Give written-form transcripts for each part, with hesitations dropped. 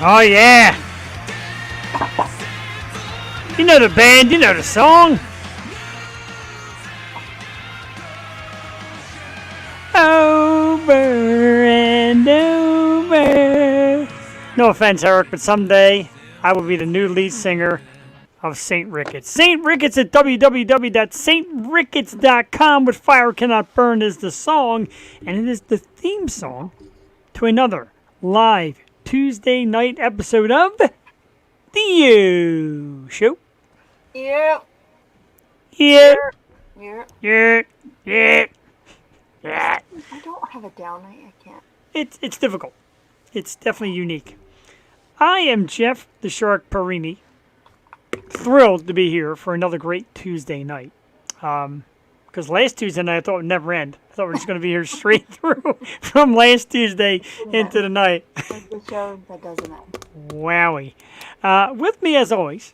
Oh, yeah. You know the band, you know the song. Over and over. No offense, Eric, but someday I will be the new lead singer of St. Ricketts. St. Ricketts at www.saintricketts.com with Fire Cannot Burn is the song, and it is the theme song to another live Tuesday night episode of The You Show. Yep. Yeah. Yep. Yeah. Yeah. Yeah. I don't have a down night. I can't. It's difficult. It's definitely unique. I am Jeff the Shark Perini. Thrilled to be here for another great Tuesday night. Because last Tuesday night I thought it would never end. I thought we were just going to be here straight through from last Tuesday into the night. Like the show that doesn't end. Wowie. With me as always,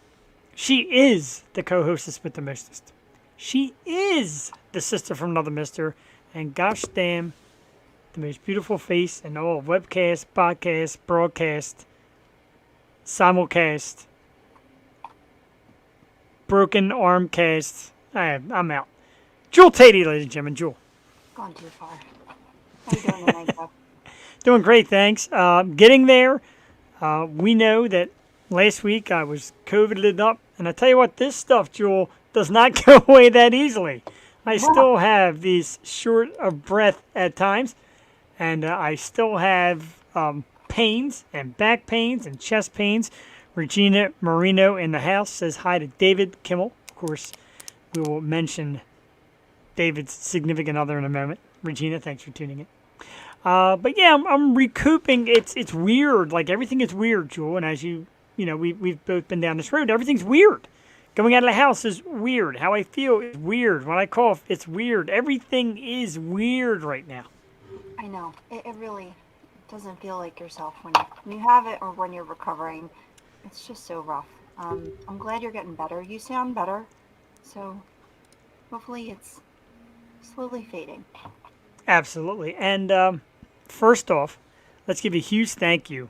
she is the co-hostess with the mostest. She is the sister from another mister. And gosh damn, the most beautiful face in all webcast, podcast, broadcast, simulcast, broken arm cast. I'm out. Jewel Tatey, ladies and gentlemen. Jewel. Gone too far. How you doing tonight, Jeff? Doing great, thanks. Getting there. We know that last week I was COVIDed up. And I tell you what, this stuff, Jewel, does not go away that easily. I still have these short of breath at times. And I still have pains and back pains and chest pains. Regina Marino in the house says hi to David Kimmel. Of course, we will mention David's significant other in a moment. Regina, thanks for tuning in. But yeah, I'm recouping. It's weird. Like everything is weird, Jewel. And as you know, we've both been down this road. Everything's weird. Going out of the house is weird. How I feel is weird. When I cough, it's weird. Everything is weird right now. I know. It really doesn't feel like yourself when you have it or when you're recovering. It's just so rough. I'm glad you're getting better. You sound better. So hopefully it's slowly fading. Absolutely. And first off, let's give a huge thank you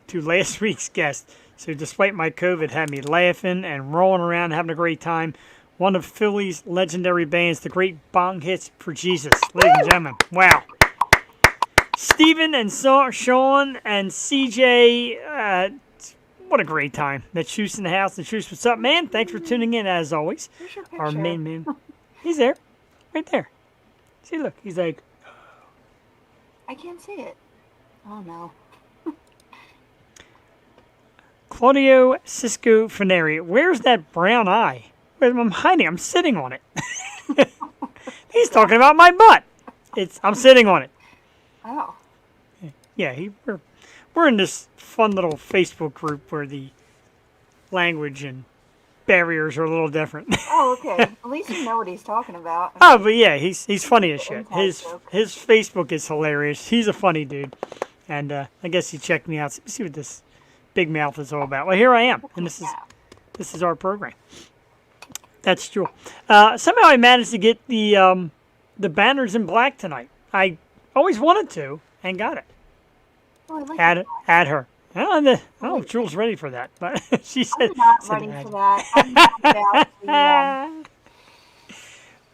to last week's guest. So despite my COVID, had me laughing and rolling around, having a great time. One of Philly's legendary bands, the great Bong Hits for Jesus. Ladies and gentlemen, wow. Stephen and Sean and CJ, what a great time. That's Shoes in the house. And Shoes, what's up, man? Thanks for tuning in, as always. Here's your Our picture. main man. He's there. Right there. See, look. He's like, I can't see it. Oh, no. Claudio Cisco Fineri. Where's that brown eye? I'm hiding. I'm sitting on it. He's talking about my butt. I'm sitting on it. Oh. Yeah, we're in this fun little Facebook group where the language and barriers are a little different. Oh, okay. At least you know what he's talking about. Oh, but yeah, he's funny as shit. His joke. Facebook is hilarious. He's a funny dude, and I guess he checked me out. See what this big mouth is all about. Well, here I am, and this is our program. That's true. Somehow I managed to get the banners in black tonight. I always wanted to and got it. Oh, I like Add her. I don't know if Jules ready for that, but she said. I'm not ready for that. I'm not about the,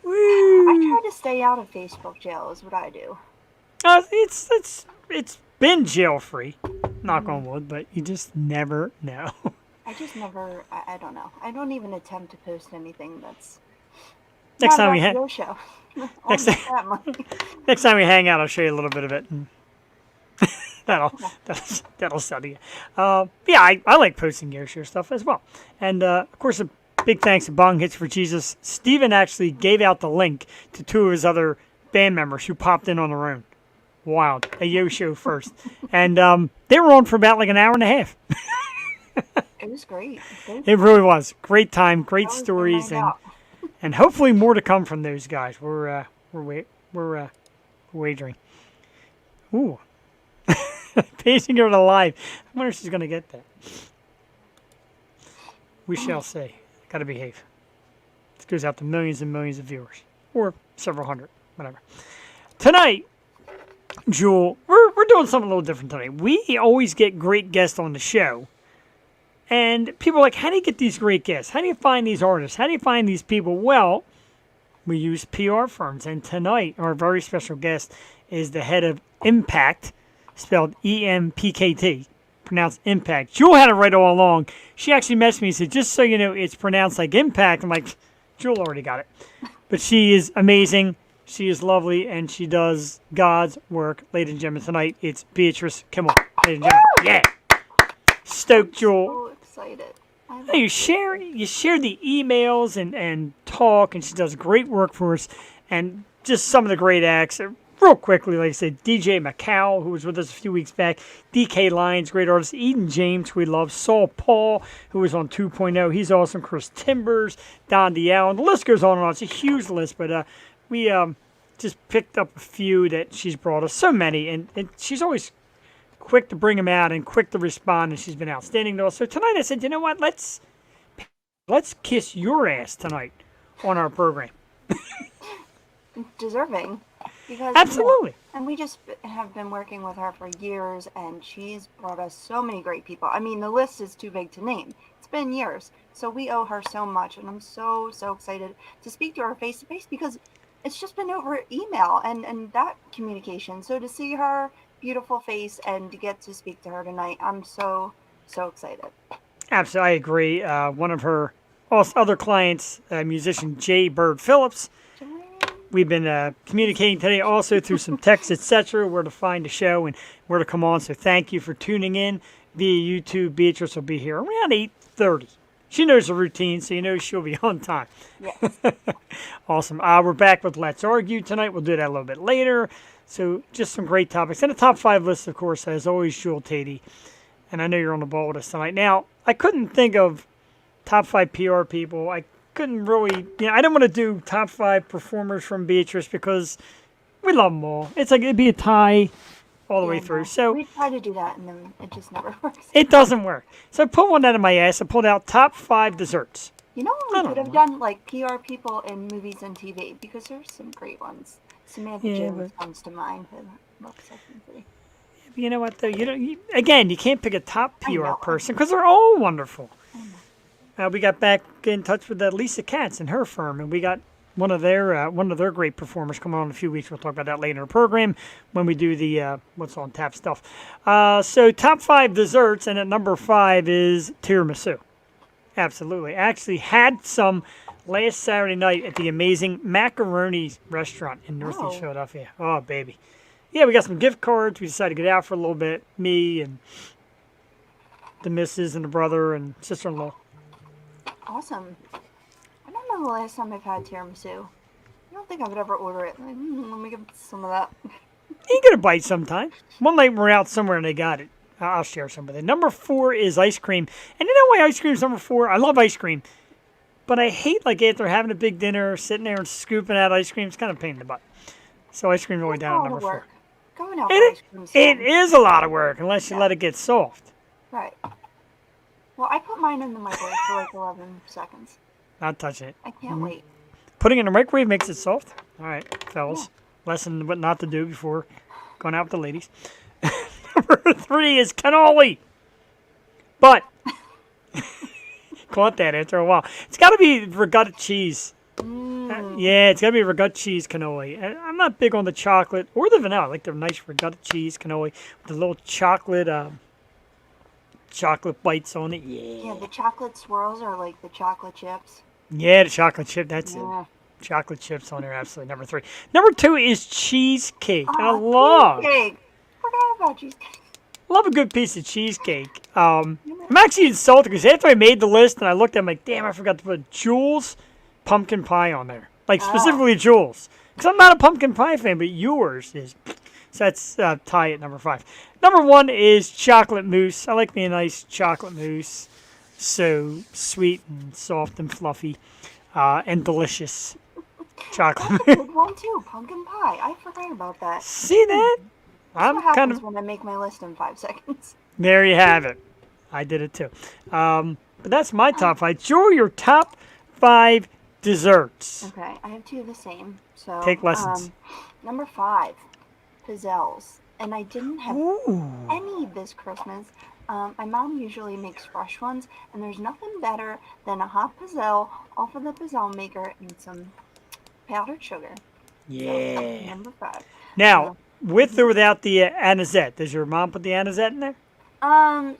Woo. I try to stay out of Facebook jail is what I do. It's been jail free, knock on wood, but you just never know. I just never, I don't know. I don't even attempt to post anything that's Next not time we about ha- your show. Next time we hang out, I'll show you a little bit of it. And that'll settle you. Yeah, I like posting Gear Share stuff as well. And of course, a big thanks to Bong Hits for Jesus. Steven actually gave out the link to two of his other band members who popped in on their own. Wild. A Yo show first. And they were on for about like an hour and a half. It was great. It really was. Great time, great stories, and hopefully more to come from those guys. We're wagering. Ooh. Pacing over to live. I wonder if she's going to get that. We shall see. Got to behave. This goes out to millions and millions of viewers. Or several hundred. Whatever. Tonight, Jewel, we're doing something a little different tonight. We always get great guests on the show. And people are like, how do you get these great guests? How do you find these artists? How do you find these people? Well, we use PR firms. And tonight, our very special guest is the head of Impact, spelled EMPKT, pronounced Impact. Jewel had it right all along. She actually messaged me and said, just so you know, it's pronounced like Impact. I'm like, Jewel already got it. But she is amazing. She is lovely, and she does God's work. Ladies and gentlemen, tonight it's Beatrice Kimmel. Ladies and gentlemen, yeah. Stoked, Jewel. So excited. You share the emails and talk, and she does great work for us. And just some of the great acts. Real quickly, like I said, DJ Macau, who was with us a few weeks back, DK Lyons, great artist, Eden James, who we love, Saul Paul, who was on 2.0, he's awesome, Chris Timbers, Don DeAllen, the list goes on and on. It's a huge list, but we just picked up a few that she's brought us, so many, and she's always quick to bring them out and quick to respond, and she's been outstanding to us. So tonight I said, you know what, let's kiss your ass tonight on our program. Deserving. Because, absolutely. And we just have been working with her for years, and she's brought us so many great people. I mean, the list is too big to name. It's been years. So we owe her so much, and I'm so excited to speak to her face to face, because it's just been over email and that communication. So to see her beautiful face and to get to speak to her tonight, I'm so excited. Absolutely, I agree. One of her other clients, musician Jay Bird Phillips. We've been communicating today also through some texts, etc., where to find the show and where to come on. So thank you for tuning in via YouTube. Beatrice will be here around 8:30. She knows the routine, so you know she'll be on time. Yes. Awesome. We're back with Let's Argue tonight. We'll do that a little bit later. So just some great topics. And the top 5 list, of course, as always, Jewel Tatey. And I know you're on the ball with us tonight. Now, I couldn't think of top 5 PR people. I couldn't really, I don't want to do top 5 performers from Beatrice because we love them all. It's like it'd be a tie all the way through. So we try to do that, and then it just never works. It doesn't work. So I pulled one out of my ass. I pulled out top 5 desserts. You know what we could have done, like PR people in movies and TV, because there's some great ones. Samantha Jones comes to mind. You know what though? Again, you can't pick a top PR person because they're all wonderful. We got back in touch with Lisa Katz and her firm, and we got one of their great performers coming on in a few weeks. We'll talk about that later in the program when we do the what's on tap stuff. So top 5 desserts, and at number 5 is tiramisu. Absolutely. I actually had some last Saturday night at the amazing Macaroni restaurant in Northeast Philadelphia. Oh, baby. Yeah, we got some gift cards. We decided to get out for a little bit. Me and the missus and the brother and sister-in-law. Awesome. I don't know the last time I've had tiramisu. I don't think I would ever order it. Like, let me get some of that. You get a bite sometime. One night we're out somewhere and they got it. I'll share some of it. Number 4 is ice cream. And you know why ice cream is number 4? I love ice cream. But I hate, like, after having a big dinner, sitting there and scooping out ice cream. It's kind of a pain in the butt. So ice cream is always down at number 4. Going out for ice cream. It is a lot of work unless you let it get soft. Right. Well, I put mine in the microwave for like 11 seconds. Not touching it. I can't wait. Putting it in the microwave makes it soft. All right, fellas. Yeah. Lesson what not to do before going out with the ladies. Number 3 is cannoli. But, caught that after a while. It's got to be regatta cheese. Yeah, it's got to be regatta cheese cannoli. I'm not big on the chocolate or the vanilla. I like the nice regatta cheese cannoli with the little chocolate bites on it. Yeah, the chocolate swirls are like the chocolate chips. Yeah, the chocolate chip. That's it. Chocolate chips on there, absolutely. Number 3. Number 2 is cheesecake. I love cheesecake. Forgot about cheesecake. Love a good piece of cheesecake. I'm actually insulted because after I made the list and I looked, I'm like, damn, I forgot to put Jules pumpkin pie on there. Like specifically Jules. Because I'm not a pumpkin pie fan, but yours is. So that's tie at number 5. Number 1 is chocolate mousse. I like me a nice chocolate mousse. So sweet and soft and fluffy and delicious. Chocolate. Good one too, pumpkin pie. I forgot about that. See that? That's what happens when I make my list in 5 seconds. There you have it. I did it too. But that's my top 5. Joe, your top 5 desserts. Okay, I have 2 of the same. So take lessons. Number 5, pizzelles. and I didn't have Ooh. any this Christmas. My mom usually makes fresh ones, and there's nothing better than a hot pizzelle off of the pizzelle maker and some powdered sugar. So that's Yeah. number 5. Now, Uh, with or without the anisette? Does your mom put the anisette in there?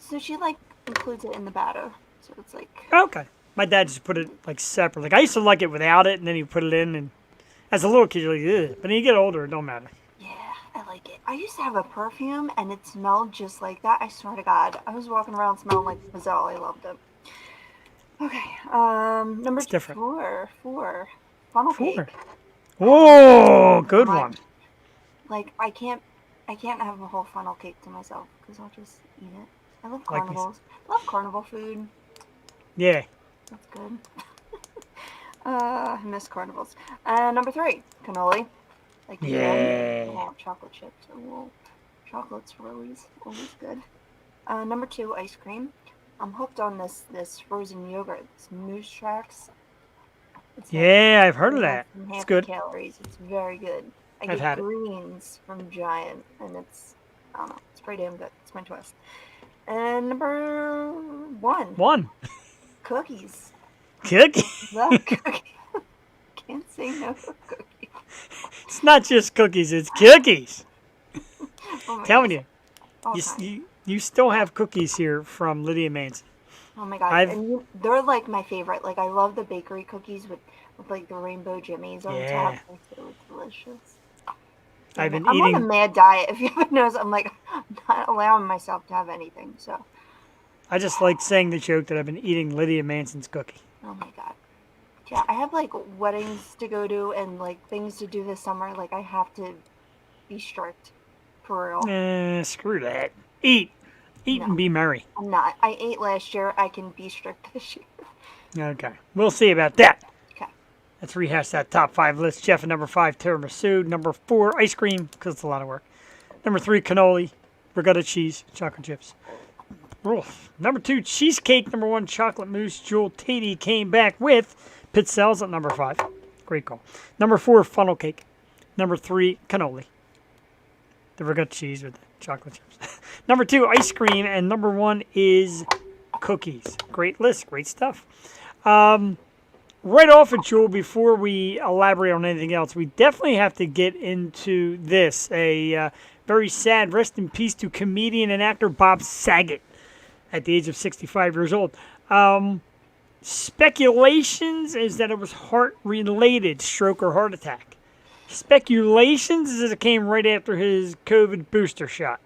so she like includes it in the batter. So it's like, Okay. My dad just put it like separate. Like I used to like it without it, and then he put it in. And as a little kid, you're like, ugh. But when you get older, it don't matter. yeah, I like it. I used to have a perfume, and it smelled just like that. I swear to God, I was walking around smelling like pizzelle. I loved it. Okay, number It's different. four, funnel 4. cake. Oh, good My, one. like I can't have a whole funnel cake to myself because I'll just eat it. I love Like me. carnivals. I love carnival food. Yeah. That's good. I miss carnivals. Number 3, cannoli. Like you said. Yeah. Oh, chocolate chips. Oh, chocolate's always good. Number 2, ice cream. I'm hooked on this frozen yogurt. This Mousse tracks. It's like Yeah, I've heard of less that. than It's half the good. calories. It's very good. I I've get had it. greens from Giant, and I don't know, it's pretty damn good. It's my twist. And number 1, 1. cookies. Cookie. Love cookies. Can't say no to cookies. It's not just cookies, it's cookies. Oh my Telling gosh. you. All You, time. you still have cookies here from Lydia Manson. Oh my god. I've And they're like my favorite. Like I love the bakery cookies with like the rainbow jimmies on top. Yeah. They're so delicious. I've been I'm on a eating. mad diet. If you haven't noticed, I'm like I'm not allowing myself to have anything. So, I just like saying the joke that I've been eating Lydia Manson's cookie. oh my god. Yeah, I have like weddings to go to and like things to do this summer. Like I have to be strict, for real. Screw that. Eat. Eat No, and be merry. I'm not. I ate last year. I can be strict this year. Okay. We'll see about that. Okay. Let's rehash that top 5 list. Jeff at number 5, tiramisu. Number 4, ice cream, because it's a lot of work. Number 3, cannoli. Regatta cheese, chocolate chips. Oof. Number 2, cheesecake. Number 1, chocolate mousse. Jewel Tatey came back with pizzelles at number 5. Great call. Number 4, funnel cake. Number 3, cannoli. The regatta cheese with the chocolate chips. Number 2, ice cream. And number 1 is cookies. Great list. Great stuff. Right off it, Jewel, before we elaborate on anything else, we definitely have to get into this. A very sad rest in peace to comedian and actor Bob Saget at the age of 65 years old. Speculations is that it was heart-related, stroke or heart attack. Speculations is that it came right after his COVID booster shot.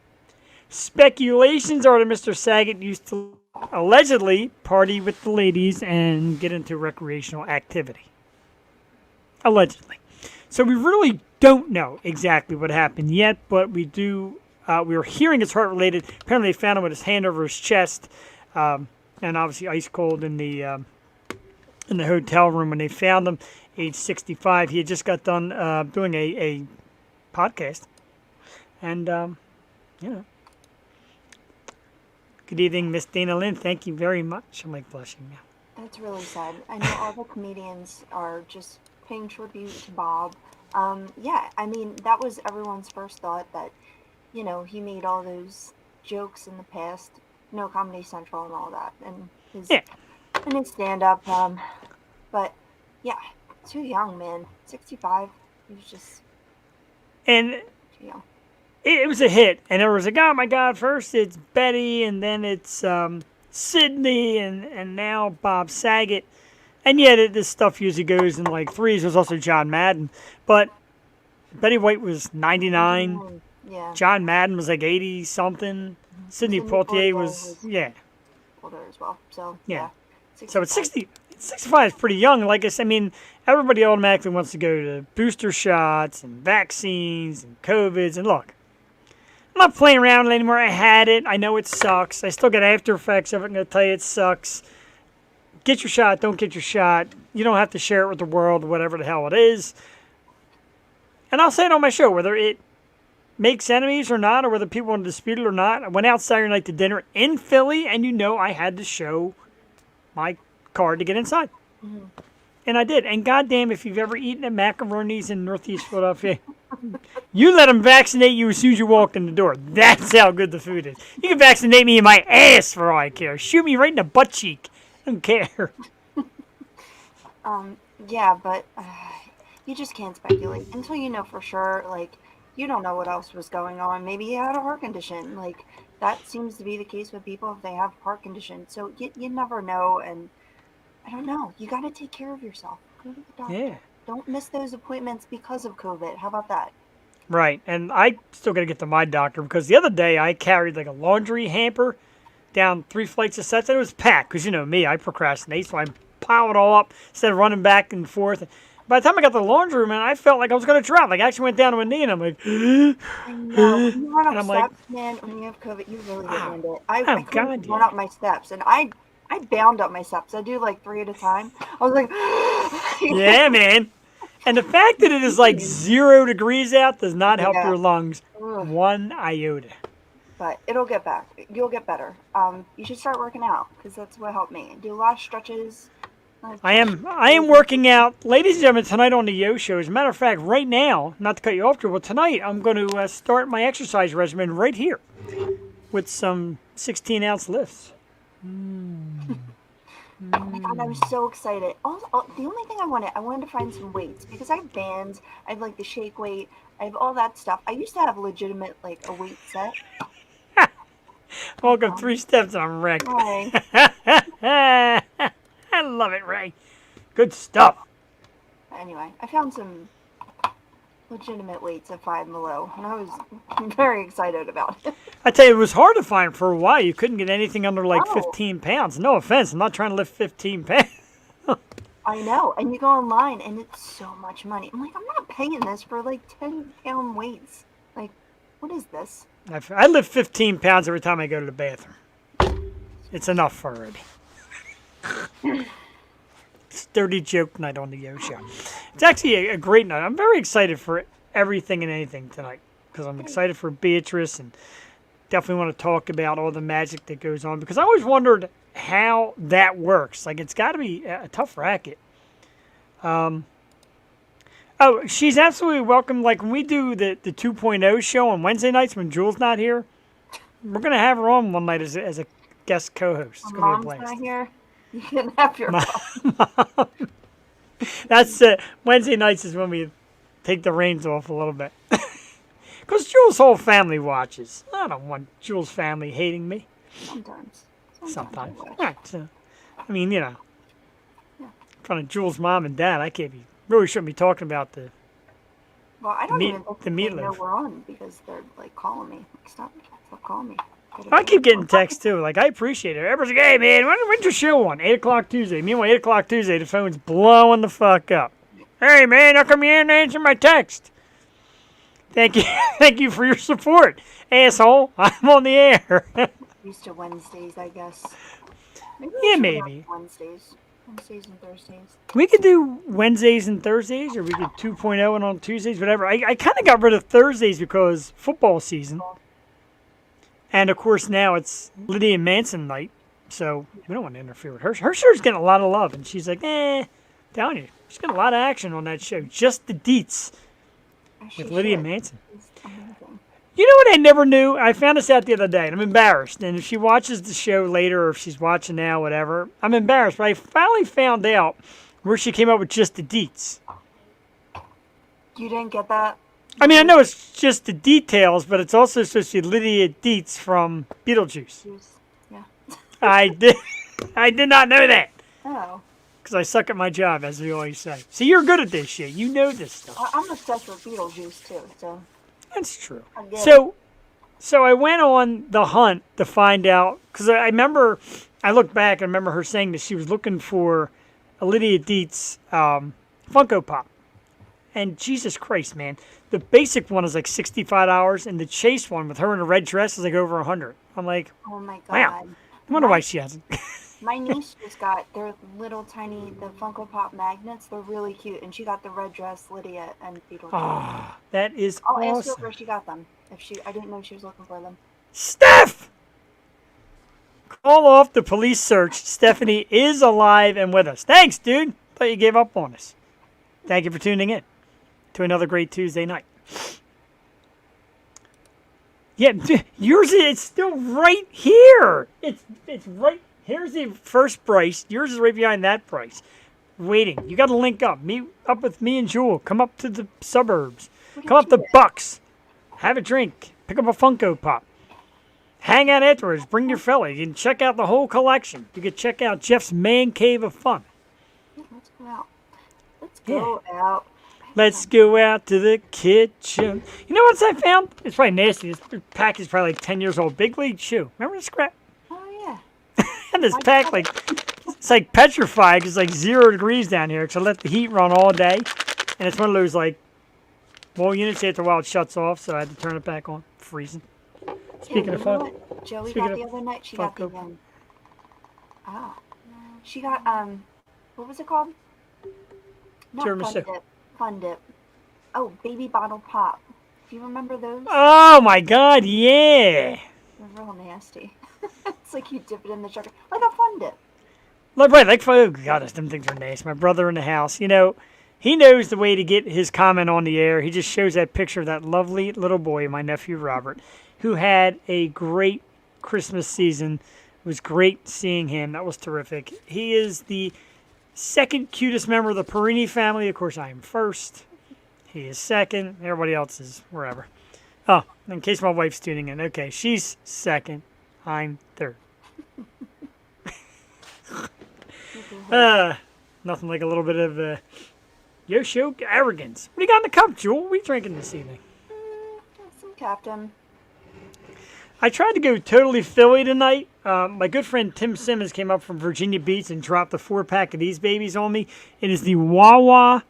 Speculations are that Mr. Saget used to allegedly party with the ladies and get into recreational activity. Allegedly. So we really don't know exactly what happened yet, but we do. We were hearing it's heart related. Apparently, they found him with his hand over his chest, and obviously ice cold in the hotel room when they found him. Age 65. He had just got done doing a podcast, and you know. Good evening, Miss Dana Lynn. Thank you very much. I'm like blushing now. That's really sad. I know all the comedians are just paying tribute to Bob. Yeah, I mean, that was everyone's first thought that, he made all those jokes in the past, Comedy Central and all that, and his stand-up. But yeah, too young, man. 65. He was just And too young. it was a hit, and there was like, oh my God, first it's Betty, and then it's Sydney, and now Bob Saget. And yeah, this stuff usually goes in like threes. There's also John Madden. But Betty White was 99. Yeah. John Madden was like 80-something. Sidney Poitier was, older as well. So, Yeah. yeah. So it's 65 is pretty young. Like I said, I mean, everybody automatically wants to go to booster shots and vaccines and COVIDs. And look, I'm not playing around with it anymore. I had it. I know it sucks. I still get after effects of it. I'm going to tell you it sucks. Get your shot. Don't get your shot. You don't have to share it with the world, whatever the hell it is. And I'll say it on my show, whether it makes enemies or not, or whether people want to dispute it or not. I went out Saturday night to dinner in Philly, and I had to show my card to get inside. Mm-hmm. And I did. And goddamn, if you've ever eaten at Macaroni's in Northeast Philadelphia, you let them vaccinate you as soon as you walk in the door. That's how good the food is. You can vaccinate me in my ass for all I care. Shoot me right in the butt cheek. I don't care. Yeah, but you just can't speculate until you know for sure. Like, you don't know what else was going on. Maybe he had a heart condition. Like, that seems to be the case with people if they have heart condition. So you never know. And I don't know. You got to take care of yourself. Go to the doctor. Yeah. Don't miss those appointments because of COVID. How about that? Right. And I still got to get to my doctor because the other day I carried like a laundry hamper down 3 flights of steps and it was packed because, you know me, I procrastinate. So I piled it all up instead of running back and forth. By the time I got to the laundry room, man, I felt like I was going to drown. Like, I actually went down to a knee, and I'm like, I know. When you run and up I'm steps, man, when you have COVID, you really get Wow. into it. I Oh, couldn't God, run yeah. up my steps, and I bound up my steps. I do like 3 at a time. I was like, yeah, man. And the fact that it is like 0 degrees out does not help Yeah. your lungs Ugh. one iota. But it'll get back. You'll get better. You should start working out because that's what helped me. Do a lot of stretches. I am working out. Ladies and gentlemen, tonight on the Yo Show, as a matter of fact, right now, not to cut you off, Drew, but tonight I'm going to start my exercise regimen right here with some 16-ounce lifts. Oh my God, I'm so excited. Also, the only thing I wanted to find some weights because I have bands. I have like the shake weight. I have all that stuff. I used to have legitimate like a weight set. Welcome 3 steps on wrecked. Hi. I love it, Ray. Good stuff. Anyway, I found some legitimate weights at Five Below, and I was very excited about it. I tell you, it was hard to find for a while. You couldn't get anything under like Oh. 15 pounds. No offense, I'm not trying to lift 15 pounds. I know, and you go online, and it's so much money. I'm like, I'm not paying this for like 10-pound weights. Like, what is this? I lift 15 pounds every time I go to the bathroom. It's enough already. It's dirty joke night on the Yo Show. It's actually a great night. I'm very excited for everything and anything tonight because I'm excited for Beatrice and definitely want to talk about all the magic that goes on because I always wondered how that works. Like, it's got to be a tough racket. Oh, she's absolutely welcome. Like, when we do the 2.0 show on Wednesday nights when Jules not here, we're going to have her on one night as a guest co-host. It's going to Mom's be a blast. not here. You can have your Mom. That's Wednesday nights is when we take the reins off a little bit. Because Jules' whole family watches. I don't want Jules' family hating me. Sometimes. Sometimes. I wish. Right, so, I mean, you know, Yeah. in front of Jules' mom and dad, I can't be, really shouldn't be talking about the, Well, I don't meat- even think the they know meatloaf. we're on because they're like calling me. Like, stop calling me. I keep getting texts too. Like, I appreciate it. Everybody's like, hey, man, when's your show on? 8 o'clock Tuesday. Meanwhile, 8 o'clock Tuesday, the phone's blowing the fuck up. Hey, man, how come you didn't answer my text? Thank you. Thank you for your support, asshole. I'm on the air. Used to Wednesdays, I guess. Maybe Yeah, we should maybe. have Wednesdays and Thursdays. We could do Wednesdays and Thursdays, or we could 2.0 and on Tuesdays, whatever. I kind of got rid of Thursdays because football season. And, of course, now it's Lydia Manson night, so we don't want to interfere with her. Her show's getting a lot of love, and she's like, telling you, she's got a lot of action on that show. Just the deets She with Lydia should. Manson. It's amazing. You know what I never knew? I found this out the other day, and I'm embarrassed. And if she watches the show later, or if she's watching now, whatever, I'm embarrassed. But I finally found out where she came up with just the deets. You didn't get that? I mean, I know it's just the details, but it's also supposed to be Lydia Dietz from Beetlejuice. Yeah. I did not know that Oh. because I suck at my job, as we always say. See, you're good at this shit. You know this stuff. I'm obsessed with Beetlejuice, too, so. That's true. I get So I went on the hunt to find out because I remember I looked back and remember her saying that she was looking for a Lydia Dietz Funko Pop. And Jesus Christ, man, the basic one is like $65, and the chase one with her in a red dress is like over 100. I'm like, Oh my God. wow. I wonder why she hasn't. My niece just got their little tiny, the Funko Pop magnets. They're really cute. And she got the red dress, Lydia, and Beetlejuice. Ah, that is I'll ask her awesome. where she got them. I didn't know she was looking for them. Steph! Call off the police search. Stephanie is alive and with us. Thanks, dude. thought you gave up on us. Thank you for tuning in to another great Tuesday night. Yeah, yours is still right here. It's right. Here's the first price. Yours is right behind that price. Waiting. You got to link up. Meet up with me and Jewel. Come up to the suburbs. Come up to Bucks. Have a drink. Pick up a Funko Pop. Hang out afterwards. Bring your fella. You can check out the whole collection. You can check out Jeff's Man Cave of Fun. Let's go out. Let's go out. Let's go out to the kitchen. You know what I found? It's probably nasty. This pack is probably like 10 years old. Big League Chew. Remember this crap? Oh, yeah. And this pack, like, it's like petrified. It's like 0 degrees down here because I let the heat run all day. And it's one of those, like, wall units. After a while, it shuts off, so I had to turn it back on. Freezing. Speaking of fun. Joey got the other night. She got the, she got, what was it called? Not Tiramisu. Fun dip. Oh, baby bottle pop. Do you remember those? Oh my God, yeah. They're real nasty. It's like you dip it in the sugar, like a fun dip. Like, right, like, oh God, them things are nasty. My brother in the house, you know, he knows the way to get his comment on the air. He just shows that picture of that lovely little boy, my nephew Robert, who had a great Christmas season. It was great seeing him. That was terrific. He is the second cutest member of the Perini family. Of course, I am first. He is second. Everybody else is wherever. Oh, in case my wife's tuning in. Okay, she's second. I'm third. Nothing like a little bit of Yoshio arrogance. What do you got in the cup, Jewel? What are we drinking this evening? Some Captain. I tried to go totally Philly tonight. My good friend Tim Simmons came up from Virginia Beach and dropped a 4-pack of these babies on me. It is the Wawa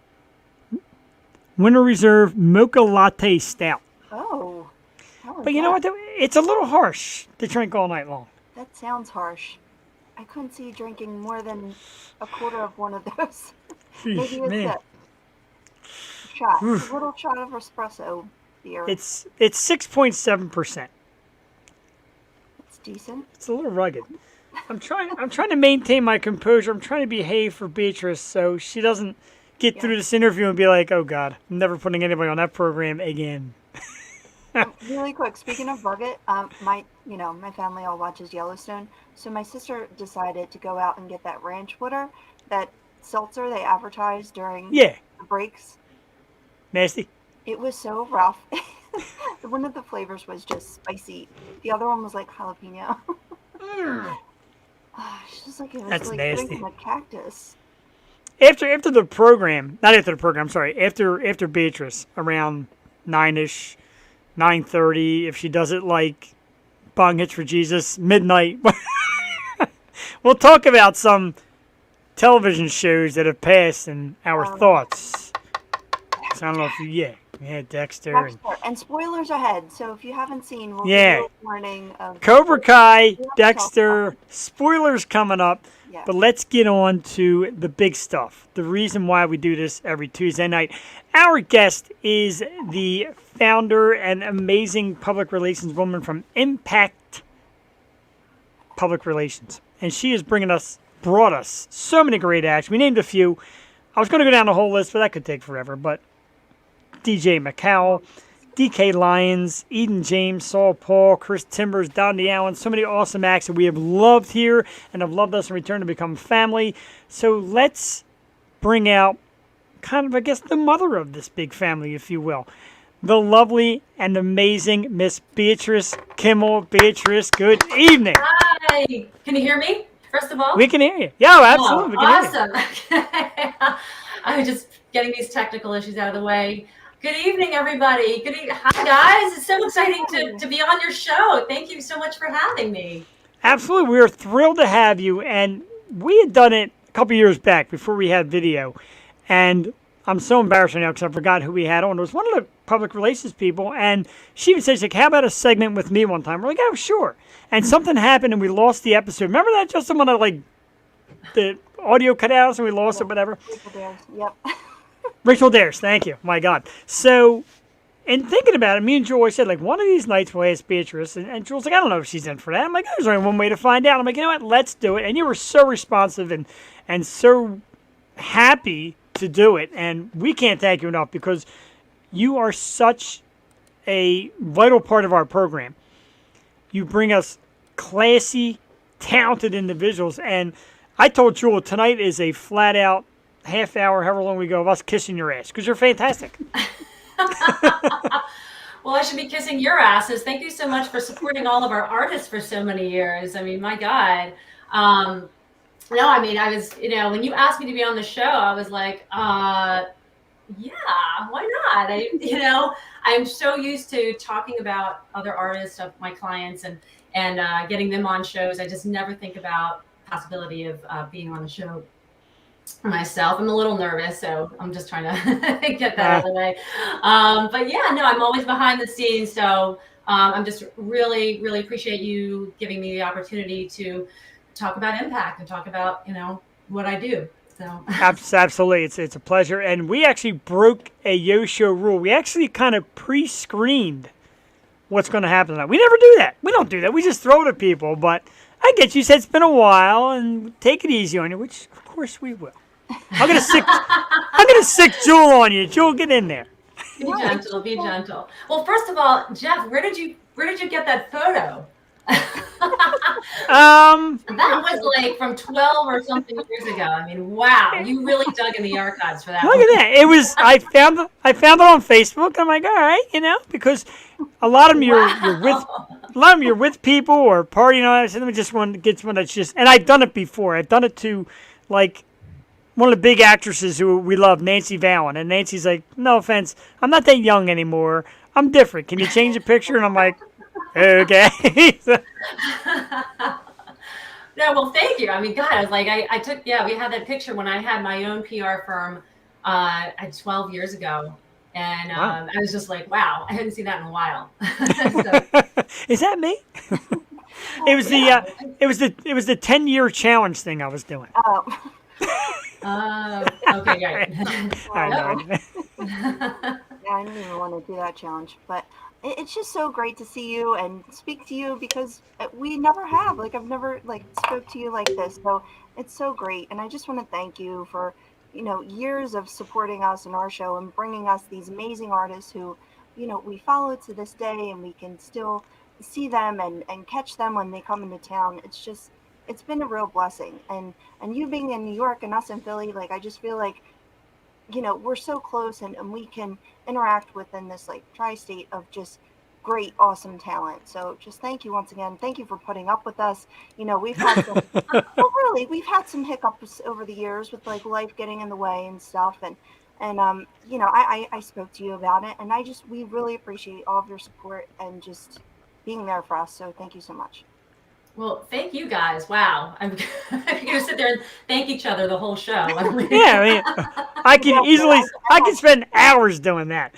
Winter Reserve Mocha Latte Stout. Oh. But you know what? It's a little harsh to drink all night long. That sounds harsh. I couldn't see you drinking more than a quarter of one of those. Maybe a sip. Shot. A little shot of espresso beer. It's 6.7%. Decent. It's a little rugged. I'm trying to maintain my composure. I'm trying to behave for Beatrice so she doesn't get through this interview and be like, "Oh God, I'm never putting anybody on that program again." Really quick, speaking of rugged, my family all watches Yellowstone, so my sister decided to go out and get that ranch water, that seltzer they advertised during the breaks. Nasty. It was so rough. One of the flavors was just spicy. The other one was like jalapeno. It's just like it was like nasty. drinking a cactus. After the program, not after the program. Sorry, after Beatrice around 9ish, 9:30. If she does it like Bong Hits for Jesus, midnight. We'll talk about some television shows that have passed and our thoughts. So I don't know if you Dexter. And spoilers ahead, so if you haven't seen, we'll give you a warning of Cobra Kai, Dexter, spoilers coming up. Yeah. But let's get on to the big stuff. The reason why we do this every Tuesday night. Our guest is the founder and amazing public relations woman from Impact Public Relations. And she is brought us so many great acts. We named a few. I was going to go down the whole list, but that could take forever. But DJ McCowell, DK Lyons, Eden James, Saul Paul, Chris Timbers, Donnie Allen, so many awesome acts that we have loved here and have loved us in return to become family. So let's bring out kind of, I guess, the mother of this big family, if you will. The lovely and amazing Miss Beatrice Kimmel. Beatrice, good evening. Hi. Can you hear me, first of all? We can hear you. Yeah, absolutely. Oh, awesome. I'm just getting these technical issues out of the way. Good evening, everybody. Hi, guys. It's so exciting to be on your show. Thank you so much for having me. Absolutely. We are thrilled to have you. And we had done it a couple years back before we had video. And I'm so embarrassed right now because I forgot who we had on. It was one of the public relations people. And she even said, she's like, how about a segment with me one time? We're like, oh, sure. And something happened and we lost the episode. Remember that, Justin, when the audio cut out and we lost it, whatever? Yep. Rachel Dares, thank you. My God. So, in thinking about it, me and Joel said, like, one of these nights we'll ask Beatrice. And Joel's like, I don't know if she's in for that. I'm like, there's only one way to find out. I'm like, you know what? Let's do it. And you were so responsive and so happy to do it, and we can't thank you enough because you are such a vital part of our program. You bring us classy, talented individuals, and I told Jewel tonight is a flat out half hour, however long we go, of us kissing your ass because you're fantastic. Well, I should be kissing your asses. Thank you so much for supporting all of our artists for so many years. I mean, my God. No, I mean, I was, when you asked me to be on the show, I was like, yeah, why not? I'm so used to talking about other artists of my clients and getting them on shows. I just never think about the possibility of being on the show myself. I'm a little nervous, so I'm just trying to get that out of the way. But yeah, no, I'm always behind the scenes. So I'm just really, really appreciate you giving me the opportunity to talk about impact and talk about, what I do. So Absolutely. It's a pleasure. And we actually broke a Yo Show rule. We actually kind of pre-screened what's going to happen tonight. We never do that. We don't do that. We just throw it at people. But I get you said it's been a while and take it easy on you, which of course we will. I'm gonna sick Jewel on you. Jewel, get in there. Be gentle, be gentle. Well, first of all, Jeff, where did you get that photo? That was like from 12 or something years ago. I mean, wow, you really dug in the archives for that. Look at that. It was I found it on Facebook. I'm like, all right, because a lot of them you're with people or partying on it. So just one gets one that's just, and I've done it before. I've done it to like one of the big actresses who we love, Nancy Vallon, and Nancy's like, no offense, I'm not that young anymore. I'm different. Can you change the picture? And I'm like, okay. No, well, thank you. I mean, God, I was like, we had that picture when I had my own PR firm 12 years ago. And Wow. I was just like, wow, I hadn't seen that in a while. Is that me? It was it was the 10-year challenge thing I was doing. Okay, great. I know. Yeah, I didn't even want to do that challenge, but it's just so great to see you and speak to you because we never have. Like, I've never spoke to you like this, so it's so great. And I just want to thank you for years of supporting us in our show and bringing us these amazing artists who we follow to this day, and we can still see them and catch them when they come into town. It's been a real blessing. And you being in New York and us in Philly, I just feel like we're so close and we can interact within this tri-state of just great, awesome talent. So just thank you once again. Thank you for putting up with us. We've had some, we've had some hiccups over the years with life getting in the way and stuff. And I spoke to you about it, and we really appreciate all of your support and just being there for us. So thank you so much. Well, thank you guys. Wow. I'm going to sit there and thank each other the whole show. Yeah, I can spend hours doing that.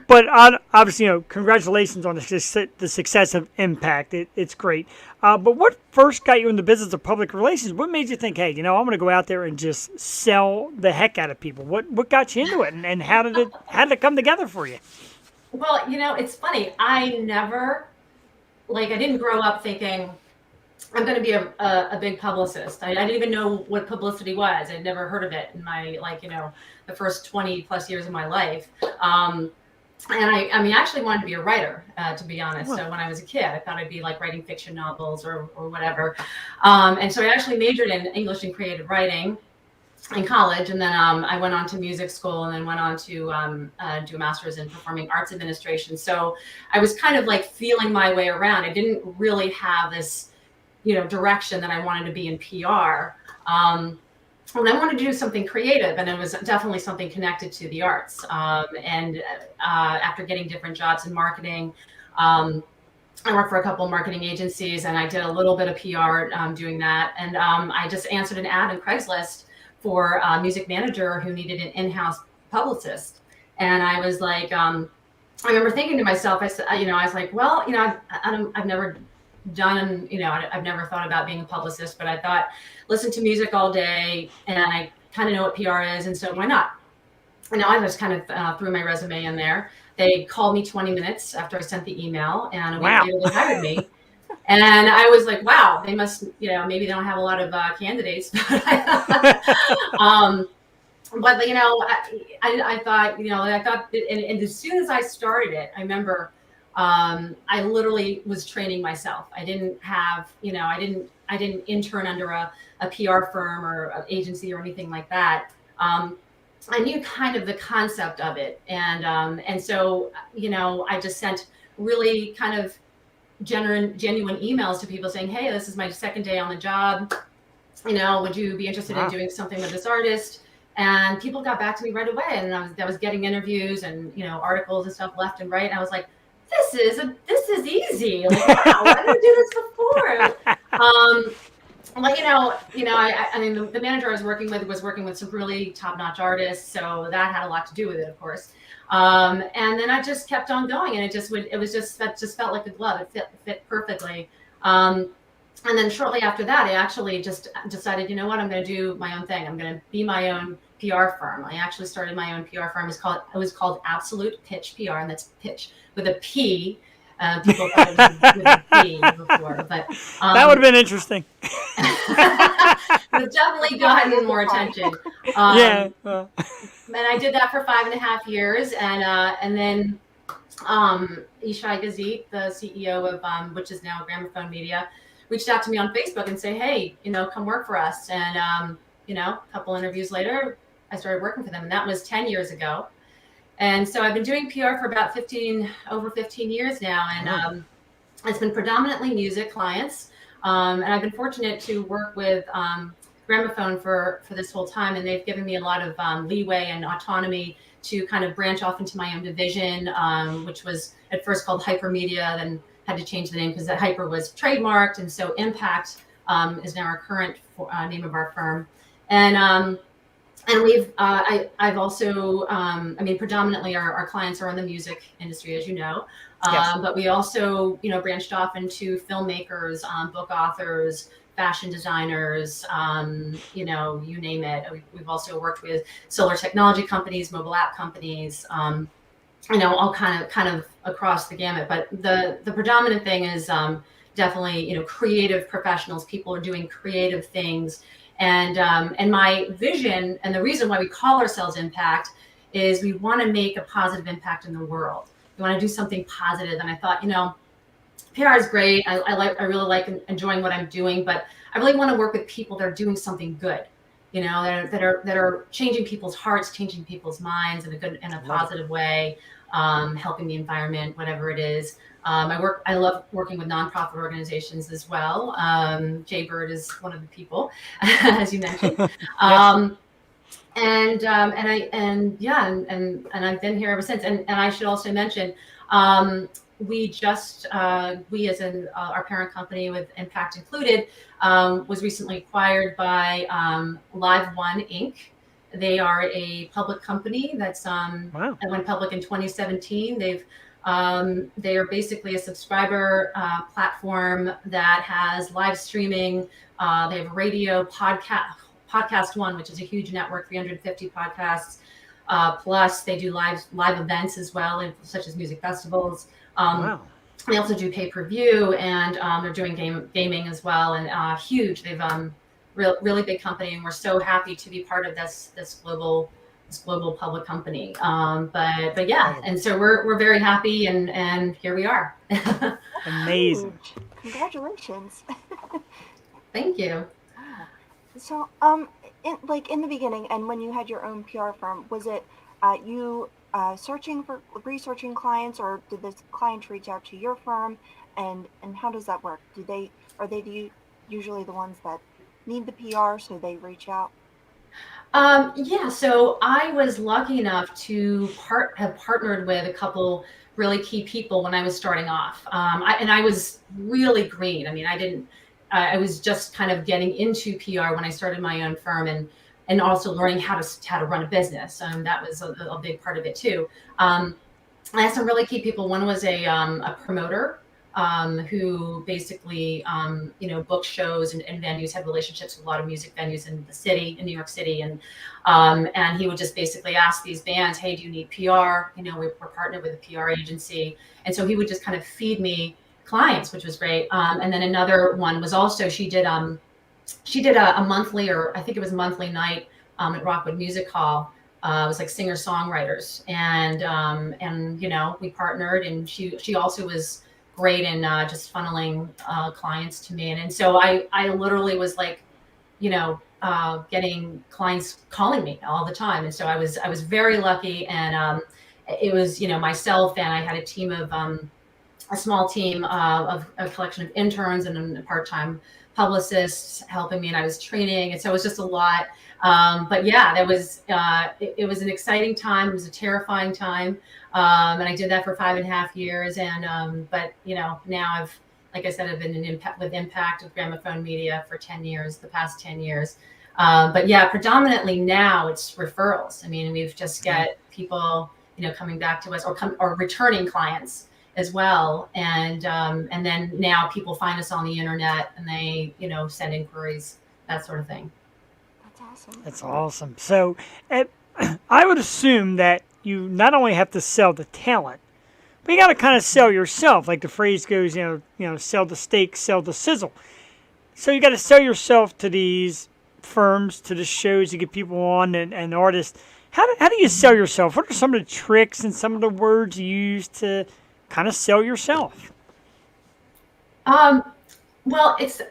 But obviously, congratulations on the success of Impact. It's great. But what first got you in the business of public relations? What made you think, hey, I'm going to go out there and just sell the heck out of people? What got you into it, and how did it come together for you? Well, it's funny. I never, I didn't grow up thinking I'm going to be a big publicist. I didn't even know what publicity was. I'd never heard of it in my, the first 20 plus years of my life. And I actually wanted to be a writer, to be honest. So when I was a kid, I thought I'd be writing fiction novels or whatever. And so I actually majored in English and creative writing in college. And then I went on to music school and then went on to do a master's in performing arts administration. So I was kind of feeling my way around. I didn't really have this, direction that I wanted to be in PR. And I wanted to do something creative, and it was definitely something connected to the arts. And after getting different jobs in marketing, I worked for a couple of marketing agencies, and I did a little bit of PR doing that. And I just answered an ad on Craigslist for a music manager who needed an in-house publicist. And I was like, I remember thinking to myself, I was like, well, I've never done, I've never thought about being a publicist, but I thought, listen to music all day, and I kind of know what PR is, and so why not? And I just kind of threw my resume in there. They called me 20 minutes after I sent the email, and a week later they hired me. And I was like, wow, they must, maybe they don't have a lot of candidates. But I thought, and as soon as I started it, I remember I literally was training myself. I didn't have, I didn't intern under a PR firm or an agency or anything like that. I knew kind of the concept of it, and so I just sent really kind of genuine emails to people saying, hey, this is my second day on the job. Would you be interested in doing something with this artist? And people got back to me right away, and I was getting interviews and articles and stuff left and right. And I was like, this is easy. Like, wow, why didn't I do this before? I mean, the manager I was working with some really top-notch artists, so that had a lot to do with it, of course. And then I just kept on going, and it just felt like a glove. It fit perfectly. And then shortly after that, I actually just decided, I'm going to do my own thing. I'm going to be my own PR firm. I actually started my own PR firm. It was called Absolute Pitch PR, and that's pitch with a P. People thought it was with a P before, but that would have been interesting. It's definitely gotten more attention. Yeah. And I did that for 5.5 years, and then Ishai Gazit, the CEO of which is now Gramophone Media, reached out to me on Facebook and say, hey, come work for us. And a couple interviews later, I started working for them, and that was 10 years ago. And so I've been doing PR for about over 15 years now, and it's been predominantly music clients. And I've been fortunate to work with Gramophone for this whole time, and they've given me a lot of leeway and autonomy to kind of branch off into my own division, which was at first called Hypermedia, then had to change the name because that Hyper was trademarked, and so Impact is now our current name of our firm. And we've I've also predominantly our clients are in the music industry, as you know. Yes. But we also branched off into filmmakers, book authors, fashion designers, you name it. We've also worked with solar technology companies, mobile app companies, all kind of across the gamut. But the predominant thing is definitely creative professionals. People are doing creative things. And my vision, and the reason why we call ourselves Impact, is we want to make a positive impact in the world. We want to do something positive. And I thought, PR is great. I really like enjoying what I'm doing, but I really want to work with people that are doing something good, that are changing people's hearts, changing people's minds in a positive way, helping the environment, whatever it is. I love working with nonprofit organizations as well. Jay Bird is one of the people, as you mentioned. And I've been here ever since. And I should also mention, we as in our parent company with Impact included, was recently acquired by Live One Inc. They are a public company that went public in 2017. They are basically a subscriber platform that has live streaming. They have a radio podcast One, which is a huge network, 350 podcasts. Plus, they do live events as well, such as music festivals. They also do pay-per-view, and they're doing gaming as well. And huge. They've really big company, and we're so happy to be part of this global public company. But yeah, and so we're very happy, and here we are. Amazing. Congratulations. Thank you. So, in the beginning, and when you had your own PR firm, was it you researching clients, or did the clients reach out to your firm, and how does that work? Are they usually the ones that need the PR, so they reach out? Yeah, so I was lucky enough to have partnered with a couple really key people when I was starting off. I was really green. I mean, I was just kind of getting into PR when I started my own firm, and also learning how to run a business. That was a big part of it too. I had some really key people. One was a promoter, who basically, booked shows and venues, had relationships with a lot of music venues in New York City. And he would just basically ask these bands, hey, do you need PR? We're partnered with a PR agency. And so he would just kind of feed me clients, which was great. And then another one was also she did a monthly, or I think it was monthly night at Rockwood Music Hall. It was like singer songwriters, and you know, we partnered, and she also was great in just funneling clients to me, and so I literally was like, you know, getting clients calling me all the time, and so I was very lucky, and it was, you know, myself, and I had a team of a small team of a collection of interns and a part-time publicists helping me, and I was training, and so it was just a lot. But yeah, that was it was an exciting time. It was a terrifying time, and I did that for 5.5 years. And but you know, now like I said, I've been with Impact with Gramophone Media for 10 years, the past 10 years. But yeah, predominantly now it's referrals. I mean, we've just get people, you know, coming back to us, or returning clients as well. And then now people find us on the internet, and they, you know, send inquiries, that sort of thing. That's awesome. That's awesome. So I would assume that you not only have to sell the talent, but you got to kind of sell yourself. Like the phrase goes, you know, sell the steak, sell the sizzle. So you got to sell yourself to these firms, to the shows, you get people on, and artists. How do you sell yourself? What are some of the tricks and some of the words you use to kind of sell yourself? Well,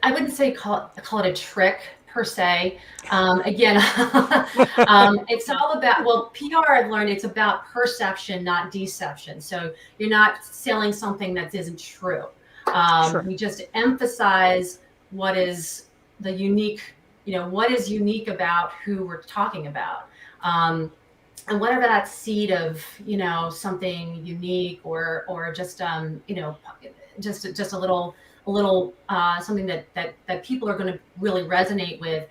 I wouldn't say call it a trick per se. Again, it's all about, well, PR, I've learned it's about perception, not deception. So you're not selling something that isn't true. Sure. We just emphasize what is the unique, you know, what is unique about who we're talking about. And whatever that seed of, you know, something unique, or just, you know, just a little something that people are going to really resonate with.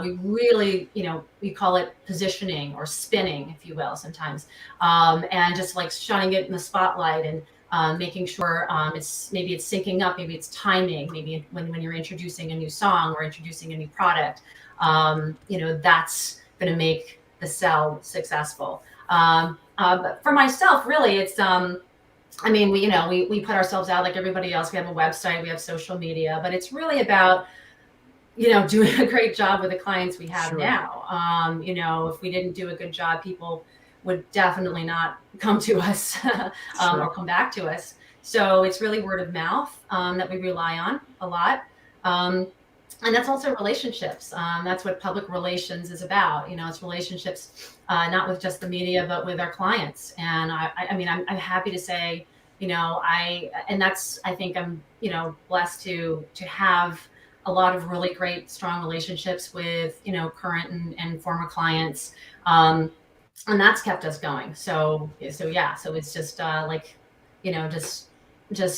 We really, you know, we call it positioning or spinning, if you will, sometimes, and just like shining it in the spotlight, and making sure it's syncing up, maybe it's timing, maybe when you're introducing a new song or introducing a new product, you know, that's going to make the sell successful. But for myself, really, it's I mean, we put ourselves out like everybody else. We have a website, we have social media, but it's really about, you know, doing a great job with the clients we have. Sure. Now. You know, if we didn't do a good job, people would definitely not come to us Sure. or come back to us. So it's really word of mouth that we rely on a lot. And that's also relationships. That's what public relations is about. You know, it's relationships, not with just the media, but with our clients. And I mean, I'm happy to say, you know, I think I'm, you know, blessed to have a lot of really great, strong relationships with, you know, current and former clients. And that's kept us going. So yeah, so it's just like, you know, just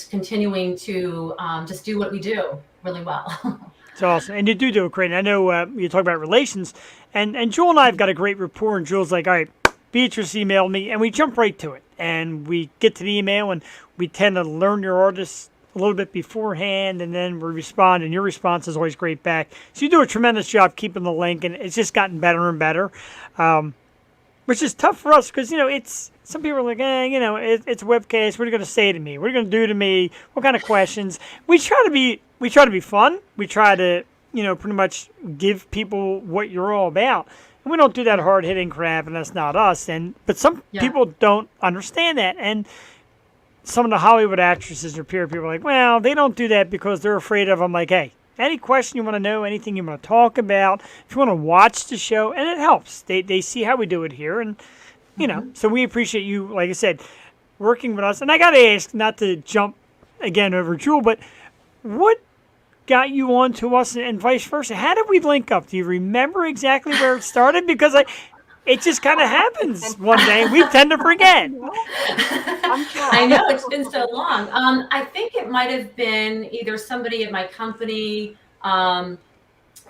continuing to just do what we do really well. It's awesome. And you do it great. And I know you talk about relations, and Jewel and I have got a great rapport, and Jewel's like, all right, Beatrice emailed me, and we jump right to it. And we get to the email, and we tend to learn your artists a little bit beforehand, and then we respond, and your response is always great back. So you do a tremendous job keeping the link, and it's just gotten better and better, which is tough for us because, you know, it's some people are like, you know, it's a webcast. What are you going to say to me? What are you going to do to me? What kind of questions? We try to be fun. We try to, you know, pretty much give people what you're all about. And we don't do that hard-hitting crap, and that's not us. But some people don't understand that. And some of the Hollywood actresses or PR people are like, well, they don't do that because they're afraid of them. Like, hey, any question you want to know, anything you want to talk about, if you want to watch the show, and it helps. They see how we do it here, and, you know, so we appreciate you, like I said, working with us. And I got to ask, not to jump again over Jewel, but what got you on to us and vice versa? How did we link up? Do you remember exactly where it started? Because it just kind of happens one day, and we tend to forget. I know, it's been so long. I think it might have been either somebody at my company,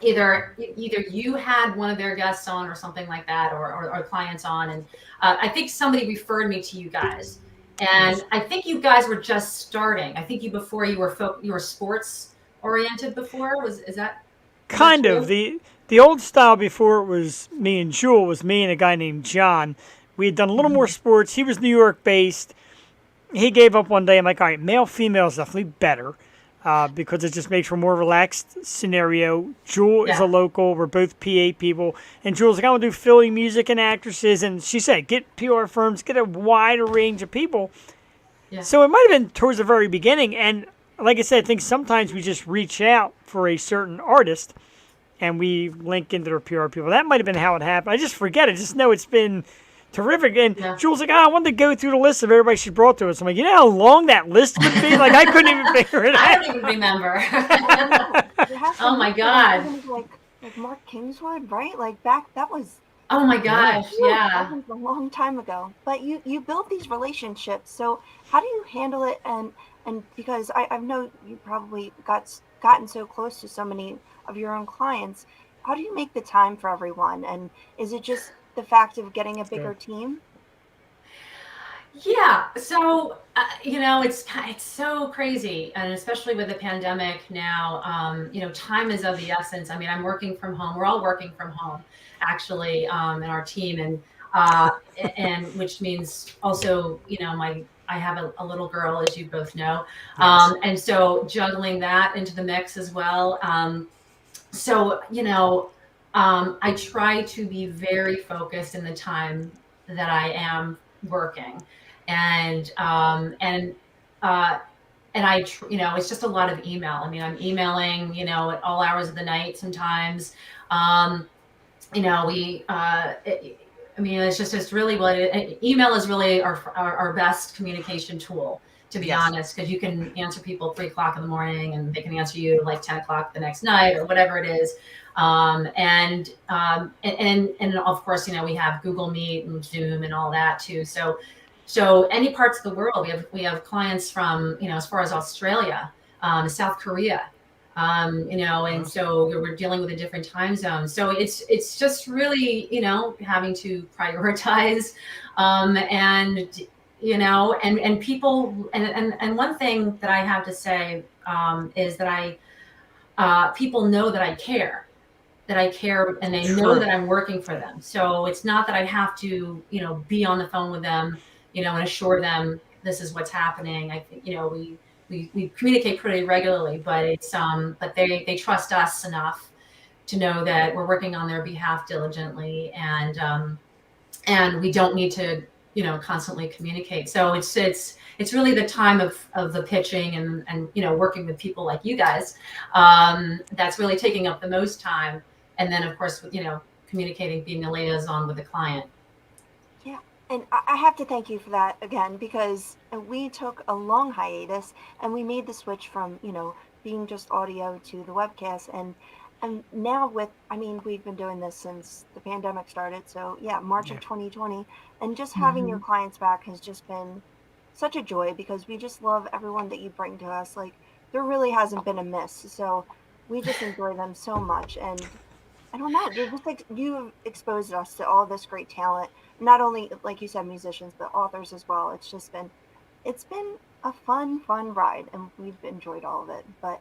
either you had one of their guests on or something like that, or clients on, and I think somebody referred me to you guys. And I think you guys were just starting. I think you were sports oriented before. Is that kind of the old style before it was me and Jewel was me and a guy named John. We had done a little more sports. He was New York based, he gave up one day. I'm like, all right, male, female is definitely better because it just makes for a more relaxed scenario. Jewel is a local. We're both PA people. And Jewel's like, I want to do Philly music and actresses. And she said, get PR firms, get a wider range of people. Yeah. So it might have been towards the very beginning. And like I said, I think sometimes we just reach out for a certain artist and we link into their PR people. That might have been how it happened. I just forget. I just know it's been terrific. And Jules like, I wanted to go through the list of everybody she brought to us. I'm like, you know how long that list would be? Like, I couldn't even figure it out. I don't even remember. Oh my God. Like Mark Kingswood, right? Like that was. Oh my gosh, yeah. That was a long time ago. But you built these relationships. So how do you handle it? And because I know you probably gotten so close to so many of your own clients, how do you make the time for everyone? And is it just the fact of getting a bigger team? Yeah. So, it's so crazy. And especially with the pandemic now, time is of the essence. I mean, I'm working from home. We're all working from home, actually, in our team. And which means also, I have a little girl, as you both know. Yes. And so juggling that into the mix as well. I try to be very focused in the time that I am working, and it's just a lot of email. I mean, I'm emailing, at all hours of the night sometimes. It's really email is really our best communication tool, to be honest, because you can answer people at 3:00 in the morning and they can answer you like 10 o'clock the next night or whatever it is. And of course, we have Google Meet and Zoom and all that too. So any parts of the world, we have clients from, as far as Australia, South Korea, and so we're dealing with a different time zone. So it's just really, having to prioritize, and people, and one thing that I have to say, is that people know that I care. And they know that I'm working for them. So it's not that I have to, be on the phone with them, and assure them this is what's happening. I think, we communicate pretty regularly, but it's, but they trust us enough to know that we're working on their behalf diligently, and we don't need to, constantly communicate. So it's really the time of the pitching and working with people like you guys, that's really taking up the most time. And then, of course, communicating, being a liaison with the client. Yeah. And I have to thank you for that again, because we took a long hiatus and we made the switch from, being just audio to the webcast. And now we've been doing this since the pandemic started. So yeah, March of 2020. And just having your clients back has just been such a joy, because we just love everyone that you bring to us. Like, there really hasn't been a miss. So we just enjoy them so much. And I don't know, you're just you've exposed us to all this great talent, not only, like you said, musicians, but authors as well. It's been a fun ride, and we've enjoyed all of it. But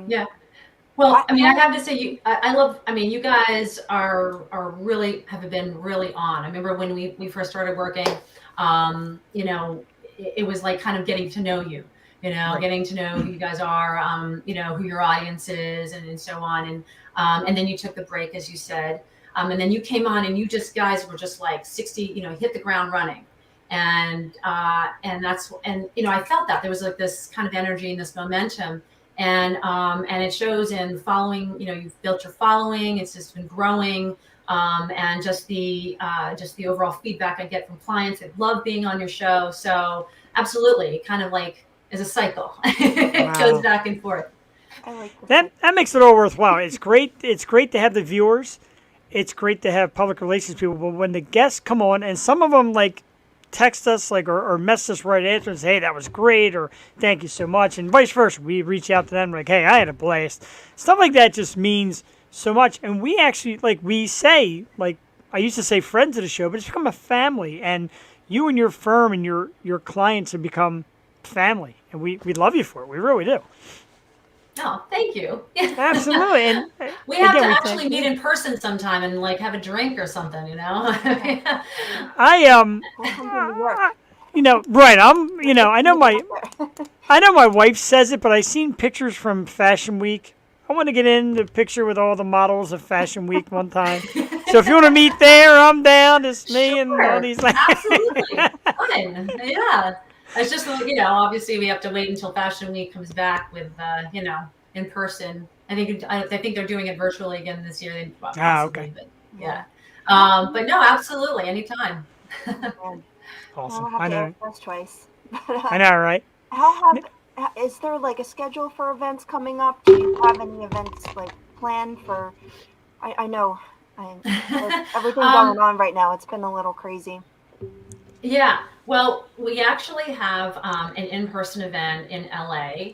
yeah. Well, I have to say, you guys are really, have been really on. I remember when we first started working, it was like kind of getting to know you, getting to know who you guys are, who your audience is, and so on. And then you took the break, as you said, and then you came on, and you guys were just like 60, hit the ground running. And I felt that there was like this kind of energy and this momentum, and it shows in following. You've built your following. It's just been growing, and just the overall feedback I get from clients that love being on your show. So absolutely, kind of like is a cycle. It goes back and forth. I like that makes it all worthwhile. It's great. It's great to have the viewers. It's great to have public relations people. But when the guests come on, and some of them like text us or message us right after and say, hey, that was great, or thank you so much, and vice versa. We reach out to them like, hey, I had a blast. Stuff like that just means so much. And we actually, we say, I used to say friends of the show, but it's become a family. And you and your firm and your clients have become family. And we love you for it. We really do. Oh, thank you. Absolutely. And we have to actually meet in person sometime and have a drink or something, Right. I know my wife says it, but I seen pictures from Fashion Week. I want to get in the picture with all the models of Fashion Week one time. So if you want to meet there, I'm down. It's me and all Sure, these. Like, absolutely, fun. Yeah, it's just obviously we have to wait until Fashion Week comes back with in person. I think they're doing it virtually again this year, possibly, okay. but yeah. Yeah. But no, absolutely, anytime. Man, Awesome. I'll have I to know. ask first choice. I know, right? How is there like a schedule for events coming up? Do you have any events like planned for? I know, with everything um, going on right now, it's been a little crazy. Yeah, well, we actually have an in-person event in LA.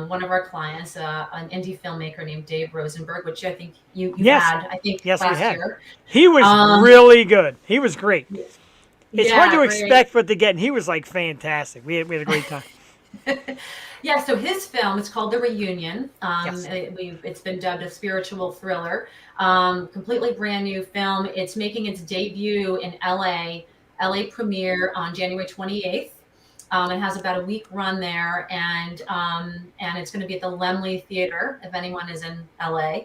One of our clients, an indie filmmaker named Dave Rosenberg, which I think you've Yes. had, I think Yes, we last have. year. He was Um, really good. He was great. It's hard yeah, to great. expect what to get, and he was like fantastic. We had a great time. Yeah, so his film, it's called The Reunion. Yes. It's been dubbed a spiritual thriller. Completely brand new film. It's making its debut in LA. LA premiere on January 28th. It has about a week run there, and it's going to be at the Lemley Theater if anyone is in LA.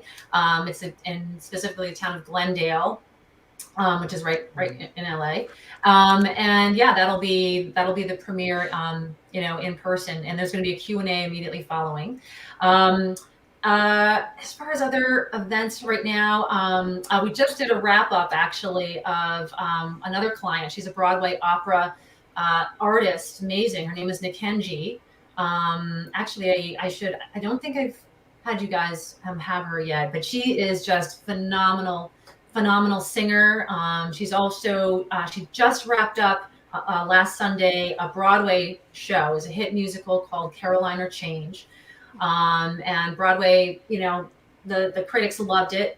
In specifically the town of Glendale, which is right in LA. And yeah, that'll be the premiere, in person, and there's going to be a Q&A immediately following. As far as other events right now, we just did a wrap up actually of another client. She's a Broadway opera artist, amazing. Her name is Nikenji. Actually, I don't think I've had you guys have her yet, but she is just phenomenal singer. She just wrapped up last Sunday a Broadway show. It was a hit musical called Caroline or Change. And Broadway, the critics loved it.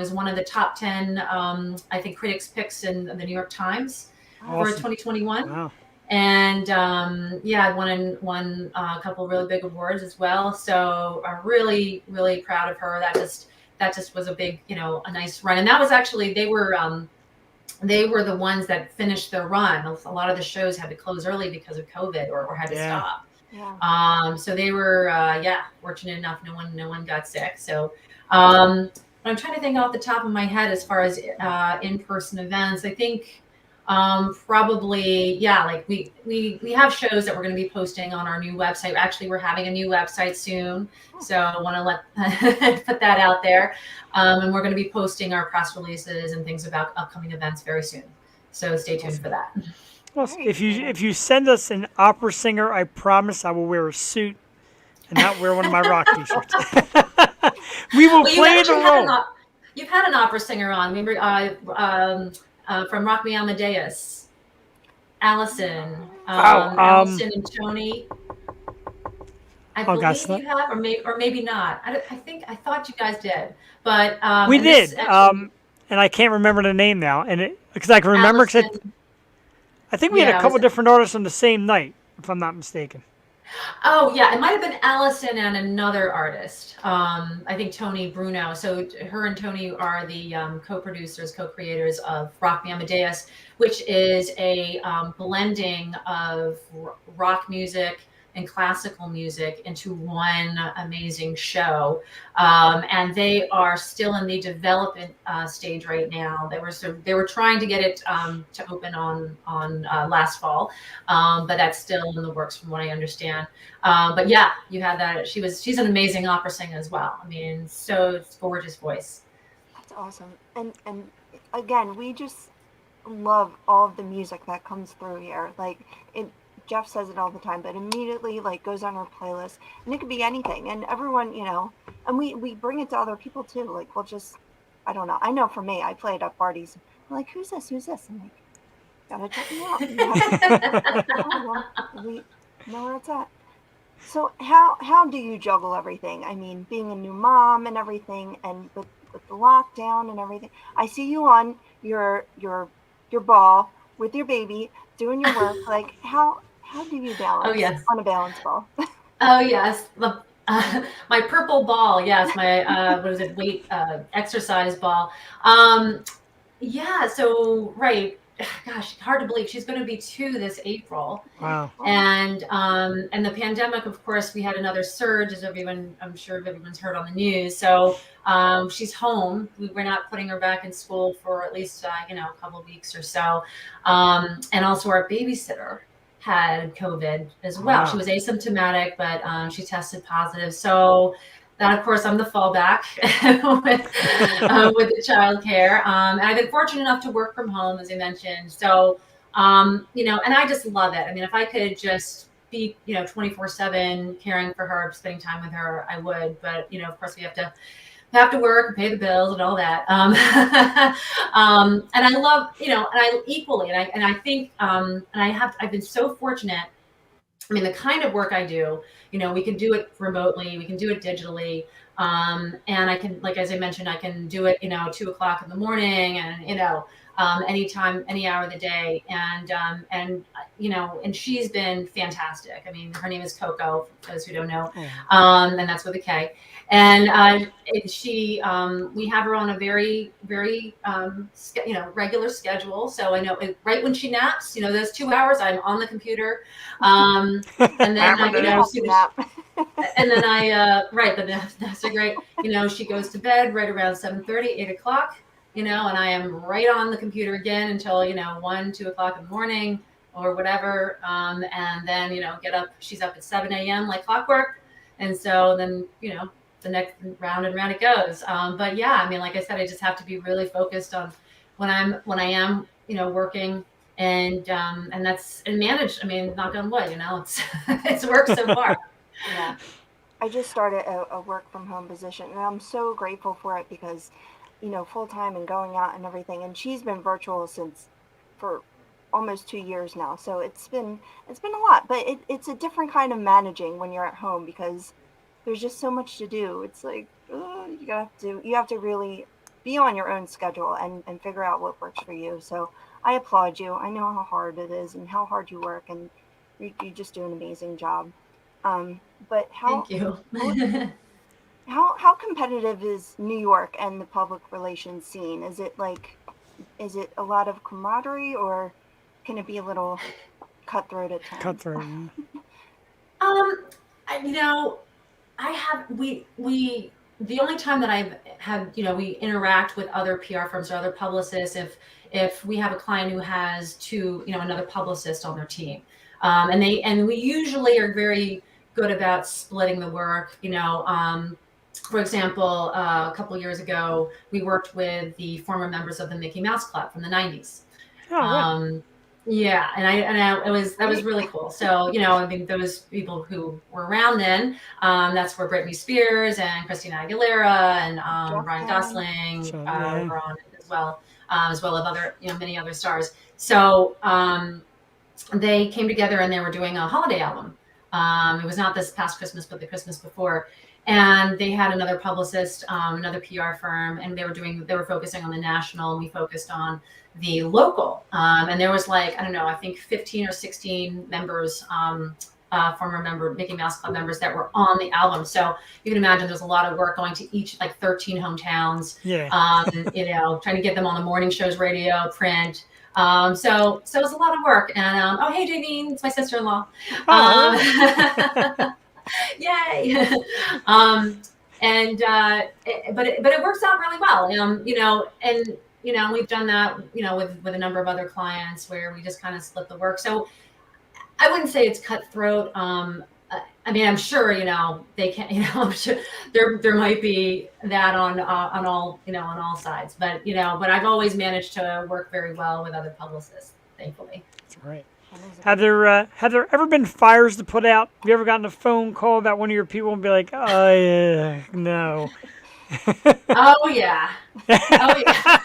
Is one of the top 10, I think, critics picks in the New York Times for Awesome. 2021. Wow. And yeah, won a couple of really big awards as well. So I'm really, really proud of her. That just was a big, a nice run. And that was actually, they were the ones that finished their run. A lot of the shows had to close early because of COVID or had to Yeah. stop. Yeah. So they were, fortunate enough. No one got sick. So, I'm trying to think off the top of my head as far as in-person events. I think probably, yeah, like we have shows that we're going to be posting on our new website. Actually, we're having a new website soon, so I want to put that out there. And we're going to be posting our press releases and things about upcoming events very soon. So stay tuned for that. Well, Very if exciting. you send us an opera singer, I promise I will wear a suit and not wear one of my rock t-shirts. We will Well, play the role. you've had an opera singer on. Remember, from Rock Me Amadeus, Allison, Allison and Tony. I Oh gosh, believe you have, or maybe not. I thought you guys did, but we and this did. actually, And I can't remember the name now, and because I can remember, because Allison. I think we had a Yeah, couple different artists on the same night, if I'm not mistaken. Oh yeah, it might have been Allison and another artist. I think Tony Bruno. So her and Tony are the co-producers, co-creators of Rock Me Amadeus, which is a blending of rock music and classical music into one amazing show. And they are still in the development stage right now. They were trying to get it to open on last fall, but that's still in the works from what I understand. But yeah, you had that. She's an amazing opera singer as well. I mean, so gorgeous voice. That's awesome. And again, we just love all of the music that comes through here. Like it, Jeff says it all the time, but immediately like goes on our playlist, and it could be anything. And everyone, and we bring it to other people too. Like we'll just, I don't know. I know for me, I play it at parties. I'm like, who's this? Who's this? I'm like, gotta check me out. Oh, well, we know where it's at. So how do you juggle everything? I mean, being a new mom and everything, and with the lockdown and everything. I see you on your ball with your baby doing your work. Like how do you Oh balance yes. on a balance ball? Oh yes. My purple ball. Yes. My what is it? Weight exercise ball. Yeah. So right. gosh, hard to believe she's going to be 2 this April. Wow. And the pandemic, of course, we had another surge, as I'm sure everyone's heard on the news. So she's home. We're not putting her back in school for at least a couple of weeks or so. And also our babysitter had COVID as well. Wow. She was asymptomatic, but she tested positive. So that, of course, I'm the fallback with the childcare. And I've been fortunate enough to work from home, as I mentioned. So, and I just love it. I mean, if I could just be, 24/7 caring for her, spending time with her, I would. But, of course, we have to work and pay the bills and all that. And I love, and I equally, and I think, I've been so fortunate. I mean, the kind of work I do, we can do it remotely, we can do it digitally. And I can, like, as I mentioned, I can do it, 2:00 in the morning and, anytime, any hour of the day. And she's been fantastic. I mean, her name is Coco, for those who don't know. And that's with a K. And we have her on a very, very, regular schedule. So I know right when she naps, those 2 hours, I'm on the computer. And then, and then right, but that's a great, she goes to bed right around 7:30, 8:00, and I am right on the computer again until, 1, 2:00 in the morning or whatever. And then, get up, she's up at 7 a.m. like clockwork. And so then, the next round and round it goes. But yeah, I mean, like I said, I just have to be really focused on when I am, working and manage. I mean, knock on wood, it's worked so far. Yeah. I just started a work from home position, and I'm so grateful for it because, full time and going out and everything. And she's been virtual for almost 2 years now, so it's been a lot. But it's a different kind of managing when you're at home because there's just so much to do. It's like you have to really be on your own schedule and figure out what works for you. So I applaud you. I know how hard it is and how hard you work, and you just do an amazing job. But Thank you. how competitive is New York and the public relations scene? Is it a lot of camaraderie, or can it be a little cutthroat at times? Cutthroat. The only time that I've had, we interact with other PR firms or other publicists if we have a client who has another publicist on their team. And we usually are very good about splitting the work. For example, a couple of years ago, we worked with the former members of the Mickey Mouse Club from the 90s. Oh, right. Yeah, that was really cool. So, I mean, those people who were around then, that's where Britney Spears and Christina Aguilera and Ryan Gosling were on it as well as other, many other stars. So they came together and they were doing a holiday album. It was not this past Christmas, but the Christmas before. And they had another publicist, another PR firm, and they were focusing on the national, and we focused on the local. And there was I don't know, I think 15 or 16 members, former Mickey Mouse Club members that were on the album. So you can imagine there's a lot of work going to each 13 hometowns. Yeah. Trying to get them on the morning shows, radio, print. So it was a lot of work. And oh, hey, Janine, it's my sister-in-law. Yay. But it works out really well. And we've done that, with a number of other clients where we just kind of split the work. So I wouldn't say it's cutthroat. I mean, I'm sure, they can, I'm sure there might be that on all sides, but I've always managed to work very well with other publicists, thankfully. That's right. Have there ever been fires to put out? Have you ever gotten a phone call about one of your people and be like, oh, yeah, no. Oh, yeah. Oh, yeah.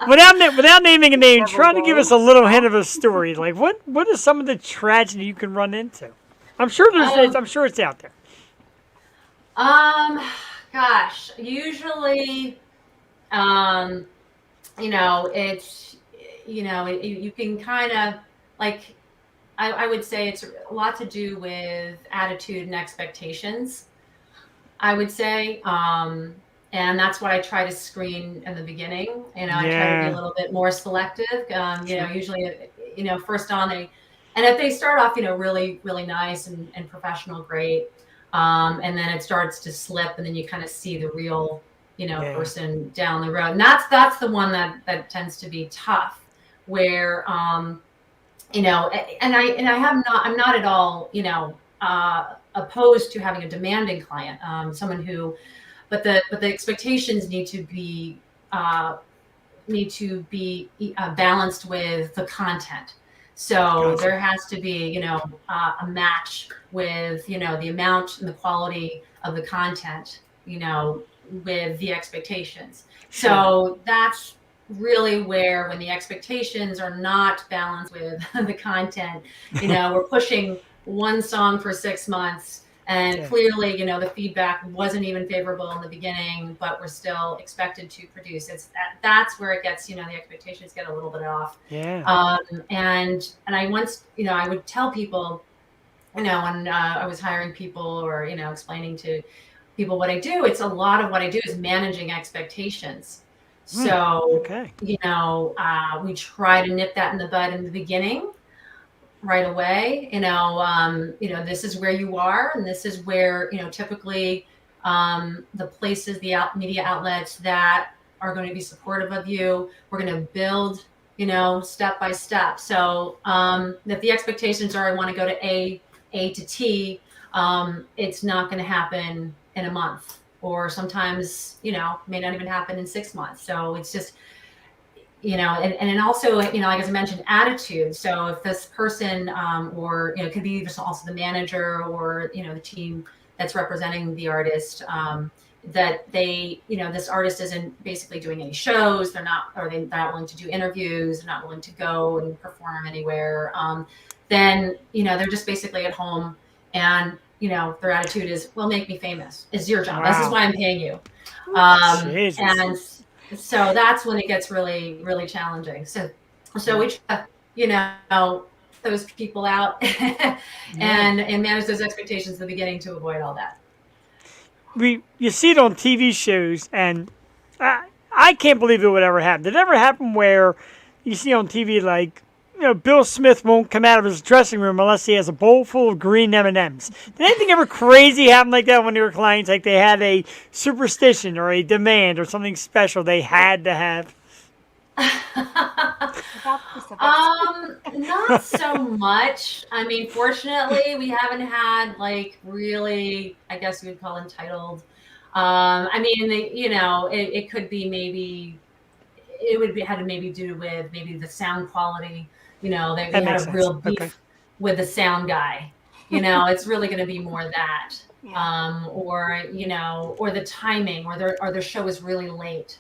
Without naming a name, try to give us a little hint of a story. Like, what is some of the tragedy you can run into? I'm sure I'm sure it's out there. Gosh, usually, it's, you can kind of I would say it's a lot to do with attitude and expectations, I would say. And that's what I try to screen in the beginning. I try to be Yeah. a little bit more selective. Usually, first on and if they start off, really, really nice and professional, great. And then it starts to slip, and then you kind of see the real, Yeah. person down the road. And that's the one that tends to be tough, where, and I'm not at all, opposed to having a demanding client, someone who, but the expectations need to be balanced with the content. So Gotcha. there has to be, a match with, the amount and the quality of the content, with the expectations. Sure. So that's really where, when the expectations are not balanced with the content, we're pushing one song for 6 months, and Yeah. clearly, the feedback wasn't even favorable in the beginning, but we're still expected to produce. That's where it gets, the expectations get a little bit off. Yeah. And I once, I would tell people, when I was hiring people, or, explaining to people what I do, it's a lot of what I do is managing expectations. So, Okay. we try to nip that in the bud in the beginning, right away. This is where you are, and this is where, typically, the places, media outlets that are going to be supportive of you, we're going to build, step by step. So, if the expectations are, I want to go to A to T, it's not going to happen in a month, or sometimes, may not even happen in 6 months. So it's just, and also, like as I mentioned, attitude. So if this person, or, it could be also the manager, or, the team that's representing the artist, that they, this artist isn't basically doing any shows, they're not willing to do interviews, they're not willing to go and perform anywhere, then, they're just basically at home, and, their attitude is, well, make me famous. It's your job. Wow. This is why I'm paying you. Jesus. And so that's when it gets really, really challenging. So we try to, those people out and manage those expectations at the beginning to avoid all that. You see it on TV shows, and I can't believe it would ever happen. Did it ever happen where you see on TV, like, Bill Smith won't come out of his dressing room unless he has a bowl full of green M&Ms? Did anything ever crazy happen like that when they were clients? Like they had a superstition or a demand or something special they had to have? Not so much. I mean, fortunately, we haven't had, like, really, I guess you would call entitled. I mean, it could be, maybe it would had to maybe do with maybe the sound quality. They had a real beef with the sound guy. It's really going to be more that, or the timing, or their show is really late.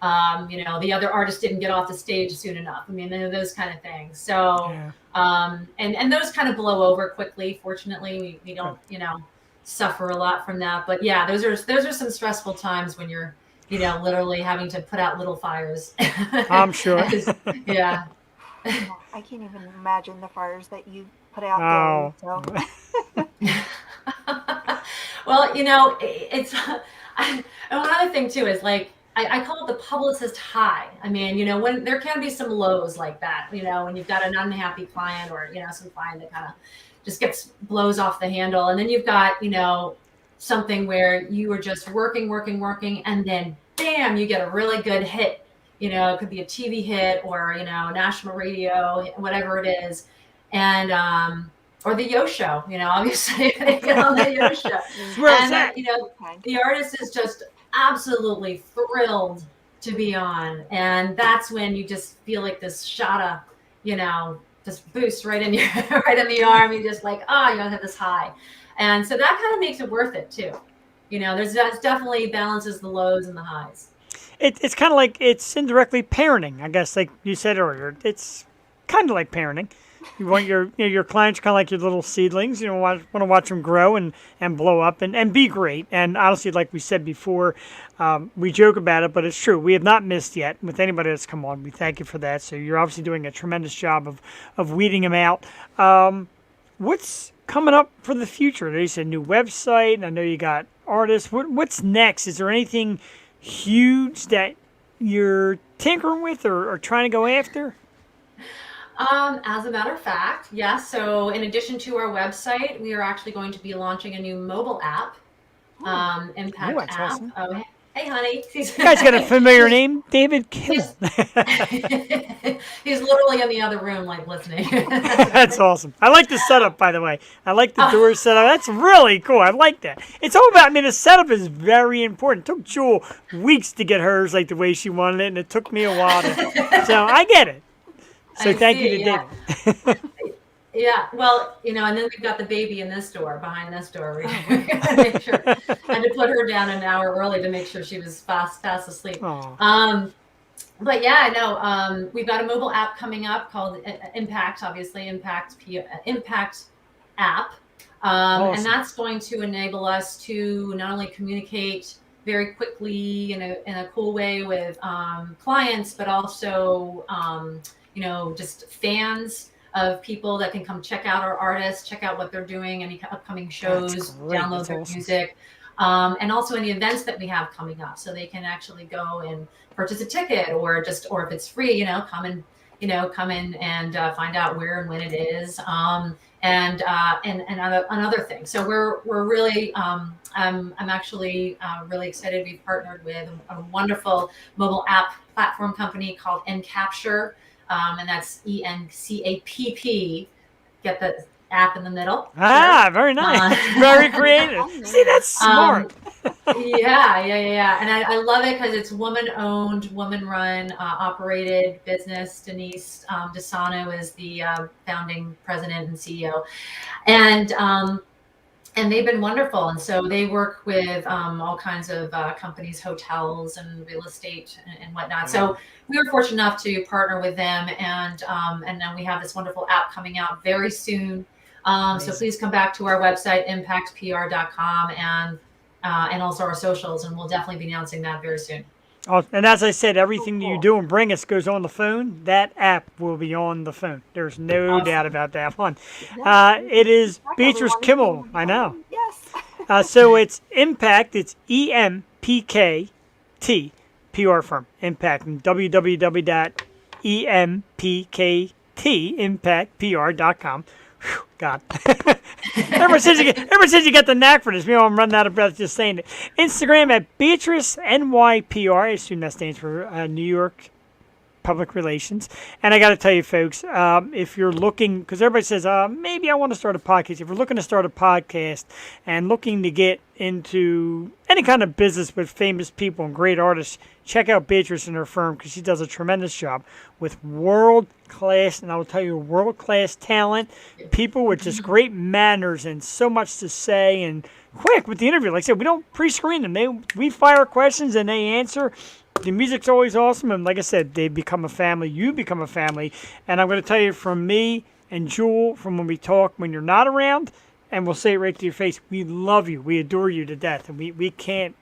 The other artist didn't get off the stage soon enough. I mean, those kind of things. So, and those kind of blow over quickly. Fortunately, we don't, suffer a lot from that. But yeah, those are some stressful times when you're, literally having to put out little fires. I'm sure. Yeah. I can't even imagine the fires that you put out daily. So. Well, it's and one other thing too is, like, I call it the publicist high. I mean, when there can be some lows like that, when you've got an unhappy client, or, some client that kind of just blows off the handle. And then you've got, something where you are just working, and then bam, you get a really good hit. It could be a TV hit, or, national radio, whatever it is. And, or the Yo Show, obviously they get on the Yo Show. And, the artist is just absolutely thrilled to be on. And that's when you just feel like this shot of, just boost right in the arm. You're just like, have this high. And so that kind of makes it worth it too. That definitely balances the lows and the highs. It's kind of like, it's indirectly parenting, I guess, like you said earlier. It's kind of like parenting. You want your clients kind of like your little seedlings. Want to watch them grow and blow up and be great. And honestly, like we said before, we joke about it, but it's true. We have not missed yet with anybody that's come on. We thank you for that. So you're obviously doing a tremendous job of weeding them out. What's coming up for the future? There's a new website, and I know you got artists. What's next? Is there anything huge that you're tinkering with or trying to go after? As a matter of fact, yes. So in addition to our website, we are actually going to be launching a new mobile app, Impact that's app. awesome. Oh, hey, honey. You guys got a familiar name, David Kimmel. He's literally in the other room, like listening. That's awesome. I like the setup, by the way. I like the door setup. That's really cool. I like that. It's all about, I mean, the setup is very important. It took Jewel weeks to get hers like the way she wanted it, and it took me a while to. So I get it. So thank you to David. Yeah, well, and then we've got the baby in this door, behind this door. We gotta make sure. I had to put her down an hour early to make sure she was fast asleep. But yeah, no, we've got a mobile app coming up called Impact, obviously, Impact app. Awesome. And that's going to enable us to not only communicate very quickly in a cool way with clients, but also, just fans of people that can come check out our artists, check out what they're doing, any upcoming shows, download their music, and also any events that we have coming up, so they can actually go and purchase a ticket, or if it's free, come in and find out where and when it is, and other things. So we're really, I'm actually really excited. We've partnered with a wonderful mobile app platform company called Encapture. And that's ENCAPP. Get the app in the middle. Very nice. Very creative. See, that's smart. Yeah. And I love it because it's woman-owned, woman-run, operated business. Denise DeSano is the founding president and CEO. And they've been wonderful. And so they work with all kinds of companies, hotels and real estate and whatnot. So we were fortunate enough to partner with them. And then we have this wonderful app coming out very soon. So please come back to our website, impactpr.com, and also our socials. And we'll definitely be announcing that very soon. Oh, and as I said, everything that you do and bring us goes on the phone. That app will be on the phone. There's no doubt about that one. It is Beatrice Kimmel. I know. Yes. So it's Impact. It's EMPKT PR Firm. Impact. And www.empktImpactpr.com. God. Everyone says you got the knack for this. I'm running out of breath just saying it. Instagram at Beatrice NYPR. I assume that stands for New York Public Relations. And I got to tell you, folks, if you're looking, because everybody says, maybe I want to start a podcast. If you're looking to start a podcast and looking to get into any kind of business with famous people and great artists, check out Beatrice and her firm, because she does a tremendous job with world-class, and I will tell you, world-class talent, people with just great manners and so much to say, and quick with the interview. Like I said, we don't pre-screen them. We fire questions and they answer. The music's always awesome, and like I said, they become a family. You become a family, and I'm going to tell you, from me and Jewel, from when we talk, when you're not around, and we'll say it right to your face, we love you, we adore you to death, and we can't.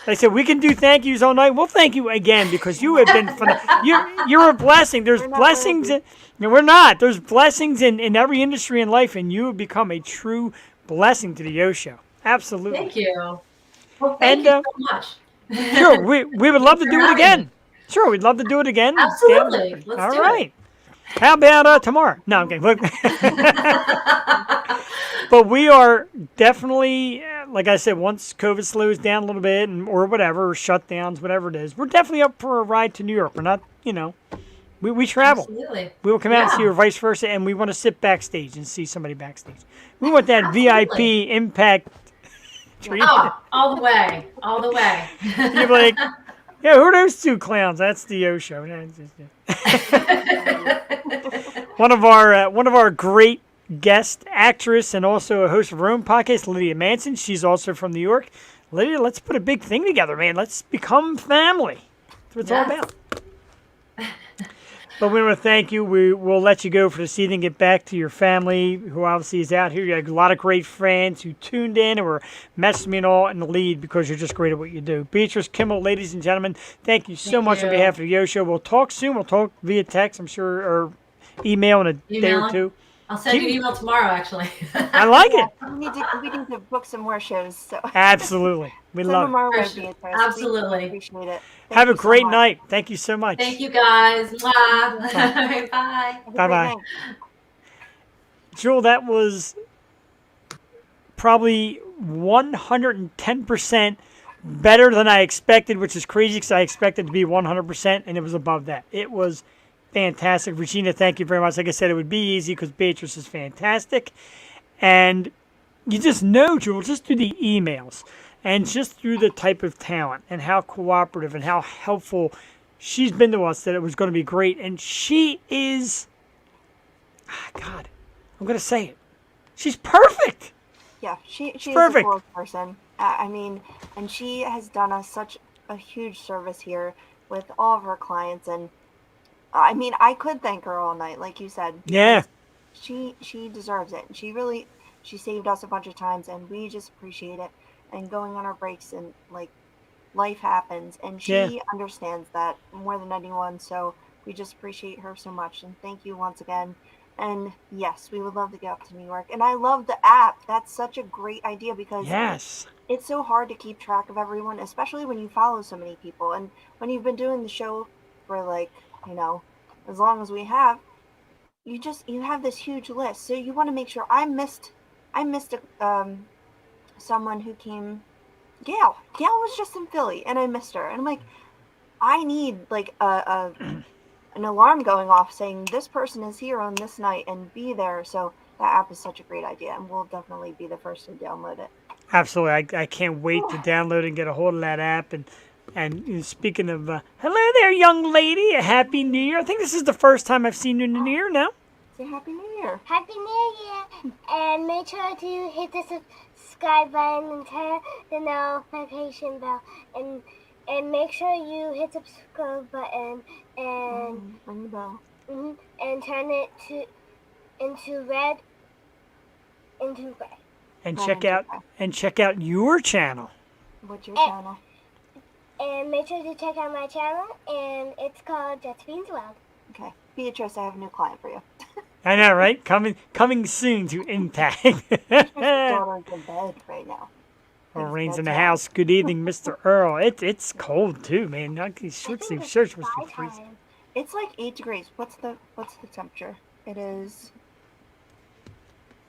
Like I said, we can do thank yous all night. We'll thank you again, because you have been fun. You're a blessing. There's blessings. We're not. There's blessings in every industry in life, and you have become a true blessing to the Yo Show. Absolutely. Thank you. Well, thank you so much. Sure, we would love to do it again. Sure, we'd love to do it again. Absolutely. Let's all do right. it. How about tomorrow? No, I'm kidding. Look. But we are definitely, like I said, once COVID slows down a little bit, or whatever, or shutdowns, whatever it is, we're definitely up for a ride to New York. We're not, we travel. Absolutely. We will come out and see you, or vice versa, and we want to sit backstage and see somebody backstage. We want that VIP impact treatment. Oh, all the way. All the way. You're like, yeah, who are those two clowns? That's the Yo Show. One of our great guest actress and also a host of her own podcast, Lydia Manson. She's also from New York. Lydia, let's put a big thing together, man. Let's become family. That's what it's all about. But we want to thank you. We will let you go for this evening. Get back to your family, who obviously is out here. You have a lot of great fans who tuned in and were messaging me and all in the lead, because you're just great at what you do. Beatrice Kimmel, ladies and gentlemen, thank you so much on behalf of the Yo Show. We'll talk soon. We'll talk via text, I'm sure, or email in a day or two. I'll send you an email tomorrow, actually. I like Yeah, it. we need to book some more shows. So Absolutely. We send love them it. our For way, sure. Beatrice. We Absolutely. appreciate it. Have Thank a you so great much. night. Thank you so Thank much. you, guys. You Mwah. too. All right, bye. Have a Bye great bye. night. Jewel, that was probably 110% better than I expected, which is crazy because I expected to be 100%, and it was above that. It was fantastic. Regina, thank you very much. Like I said, it would be easy because Beatrice is fantastic. And you just know, Jewel, just through the emails and just through the type of talent and how cooperative and how helpful she's been to us that it was going to be great. And she is, God, I'm going to say it. She's perfect. Yeah, she is perfect. a coolest person. I mean, and she has done us such a huge service here with all of her clients. And I mean, I could thank her all night, like you said. Yeah. She deserves it. She saved us a bunch of times, and we just appreciate it. And going on our breaks, and like life happens, and Yeah. she understands that more than anyone. So we just appreciate her so much, and thank you once again. And yes, we would love to get up to New York. And I love the app. That's such a great idea because Yes. it's so hard to keep track of everyone, especially when you follow so many people. And when you've been doing the show for like, as long as we have, you have this huge list. So you want to make sure I missed someone who came. Gail was just in Philly, and I missed her. And I'm like, I need like an alarm going off saying this person is here on this night and be there. So that app is such a great idea, and we'll definitely be the first to download it. Absolutely. I can't wait to download and get a hold of that app. And speaking of, hello there, young lady. A happy New Year. I think this is the first time I've seen you in the New Year now. Say Happy New Year. Happy New Year! And make sure to hit the subscribe button and turn the notification bell. And make sure you hit the subscribe button and Ring the bell. and turn it into red. And Right, check out your channel. What's your channel? And make sure to check out my channel, and it's called Just Beans Wild. Okay, Beatrice, I have a new client for you. I know, right? Coming soon to Impact. Daughter's in bed right now. Well, rain's in the house. Good evening, Mr. Earl. It's cold too, man. Short sleeve shirts must be freezing. It's like 8 degrees. What's the temperature? It is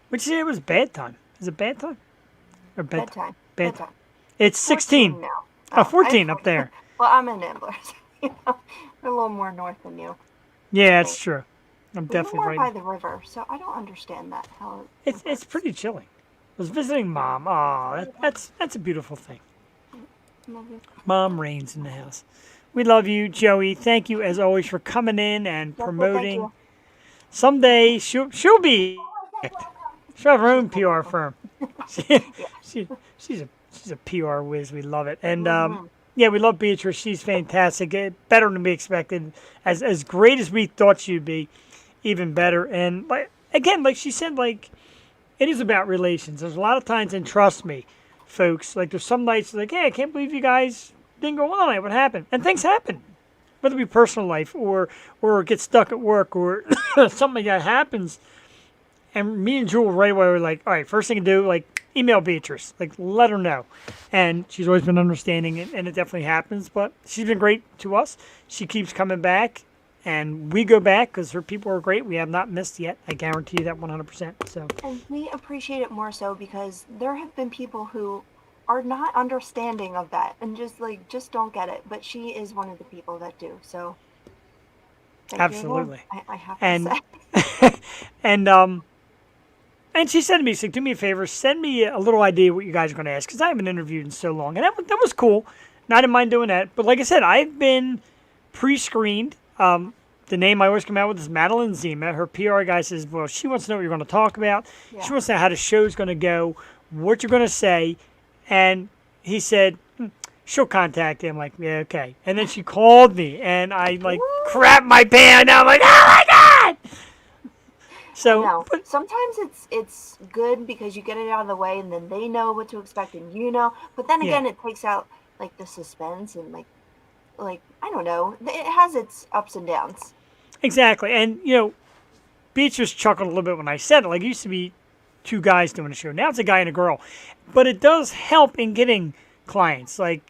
Would you say it was bad time? Is it bad time? Or bedtime. Bedtime. It's 16. now. Oh, 14 up there. Well, I'm in Ambler. So, we're a little more north than you. Yeah, that's true. I'm We're definitely more by right. the river, so I don't understand that. How It's pretty chilly. I was visiting Mom. Oh, that's a beautiful thing. Mom reigns in the house. We love you, Joey. Thank you as always for coming in and promoting. you. Someday she'll be. She'll have her own PR firm. She's a PR whiz. We love it. And yeah, we love Beatrice. She's fantastic. Better than we expected. As great as we thought she'd be, even better. And like she said, like it is about relations. There's a lot of times, and trust me, folks, like there's some nights like, hey, I can't believe you guys didn't go on tonight. What happened? And things happen. Whether it be personal life or get stuck at work or something like that happens. And me and Jewel right away were like, all right, first thing to do, like, email Beatrice. Like, let her know. And she's always been understanding, and it definitely happens. But she's been great to us. She keeps coming back, and we go back because her people are great. We have not missed yet. I guarantee you that 100%. So. And we appreciate it more so because there have been people who are not understanding of that and just don't get it. But she is one of the people that do. So. Absolutely. I have to say. And she said to me, she's like, do me a favor, send me a little idea what you guys are going to ask, because I haven't interviewed in so long. And that was cool. And I didn't mind doing that. But like I said, I've been pre-screened. The name I always come out with is Madeline Zima. Her PR guy says, well, she wants to know what you're going to talk about. Yeah. She wants to know how the show's going to go, what you're going to say. And he said, she'll contact him. I'm like, yeah, okay. And then she called me, and I, like, crapped my pants. I'm like, oh, my God! So, no, sometimes it's good because you get it out of the way, and then they know what to expect, and you know. But then again, it takes out like the suspense and like I don't know. It has its ups and downs. Exactly, and Beatrice chuckled a little bit when I said it. Like, it used to be two guys doing a show. Now it's a guy and a girl. But it does help in getting clients. Like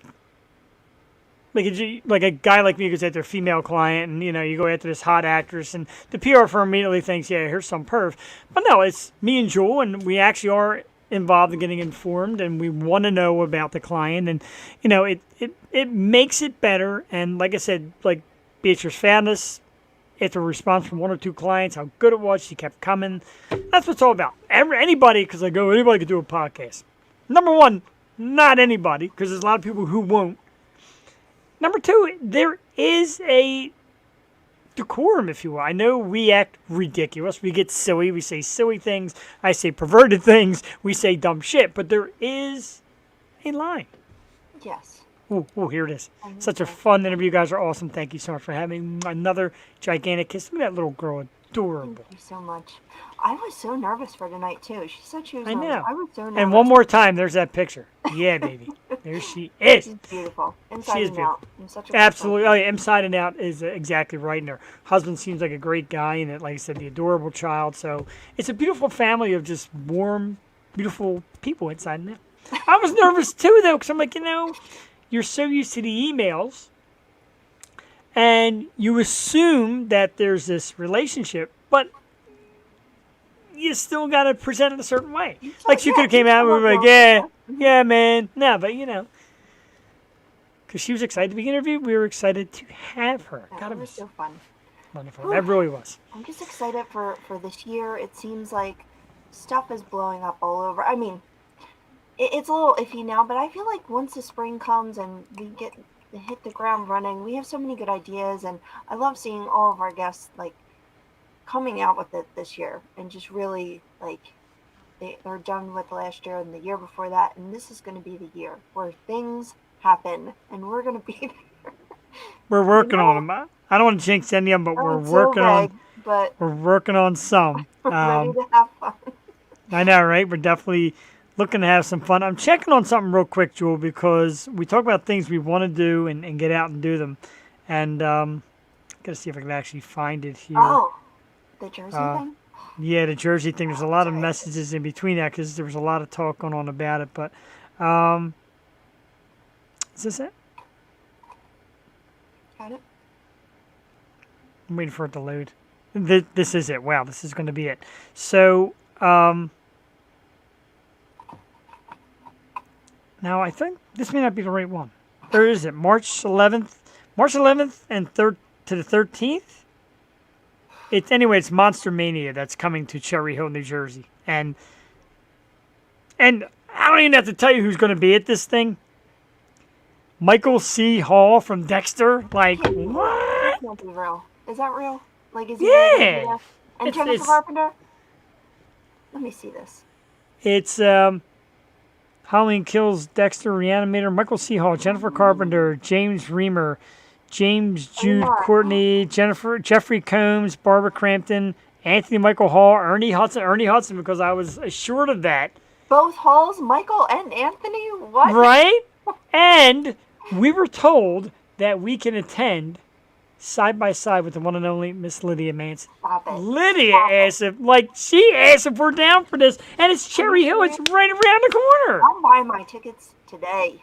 a guy like me goes after a female client, and, you go after this hot actress, and the PR firm immediately thinks, yeah, here's some perv. But no, it's me and Jewel, and we actually are involved in getting informed, and we want to know about the client, and, it makes it better. And like I said, like Beatrice found us after a response from one or two clients, how good it was. She kept coming. That's what it's all about. Anybody, because anybody could do a podcast. Number one, not anybody, because there's a lot of people who won't. Number two, there is a decorum, if you will. I know we act ridiculous. We get silly. We say silly things. I say perverted things. We say dumb shit. But there is a line. Yes. Oh, here it is. Such a fun interview. You guys are awesome. Thank you so much for having me. Another gigantic kiss. Look at that little girl. Adorable. Thank you so much. I was so nervous for tonight, too. She said she was I nervous. know. I was so nervous. And one more time, there's that picture. Yeah, baby. There she is. She's beautiful. Inside She is and beautiful. out. I'm such a Absolutely. Oh, yeah, inside and out is exactly right. And her husband seems like a great guy. And, like I said, the adorable child. So it's a beautiful family of just warm, beautiful people inside and out. I was nervous, too, though, because I'm like, you're so used to the emails. And you assume that there's this relationship. But you still got to present it a certain way. Like, she could have came out and we were like, yeah, man. No, but, because she was excited to be interviewed. We were excited to have her. Yeah, God, it was so fun. Wonderful. That really was. I'm just excited for this year. It seems like stuff is blowing up all over. I mean, it's a little iffy now, but I feel like once the spring comes and we get to hit the ground running, we have so many good ideas, and I love seeing all of our guests, like, coming out with it this year and just really, like, they're done with last year and the year before that, and this is going to be the year where things happen, and we're going to be there. We're working on them. I don't want to jinx any of them, but we're working on. But we're working on some. we're ready to have fun. I know, right? We're definitely looking to have some fun. I'm checking on something real quick, Jewel, because we talk about things we want to do and get out and do them, and gotta see if I can actually find it here. Oh, the Jersey thing. Yeah, the Jersey thing. There's a lot of messages in between that because there was a lot of talk going on about it. But is this it? Got it. I'm waiting for it to load. This is it. Wow, this is going to be it. So now I think this may not be the right one. Or is it March 11th? March 11th and to the 13th. It's Monster Mania that's coming to Cherry Hill, New Jersey, and I don't even have to tell you who's going to be at this thing. Michael C. Hall from Dexter. Like, what? That can't be real. Is that real? Like, is he Yeah. really gonna be there? And Jennifer Carpenter? Let me see this. It's Halloween Kills, Dexter, Reanimator, Michael C. Hall, Jennifer Carpenter, James Reamer, James Jude Courtney, Jeffrey Combs, Barbara Crampton, Anthony Michael Hall, Ernie Hudson, because I was assured of that. Both Halls, Michael and Anthony? What? Right? And we were told that we can attend side by side with the one and only Miss Lydia Manson. Stop it. Lydia asked if we're down for this, and it's Cherry Hill. It's right around the corner. I'm buying my tickets today.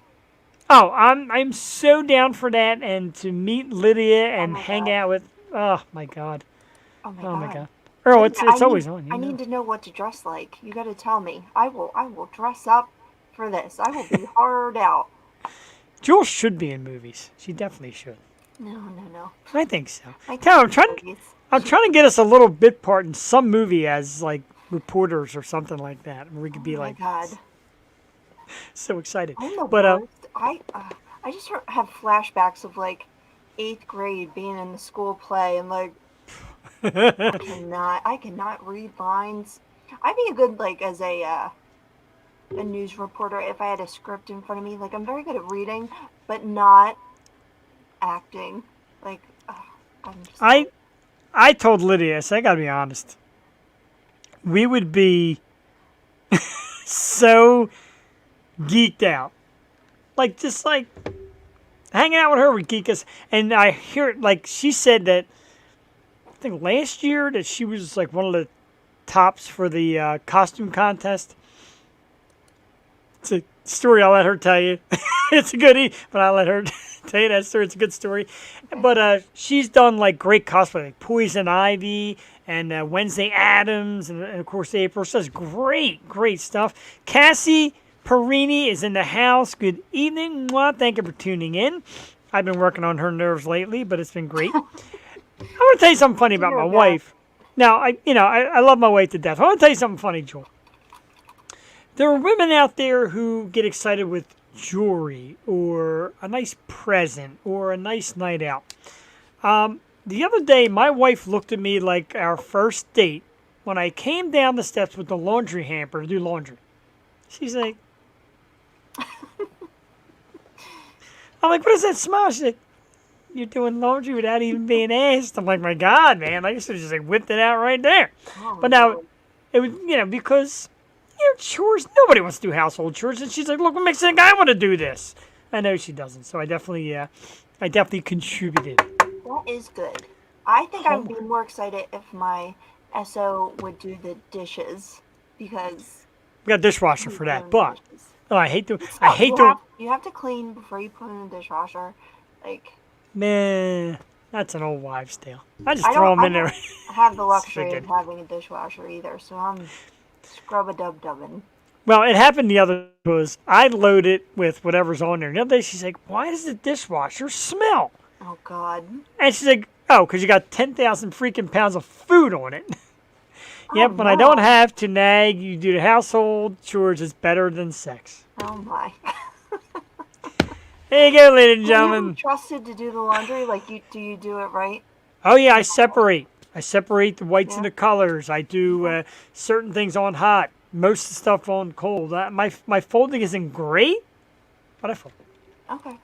Oh, I'm so down for that, and to meet Lydia and hang out with. Oh my God. Oh my Oh god. my God. Earl, it's always on. I need to know what to dress like. You got to tell me. I will dress up for this. I will be hard out. Jules should be in movies. She definitely should. No. I think so. I Tell her, think I'm trying to get us a little bit part in some movie as like reporters or something like that, and we could be like, Oh my god. so excited. I'm the But worst. I just have flashbacks of like 8th grade being in the school play and like I cannot read lines. I'd be a good like as a news reporter if I had a script in front of me. Like I'm very good at reading, but not acting. Like I'm just I told Lydia, I said, I gotta be honest. We would be so geeked out. Like, just like hanging out with her would geek us. And I hear, like, she said that think last year that she was like one of the tops for the costume contest. It's a story I'll let her tell you. It's a goodie, but I'll let her tell you that story. It's a good story. But she's done like great cosplay, like Poison Ivy and Wednesday Addams, and of course April. She does great stuff. Cassie Perini is in the house. Good evening. Well, thank you for tuning in. I've been working on her nerves lately, but it's been great. I want to tell you something funny about my wife. Now, I love my wife to death. I want to tell you something funny, Joel. There are women out there who get excited with jewelry or a nice present or a nice night out. The other day, my wife looked at me like our first date when I came down the steps with the laundry hamper to do laundry. She's like, I'm like, what is that smell? She's like, you're doing laundry without even being asked. I'm like, my God, man, I used to just like whipped it out right there. Oh, but now, it was, because, chores, nobody wants to do household chores. And she's like, look, what makes you think I want to do this? I know she doesn't. So I definitely contributed. That is good. I think I would be more excited if my SO would do the dishes because We got a dishwasher for that, but dishes. I hate to. You have to clean before you put in the dishwasher. Like, Man, that's an old wives' tale. I just I throw don't- them I in there. don't have the luxury Freaking- of having a dishwasher either, so I'm scrub-a-dub-dubbing. Well, it happened the other was I load it with whatever's on there. The other day she's like, "Why does the dishwasher smell?" Oh God. And she's like, "Oh, because you got 10,000 freaking pounds of food on it." Yep, when I don't no. have to nag, you do the household chores is better than sex. Oh my. There you go, ladies and Are you gentlemen. trusted to do the laundry? Like, do you do it right? Oh yeah, I separate. I separate the whites and Yeah. the colors. I do certain things on hot, most of the stuff on cold. My folding isn't great, but I fold. Okay.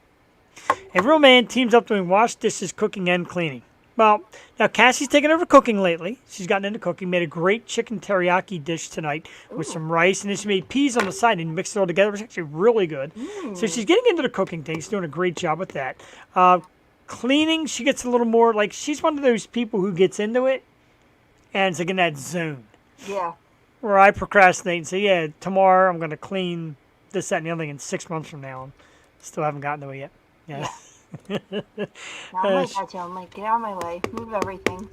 A real man teams up doing wash, dishes, cooking, and cleaning. Well, now Cassie's taken over cooking lately. She's gotten into cooking. Made a great chicken teriyaki dish tonight with some rice, and then she made peas on the side and mixed it all together. It was actually really good. So she's getting into the cooking thing. She's doing a great job with that. Cleaning, she gets a little more like she's one of those people who gets into it, and it's like in that zone Yeah. where I procrastinate and say, "Yeah, tomorrow I'm going to clean this, that, and the other thing." And 6 months from now, and still haven't gotten to it yet. Yeah. Now I'm like that too. I'm like, get out of my way. Move everything.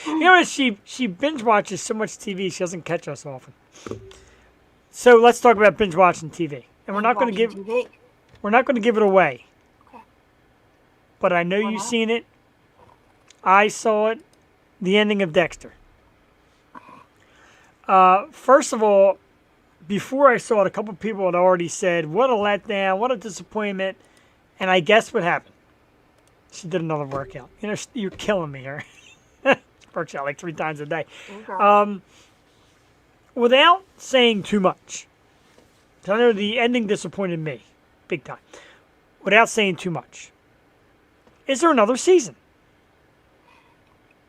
You know what? She binge watches so much TV she doesn't catch us often. So let's talk about binge watching TV, and we're not going to Watching give TV. it away. Okay. But I know Why you've not? seen it. I saw it. The ending of Dexter. First of all, before I saw it, a couple people had already said, "What a letdown! What a disappointment!" And I guess what happened? She did another workout. You're killing me here. Works out like 3 times a day. Okay. Without saying too much, 'cause I know the ending disappointed me, big time. Without saying too much, is there another season?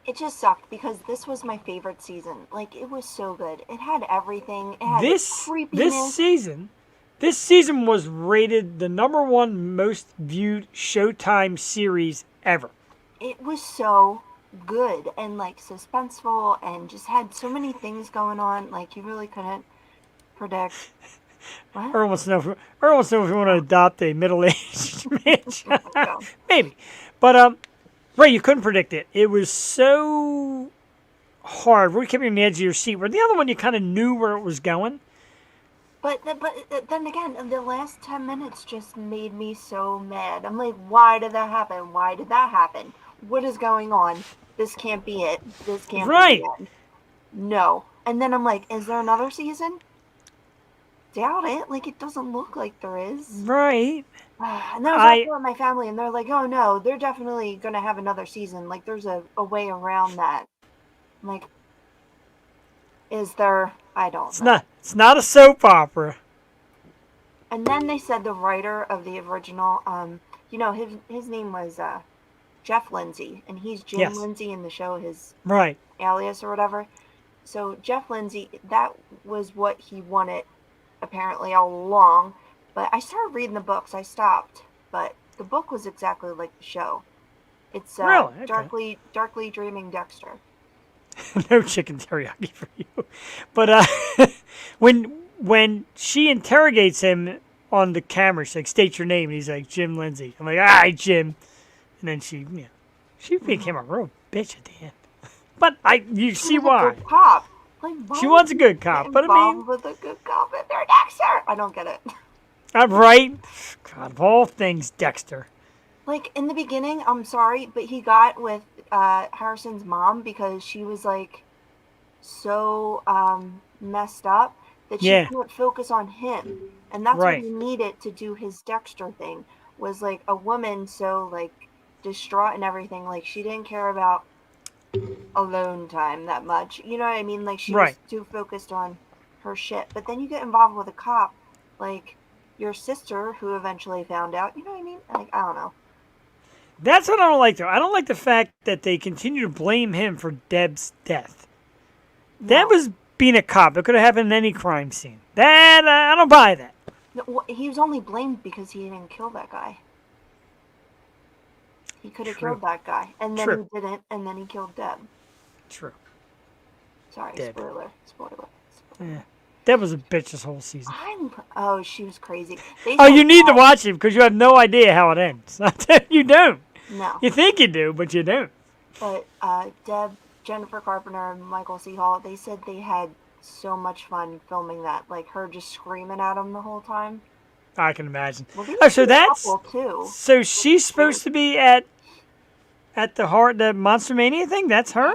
It just sucked because this was my favorite season. Like, it was so good. It had everything. It had creepiness. This season was rated the #1 most viewed Showtime series ever. It was so good and like suspenseful and just had so many things going on. Like, you really couldn't predict. What? Earl wants to know if we want to adopt a middle-aged man. No. Maybe, but right, you couldn't predict it. It was so hard. We kept you on the edge of your seat. Where the other one, you kind of knew where it was going. But then again, the last 10 minutes just made me so mad. I'm like, why did that happen? Why did that happen? What is going on? This can't be it. This can't Right. be the end. No. And then I'm like, is there another season? Doubt it. Like, it doesn't look like there is. Right. And then I was talking with my family, and they're like, oh no, they're definitely going to have another season. Like, there's a way around that. I'm like, is there? I don't know. It's not a soap opera. And then they said the writer of the original, his name was Jeff Lindsay, and he's Jim Yes. Lindsay in the show, his Right. alias or whatever. So Jeff Lindsay, that was what he wanted apparently all along. But I started reading the books. I stopped, but the book was exactly like the show. It's Really? Okay. darkly dreaming Dexter. No chicken teriyaki for you. But when she interrogates him on the camera, she's like, "State your name." And he's like, "Jim Lindsay." I'm like, "All right, Jim." And then she became a real bitch at the end. But you see why. A good cop. Like, why She was a good would you cop, get but I mean, involved with a good cop in there, Dexter. I don't get it. I'm right. God, of all things, Dexter. Like in the beginning, I'm sorry, but he got with Harrison's mom because she was like so messed up that she Yeah. couldn't focus on him, and that's Right. what he needed to do his Dexter thing. Was like a woman so like distraught and everything, like she didn't care about alone time that much. You know what I mean? Like she was Right. too focused on her shit. But then you get involved with a cop, like your sister, who eventually found out. You know what I mean? Like I don't know. That's what I don't like, though. I don't like the fact that they continue to blame him for Deb's death. Deb No. was being a cop. It could have happened in any crime scene. That, I don't buy that. No, he was only blamed because he didn't kill that guy. He could have True. killed that guy, and then True. he didn't, and then he killed Deb. True. Sorry, Deb. spoiler. Yeah. Deb was a bitch this whole season. Oh, she was crazy. Oh, you need to watch it because you have no idea how it ends. You don't. No. You think you do, but you don't. But Deb, Jennifer Carpenter, and Michael C. Hall, they said they had so much fun filming that. Like her just screaming at him the whole time. I can imagine. Well, they Oh, so did that's Apple, too. so she's supposed to be at the Monster Mania thing. That's her.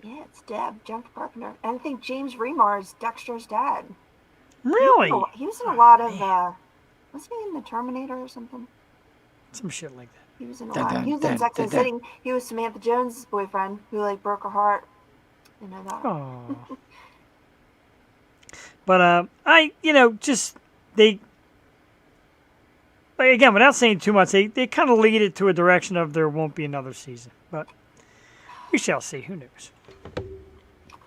Yeah, it's Deb, Jennifer Carpenter, and I think James Remar is Dexter's dad. Really? He was in a lot of. Was he in the Terminator or something? Some shit like that. He was in a lot. He was in Sex and the City. He was Samantha Jones' boyfriend who like broke her heart. You know that. Oh. But they like, again, without saying too much, they kind of lead it to a direction of there won't be another season. But we shall see. Who knows?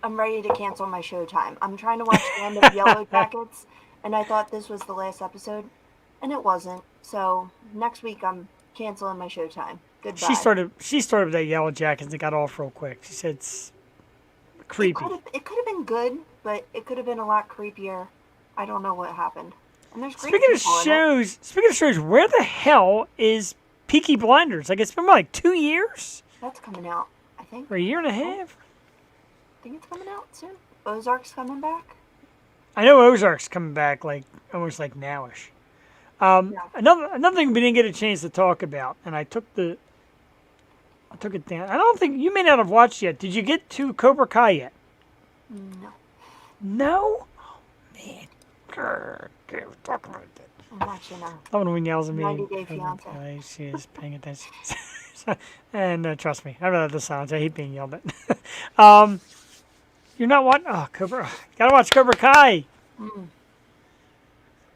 I'm ready to cancel my Showtime. I'm trying to watch the end of Yellow Jackets, and I thought this was the last episode, and it wasn't. So next week I'm canceling my Showtime. Goodbye. She started with that Yellow Jackets and got off real quick. She said it's creepy. It could have been good, but it could have been a lot creepier. I don't know what happened. And there's great people in it. Speaking of shows, where the hell is Peaky Blinders? Like, it's been like 2 years? That's coming out, I think. Or a year and a half? I think it's coming out soon. Ozark's coming back. I know Ozark's coming back, like, almost like nowish. Yeah. Another thing we didn't get a chance to talk about, and I took it down. I don't think, you may not have watched yet. Did you get to Cobra Kai yet? No. No? Oh, man. Grr, talk about that. I'm watching Someone yells at me. 90 Day Fiancé. She is paying attention. And trust me, I rather the sounds. I hate being yelled at. You're not watching? Oh, Cobra. Gotta watch Cobra Kai.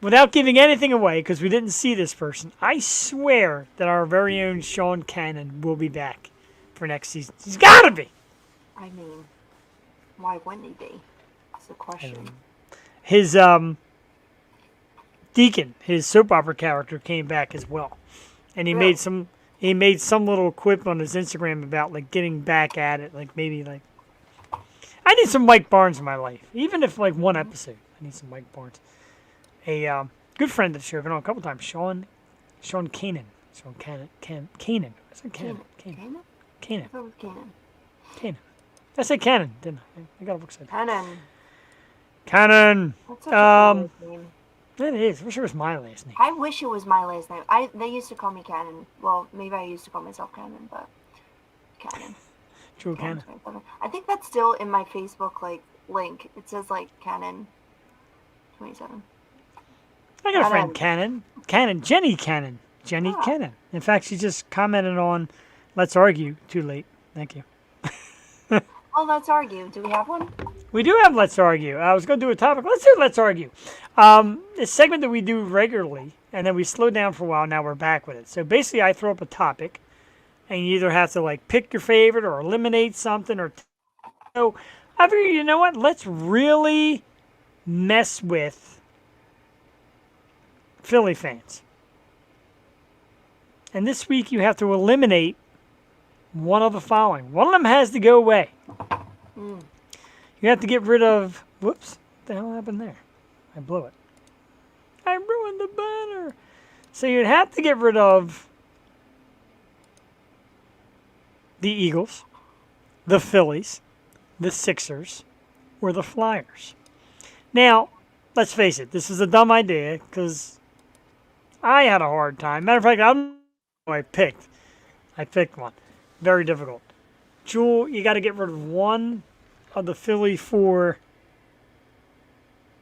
Without giving anything away, because we didn't see this person, I swear that our very own Sean Cannon will be back for next season. He's gotta be. I mean, why wouldn't he be? That's the question. His Deacon, his soap opera character, came back as well, and he Really? made some little quip on his Instagram about like getting back at it, like maybe like I need some Mike Barnes in my life, even if like one episode. I need some Mike Barnes. A good friend of the show, been on a couple times. Sean Kanan. Sean Kanan. I said Kanan. Kanan? Kanan. I thought it was Kanan. Kanan. I said Cannon, didn't I? I got upset. Kanan. Cannon. That's such a cool name. It is. I wish it was my last name. I wish it was my last name. They used to call me Cannon. Well, maybe I used to call myself Cannon, but Cannon. True Cannon. I think that's still in my Facebook like link. It says like Cannon 27. I got a friend, Jenny Cannon. Jenny Cannon. In fact, she just commented on Let's Argue. Too late. Thank you. Oh, let's argue. Do we have one? We do have Let's Argue. I was going to do a topic. Let's do Let's Argue. A segment that we do regularly, and then we slow down for a while. Now we're back with it. So basically, I throw up a topic, and you either have to like pick your favorite or eliminate something. So I figured, you know what? Let's really mess with Philly fans. And this week you have to eliminate one of the following. One of them has to go away. Mm. You have to get rid of... Whoops. What the hell happened there? I blew it. I ruined the banner. So you'd have to get rid of the Eagles, the Phillies, the Sixers, or the Flyers. Now, let's face it, this is a dumb idea because I had a hard time. Matter of fact, I don't know who I picked. I picked one. Very difficult. Jewel, you got to get rid of one of the Philly four.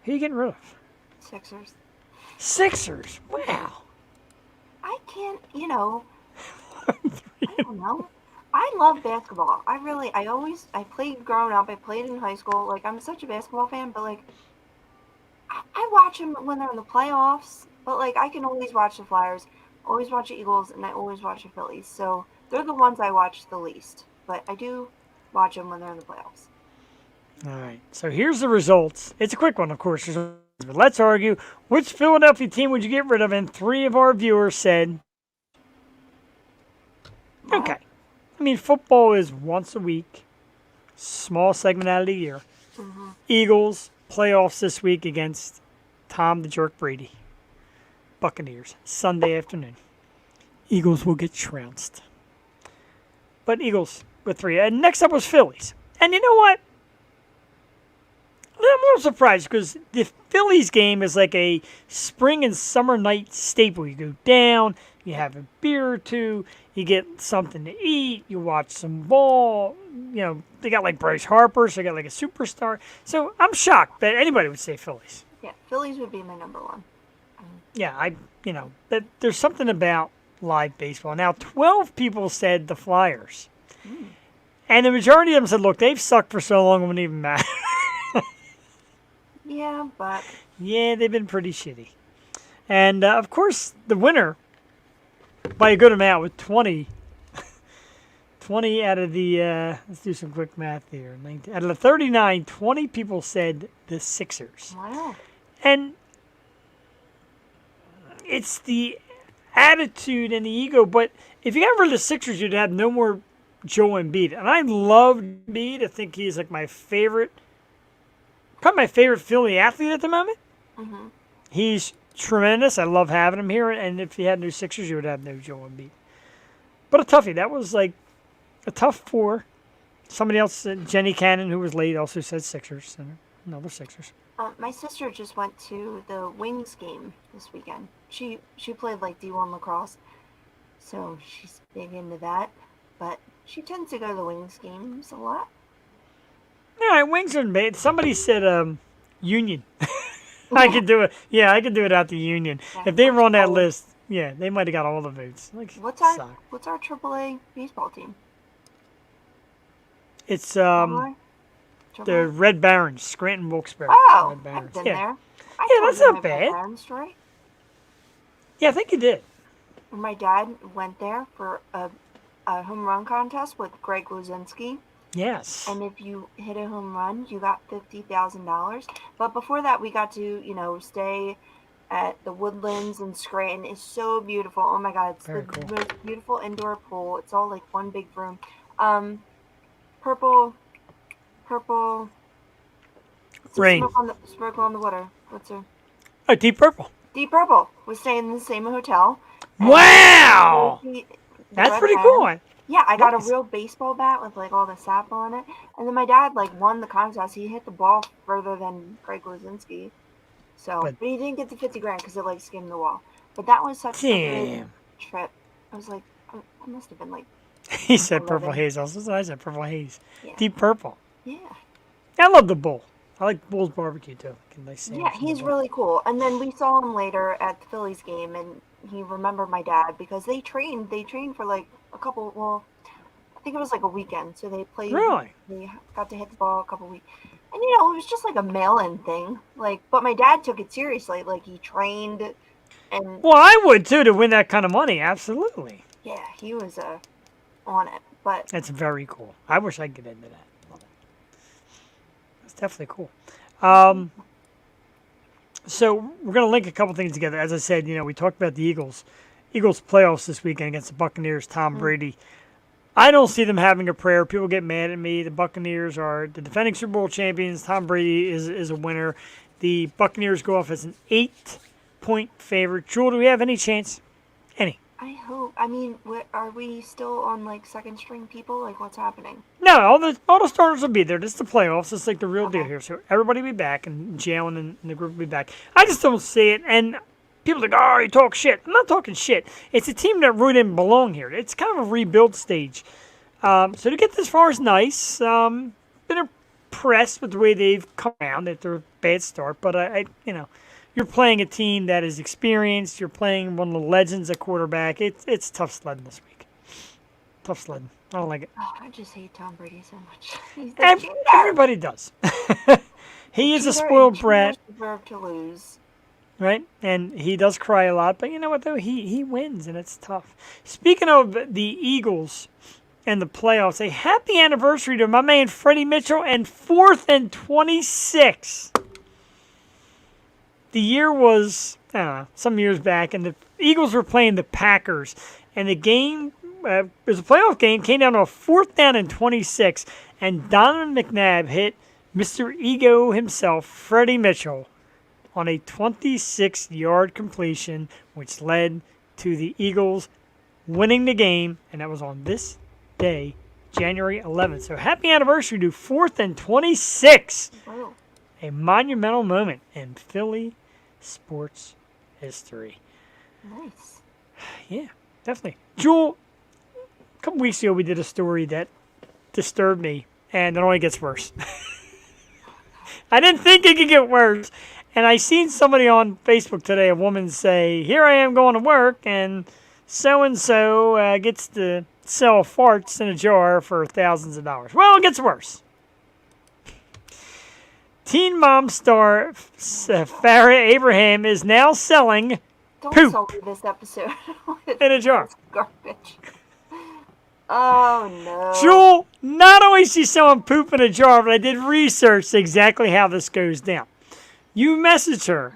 Who are you getting rid of? Sixers. Sixers. Wow. I can't, I don't know. I love basketball. I played growing up. I played in high school. Like, I'm such a basketball fan, but, like, I watch them when they're in the playoffs. But, like, I can always watch the Flyers, always watch the Eagles, and I always watch the Phillies. So they're the ones I watch the least. But I do watch them when they're in the playoffs. All right. So here's the results. It's a quick one, of course. But let's argue. Which Philadelphia team would you get rid of? And 3 of our viewers said, okay. I mean, football is once a week, small segment out of the year. Mm-hmm. Eagles, playoffs this week against Tom the Jerk Brady. Buccaneers, Sunday afternoon. Eagles will get trounced. But Eagles with 3. And next up was Phillies. And you know what? I'm a little surprised because the Phillies game is like a spring and summer night staple. You go down, you have a beer or two, you get something to eat, you watch some ball. They got like Bryce Harper, so they got like a superstar. So I'm shocked that anybody would say Phillies. Yeah, Phillies would be my number one. Yeah, that there's something about live baseball. Now, 12 people said the Flyers. And the majority of them said, look, they've sucked for so long it wouldn't even matter. Yeah, but... Yeah, they've been pretty shitty. And, of course, the winner, by a good amount, with 20 out of the... let's do some quick math here. 19, out of the 39, 20 people said the Sixers. Wow. And it's the attitude and the ego, but if you got rid of the Sixers, you'd have no more Joel Embiid. And I love Embiid. I think he's like probably my favorite Philly athlete at the moment. Mm-hmm. He's tremendous. I love having him here. And if you had no Sixers, you would have no Joel Embiid. But a toughie. That was like a tough 4. Somebody else, Jenny Cannon, who was late, also said Sixers. And another Sixers. My sister just went to the Wings game this weekend. She played like D1 lacrosse, so she's big into that. But she tends to go to the Wings games a lot. All right, Wings are made. Somebody said Union. I could do it. Yeah, I could do it out the Union. Yeah, if they were on that list, yeah, they might have got all the votes. Like, What's our AAA baseball team? It's AAA? the Red Barons, Scranton Wilkes-Barre. Oh, Red Barons. I've been Yeah. there. Yeah, that's not bad. Red Barons story. Yeah, I think you did. My dad went there for a home run contest with Greg Luzinski. Yes. And if you hit a home run, you got $50,000. But before that, we got to, stay at the Woodlands in Scranton. It's so beautiful. Oh my God, it's Very the cool. most beautiful indoor pool. It's all like one big room. Purple. Rain. Smoke on the water. What's her? Oh, Deep Purple. Deep Purple was staying in the same hotel. And Wow! That's Red pretty Barons. cool. Yeah, I got Nice. a real baseball bat with like all the sap on it. And then my dad won the contest. He hit the ball further than Greg Luzinski. So, But- but he didn't get the 50 grand because it skimmed the wall. But that was such a good Damn. trip. I was like, I must have been like, He said 11. Purple Haze. Also, I said Purple Haze. Yeah. Deep Purple. yeah. I love the Bull. I like Bull's barbecue too. Nice sandwich Yeah, from the he's Bull. really cool. And then we saw him later at the Phillies game, and he remembered my dad because they trained for like a couple, well, I think it was like a weekend. So they played. Really? They got to hit the ball a couple weeks. And, it was just like a mail-in thing. But my dad took it seriously. He trained and, Well, I would too to win that kind of money. Absolutely. yeah, he was on it. But, That's very cool. I wish I could get into that. Love it. That's definitely cool. So we're going to link a couple things together. As I said, we talked about the Eagles. Eagles playoffs this weekend against the Buccaneers, Tom Brady. I don't see them having a prayer. People get mad at me. The Buccaneers are the defending Super Bowl champions. Tom Brady is a winner. The Buccaneers go off as an 8-point favorite. Jewel, do we have any chance? Any? I hope. I mean, are we still on like second string people? Like, what's happening? No, all the starters will be there. This is the playoffs. It's like the real deal here. So everybody will be back, and Jalen and the group will be back. I just don't see it. And people are like, oh, you talk shit. I'm not talking shit. It's a team that really didn't belong here. It's kind of a rebuild stage. So to get this far is nice. Been impressed with the way they've come around after a bad start, but you're playing a team that is experienced. You're playing one of the legends at quarterback. It's tough sledding this week. Tough sledding. I don't like it. Oh, I just hate Tom Brady so much. He's the cheater. Everybody does. He is a spoiled brat. Deserve to lose. Right? And he does cry a lot, but you know what, though? He wins, and it's tough. Speaking of the Eagles and the playoffs, a happy anniversary to my man Freddie Mitchell and 4th and 26. The year was, I don't know, some years back, and the Eagles were playing the Packers, and the game, it was a playoff game, came down to a 4th down and 26, and Donovan McNabb hit Mr. Ego himself, Freddie Mitchell, on a 26-yard completion, which led to the Eagles winning the game, and that was on this day, January 11th. So happy anniversary to 4th and 26. Oh. A monumental moment in Philly sports history. Nice. Yeah, definitely. Jewel, a couple weeks ago we did a story that disturbed me, and it only gets worse. I didn't think it could get worse. And I seen somebody on Facebook today, a woman say, here I am going to work, and so-and-so gets to sell farts in a jar for thousands of dollars. Well, it gets worse. Teen Mom star Farrah Abraham is now selling Don't poop sully this episode. in a jar. It's garbage. Oh, no. Jewel, not only is she selling poop in a jar, but I did research exactly how this goes down. You message her.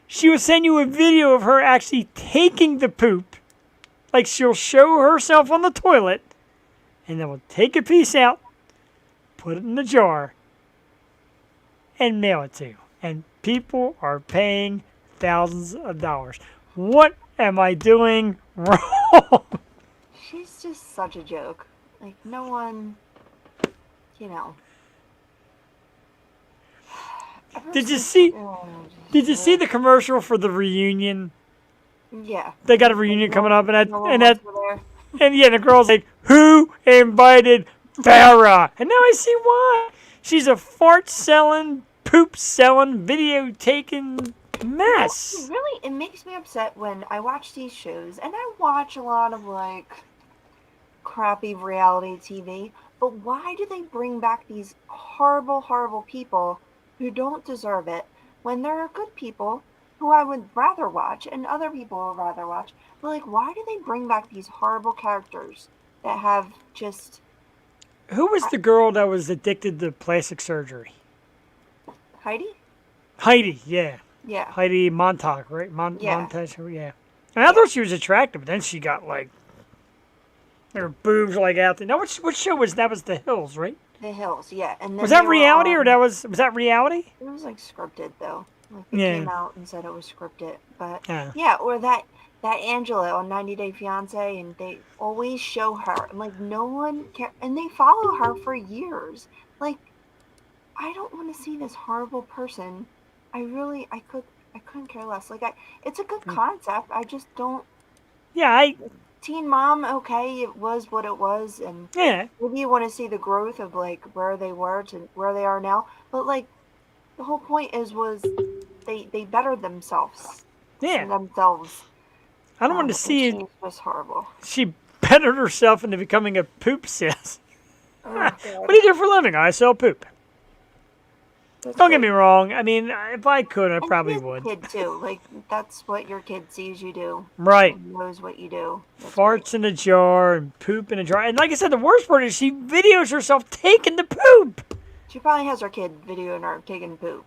She will send you a video of her actually taking the poop. Like she'll show herself on the toilet, and then we'll take a piece out, put it in the jar, and mail it to you. And people are paying thousands of dollars. What am I doing wrong? She's just such a joke. Like, no one, you know. Did you see the commercial for the reunion? Yeah. They got a reunion coming up, and And the girl's like, "Who invited Farrah?" And now I see why. She's a fart selling, poop selling, video taking mess. Really, it makes me upset when I watch these shows, and I watch a lot of like crappy reality TV. But why do they bring back these horrible, horrible people who don't deserve it when there are good people who I would rather watch and other people would rather watch? But like, why do they bring back these horrible characters that have just... Who was the girl that was addicted to plastic surgery? Heidi, yeah. Yeah. Heidi Montag, right? Yeah. Montag, yeah. And I thought she was attractive, but then she got like, her boobs like out there. Now, what show was that? Was The Hills, right? The Hills, yeah. And then was that they were reality, on- or was that reality? It was like scripted though. Like they Yeah. came out and said it was scripted. But Yeah. yeah, or that Angela on 90 Day Fiance, and they always show her, and like no one care, and they follow her for years. Like, I don't want to see this horrible person. I couldn't care less. Like, it's a good concept. I just don't. Yeah, Teen Mom, okay, it was what it was, and yeah. maybe you want to see the growth of like where they were to where they are now. But like, the whole point was they bettered themselves. Yeah. And themselves. I don't want to see She's just horrible. she bettered herself into becoming a poop sales. Oh, What God. do you do for a living? I sell poop. That's Don't get great. me wrong. I mean, if I could, I And probably you have a would. Kid too. Like, that's what your kid sees you do. Right. Knows what you do. That's Farts in a jar and poop in a jar. And like I said, the worst part is she videos herself taking the poop. great. She probably has her kid videoing her taking poop.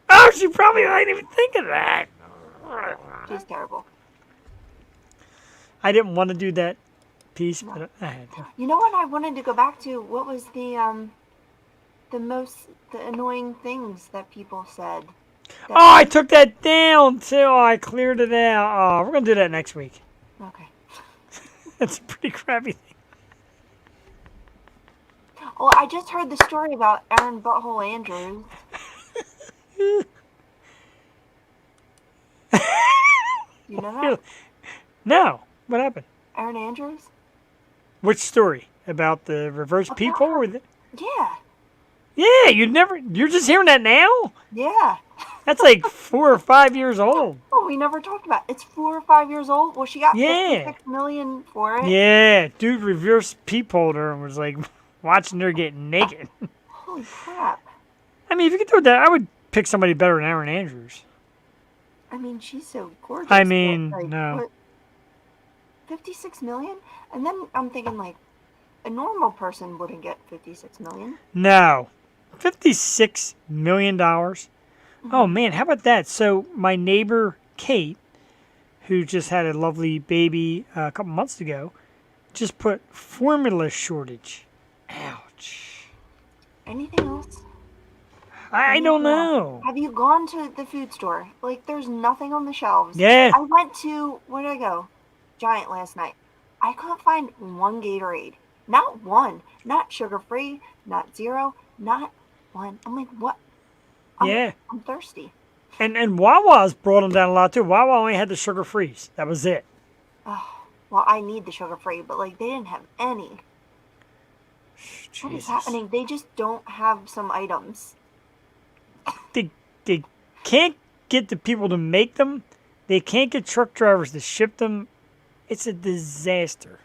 Oh, she probably didn't even think of that. She's terrible. I didn't want to do that piece, but I had to. You know what I wanted to go back to? What was the annoying things that people said? Oh, I took that down too. Oh, I cleared it out. Oh, we're gonna do that next week. Okay. That's a pretty crappy thing. Well, I just heard the story about Aaron Butthole Andrews. You know that? No. What happened? Aaron Andrews? Which story? About the reverse people? Or Yeah. Yeah, you're just hearing that now? Yeah. That's like 4 or 5 years old. Oh, we never talked about it. It's 4 or 5 years old. Well, she got Yeah. $56 million for it. Yeah, dude reverse peephole her and was like watching her get naked. Holy crap. I mean, if you could do that, I would pick somebody better than Aaron Andrews. I mean, she's so gorgeous. I mean, but, like, no. what, $56 million? And then I'm thinking, like, a normal person wouldn't get $56 million. No. $56 million. Oh, man, how about that? So my neighbor, Kate, who just had a lovely baby a couple months ago, just put formula shortage. Ouch. Anything else? I don't know. Have you gone to the food store? Like, there's nothing on the shelves. Yeah. I went to, where did I go? Giant last night. I couldn't find one Gatorade. Not one. Not sugar-free. Not zero. Not one. I'm like, what? Yeah. I'm thirsty. And Wawa's brought them down a lot, too. Wawa only had the sugar-frees. That was it. Oh, well, I need the sugar-free, but, like, they didn't have any. What is Jesus. happening? They just don't have some items. They can't get the people to make them. They can't get truck drivers to ship them. It's a disaster.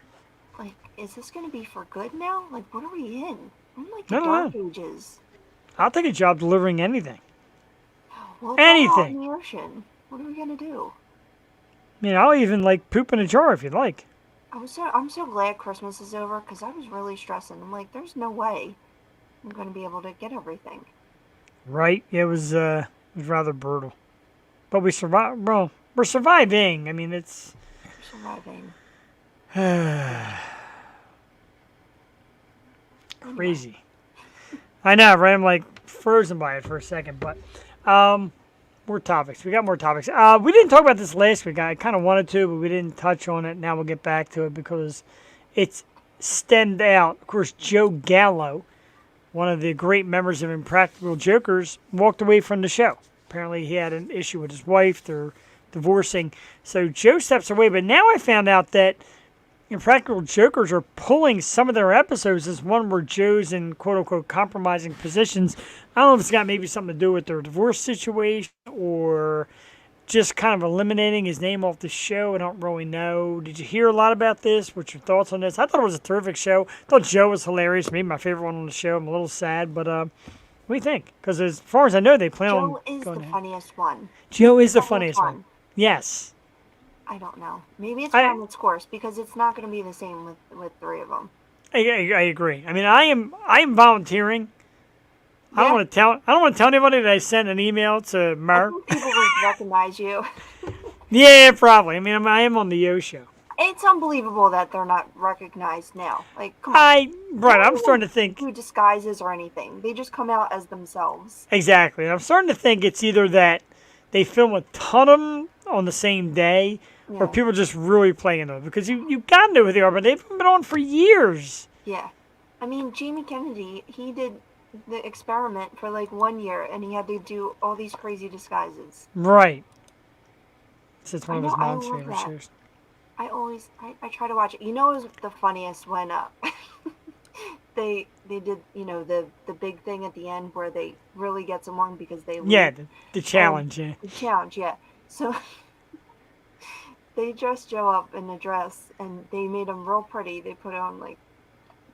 Like, is this going to be for good now? Like, what are we in? I'm like I the don't dark ages. I'll take a job delivering anything. Well, it's all out Anything. in the ocean. What are we going to do? I mean, I'll even, like, poop in a jar if you'd like. I'm so glad Christmas is over because I was really stressing. I'm like, there's no way I'm going to be able to get everything. Right? It was rather brutal. But we survived. Well, we're surviving. I mean, it's... We're surviving. Crazy. I know, right? I'm like frozen by it for a second, but more topics. We got more topics. We didn't talk about this last week. I kind of wanted to, but we didn't touch on it. Now we'll get back to it because it's stemmed out. Of course, Joe Gallo, one of the great members of Impractical Jokers, walked away from the show. Apparently, he had an issue with his wife. They're divorcing. So Joe steps away. But now I found out that Impractical Jokers are pulling some of their episodes as one where Joe's in quote-unquote compromising positions. I don't know if it's got maybe something to do with their divorce situation or just kind of eliminating his name off the show. I don't really know. Did you hear a lot about this? What's your thoughts on this? I thought it was a terrific show. I thought Joe was hilarious. Maybe my favorite one on the show. I'm a little sad, but what do you think? Because as far as I know, they plan on Joe is going the ahead. funniest one. Joe is the Whole funniest one. Yes. I don't know. Maybe it's run its course because it's not going to be the same with three of them. I agree. I mean, I am volunteering. I don't want to tell anybody that I sent an email to I Mark. think people would recognize you. Yeah, probably. I mean, I am on the Yo show. It's unbelievable that they're not recognized now. Like, come on. I'm starting to think Do disguises or anything. They just come out as themselves. exactly. I'm starting to think it's either that they film a ton of them on the same day, or Yeah. people just really playing them because you got to know who they are, but they've been on for years. Yeah. I mean, Jamie Kennedy, he did the experiment for like 1 year and he had to do all these crazy disguises. Right. So it's one I of his know, I mom's love favorite that. shows. I try to watch it. You know, it was the funniest when they did, the big thing at the end where they really get someone because they lose. Yeah, the challenge. Yeah. The challenge, yeah. So they dressed Joe up in a dress and they made him real pretty. They put on like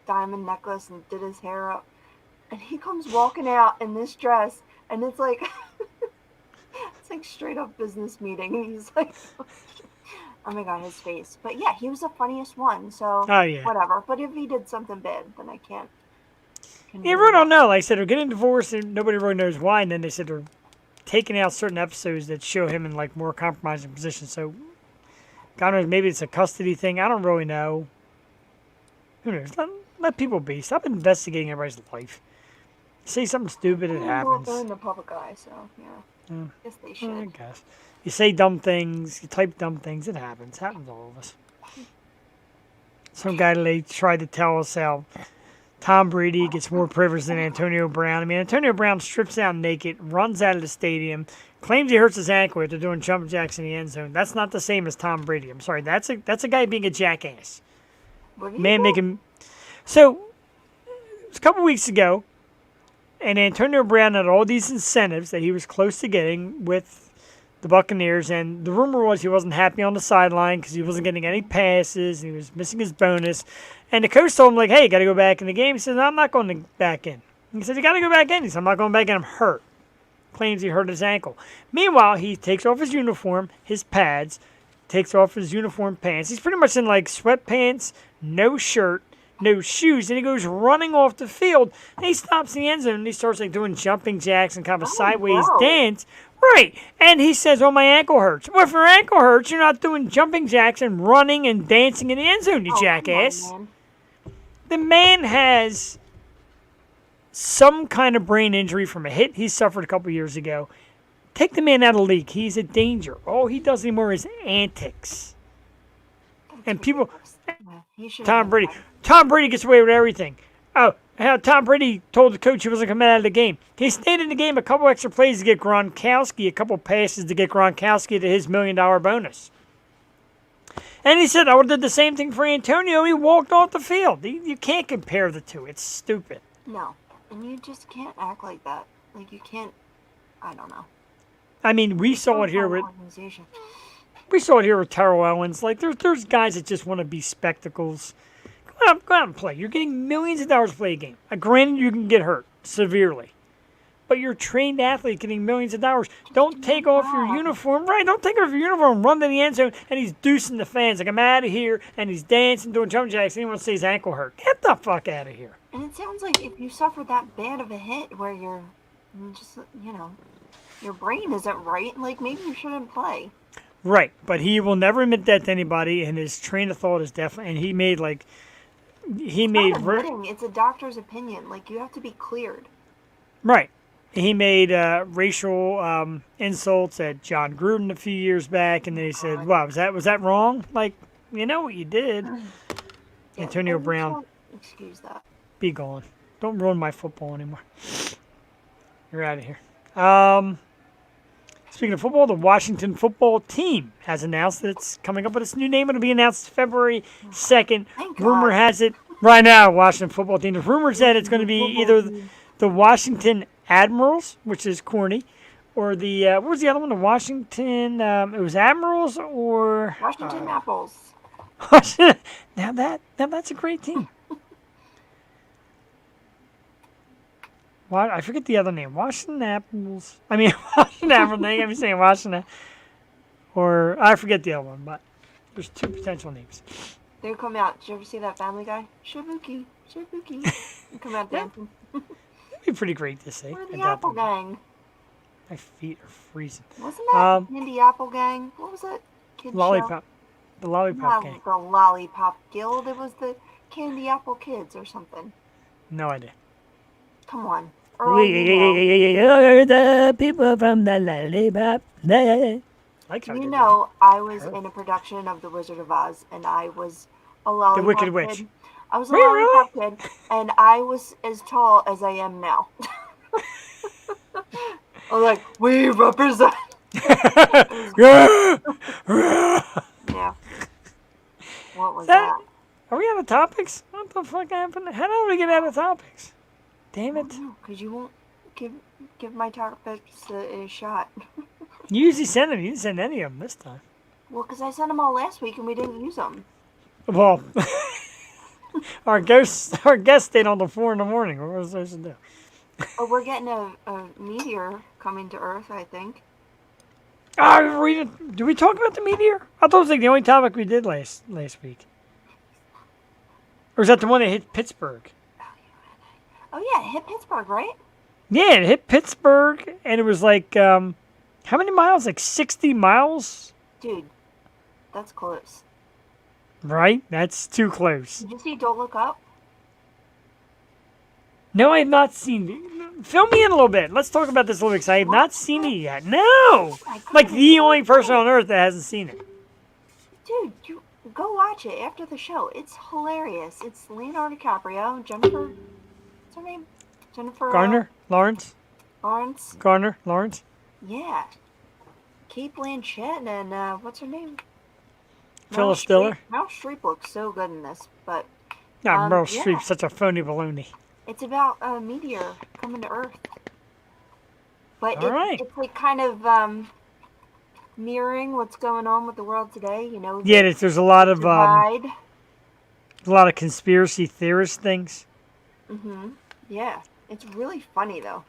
diamond necklace and did his hair up. And he comes walking out in this dress and it's like it's like straight up business meeting. And he's like oh my god, his face. But yeah, he was the funniest one, so Oh, yeah. whatever. But if he did something bad, then I can't. You really don't know. Like I said, they're getting divorced and nobody really knows why. And then they said they're taking out certain episodes that show him in like more compromising positions. So God knows, maybe it's a custody thing. I don't really know. Who knows? Let people be. Stop investigating everybody's life. Say something stupid, it happens. They're in the public eye, so yeah. Guess they should. I guess. You say dumb things, you type dumb things, it happens. Happens to all of us. Some guy today tried to tell us how Tom Brady gets more privilege than Antonio Brown. I mean, Antonio Brown strips down naked, runs out of the stadium, claims he hurts his ankle after doing jumping jacks in the end zone. That's not the same as Tom Brady. I'm sorry. That's a guy being a jackass. Man making. So, it was a couple weeks ago, and Antonio Brown had all these incentives that he was close to getting with the Buccaneers, and the rumor was he wasn't happy on the sideline because he wasn't getting any passes, and he was missing his bonus. And the coach told him, like, hey, you got to go back in the game. He said, no, I'm not going back in. He said, you got to go back in. He said, I'm not going back in. I'm hurt. Claims he hurt his ankle. Meanwhile, he takes off his uniform, his pads, takes off his uniform pants. He's pretty much in, like, sweatpants, no shirt, no shoes, and he goes running off the field, and he stops in the end zone, and he starts, like, doing jumping jacks and kind of a sideways dance. Right, and he says, oh, my ankle hurts. Well, if your ankle hurts, you're not doing jumping jacks and running and dancing in the end zone, you jackass. Come on, man. The man has some kind of brain injury from a hit he suffered a couple years ago. Take the man out of the league. He's a danger. All he does anymore is antics. And people... Tom Brady gets away with everything. Oh, how Tom Brady told the coach he wasn't coming out of the game. He stayed in the game a couple extra plays to get Gronkowski, a couple passes to get Gronkowski to his $1 million bonus. And he said, I would have did the same thing for Antonio. He walked off the field. You can't compare the two. It's stupid. No, and you just can't act like that. Like, you can't, I don't know. I mean, we saw it here with Terrell Owens. Like, there's guys that just want to be spectacles. Go out and play. You're getting millions of dollars to play a game. Granted, you can get hurt severely. But you're a trained athlete getting millions of dollars. Don't take off your uniform. Right, don't take off your uniform, run to the end zone, and he's deucing the fans. Like, I'm out of here, and he's dancing, doing jump jacks, and he wants to say his ankle hurt. Get the fuck out of here. And it sounds like if you suffer that bad of a hit where you're just, your brain isn't right, like, maybe you shouldn't play. Right, but he will never admit that to anybody, and his train of thought is definitely, and he made, like, it's a doctor's opinion. Like, you have to be cleared. Right. He made racial insults at John Gruden a few years back, and then he said, wow, was that wrong? Like, you know what you did. Yeah, Antonio Brown. Excuse that. Be gone. Don't ruin my football anymore. You're out of here. Speaking of football, the Washington football team has announced that it's coming up with its new name. It'll be announced February 2nd. Rumor has it right now, Washington football team. The rumor said it's going to be either the Washington Admirals, which is corny, or the, what was the other one? The Washington, it was Admirals or... Washington Apples. Now that's a great team. I forget the other name. Washington Apples. I mean, Washington Apples. I'm saying Washington. Or, I forget the other one, but there's two potential names. They come out. Did you ever see that Family Guy? Shabuki. They come out dancing. That'd be pretty great to say. Or the Apple Gang. My feet are freezing. Wasn't that Candy Apple Gang? What was that kid's Lollipop. show? The Lollipop Gang. The Lollipop Guild. It was the Candy Apple Kids or something. No idea. Come on. We are the people from the Lollipop. I was in a production of The Wizard of Oz, and I was a lollipop The Wicked kid. Witch. I was a lollipop kid, and I was as tall as I am now. I'm like, we represent. Yeah. Yeah. What was that? Are we out of topics? What the fuck happened? How did we get out of topics? Damn it. Because you won't give my topics a shot. You usually send them. You didn't send any of them this time. Well, because I sent them all last week and we didn't use them. Well, our guest stayed on the floor in the morning. What was I supposed to do? Oh, we're getting a meteor coming to Earth, I think. Did we talk about the meteor? I thought it was like the only topic we did last week. Or is that the one that hit Pittsburgh? Oh, yeah, it hit Pittsburgh, right? Yeah, it hit Pittsburgh, and it was like, how many miles? Like 60 miles? Dude, That's close. Right? That's too close. Did you see Don't Look Up? No, I have not seen it. Fill me in a little bit. Let's talk about this a little bit because I have not seen it yet. No! Like the only person on earth that hasn't seen it. Dude, you go watch it after the show. It's hilarious. It's Leonardo DiCaprio, Jennifer. What's her name? Jennifer Garner? Lawrence? Lawrence. Garner? Lawrence? Yeah. Kate Blanchett and what's her name? Phyllis Diller? Meryl Streep looks so good in this, but Not Meryl yeah. Streep, such a phony baloney. it's about a meteor coming to Earth. But Alright. it's like kind of mirroring what's going on with the world today. You know. Yeah, there's a lot of divide. conspiracy theorist things. Mhm. Yeah, it's really funny though.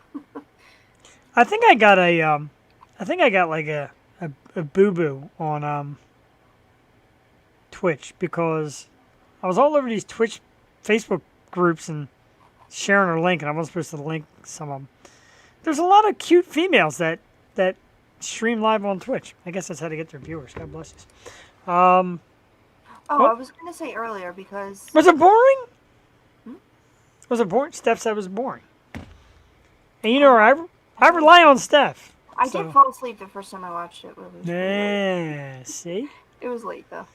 I think I got like a boo-boo on Twitch because I was all over these Twitch Facebook groups and sharing a link, and I wasn't supposed to link some of them. There's a lot of cute females that stream live on Twitch. I guess that's how to get their viewers. God bless you. Oh, What? I was gonna say earlier because Was it boring? Was it boring? Steph said it was boring. And you know, I rely on Steph. I So- did fall asleep the first time I watched it. It was, Yeah, see? it was late though.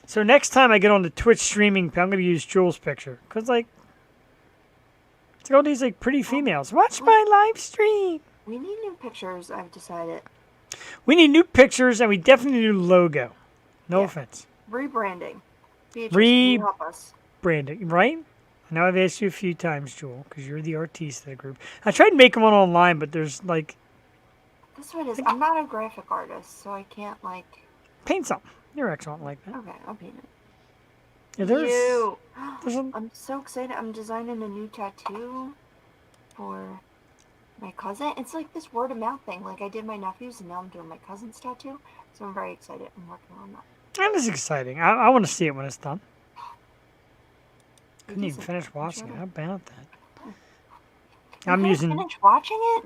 So next time I get on the Twitch streaming, I'm going to use Jules' picture. Because, like, it's all these, like, pretty females. Watch my live stream. We need new pictures. I've decided. We need new pictures, and we definitely need a new logo. No Yeah. offense. Rebranding. Beatrice, can you help us? Branding, right? I know I've asked you a few times, Jewel, because you're the artiste of the group. I tried making one online, but there's, like, That's what it is. I'm not a graphic artist, so I can't like. paint something. You're excellent like that. Okay, I'll paint it. Yeah, there's a, I'm so excited. I'm designing a new tattoo for my cousin. It's like this word of mouth thing. Like I did my nephew's, and now I'm doing my cousin's tattoo. So I'm very excited. I'm working on that. that is exciting. I want to see it when it's done. Couldn't even Decent. finish watching it. Sure. How about that? You I'm guys using. Finish watching it.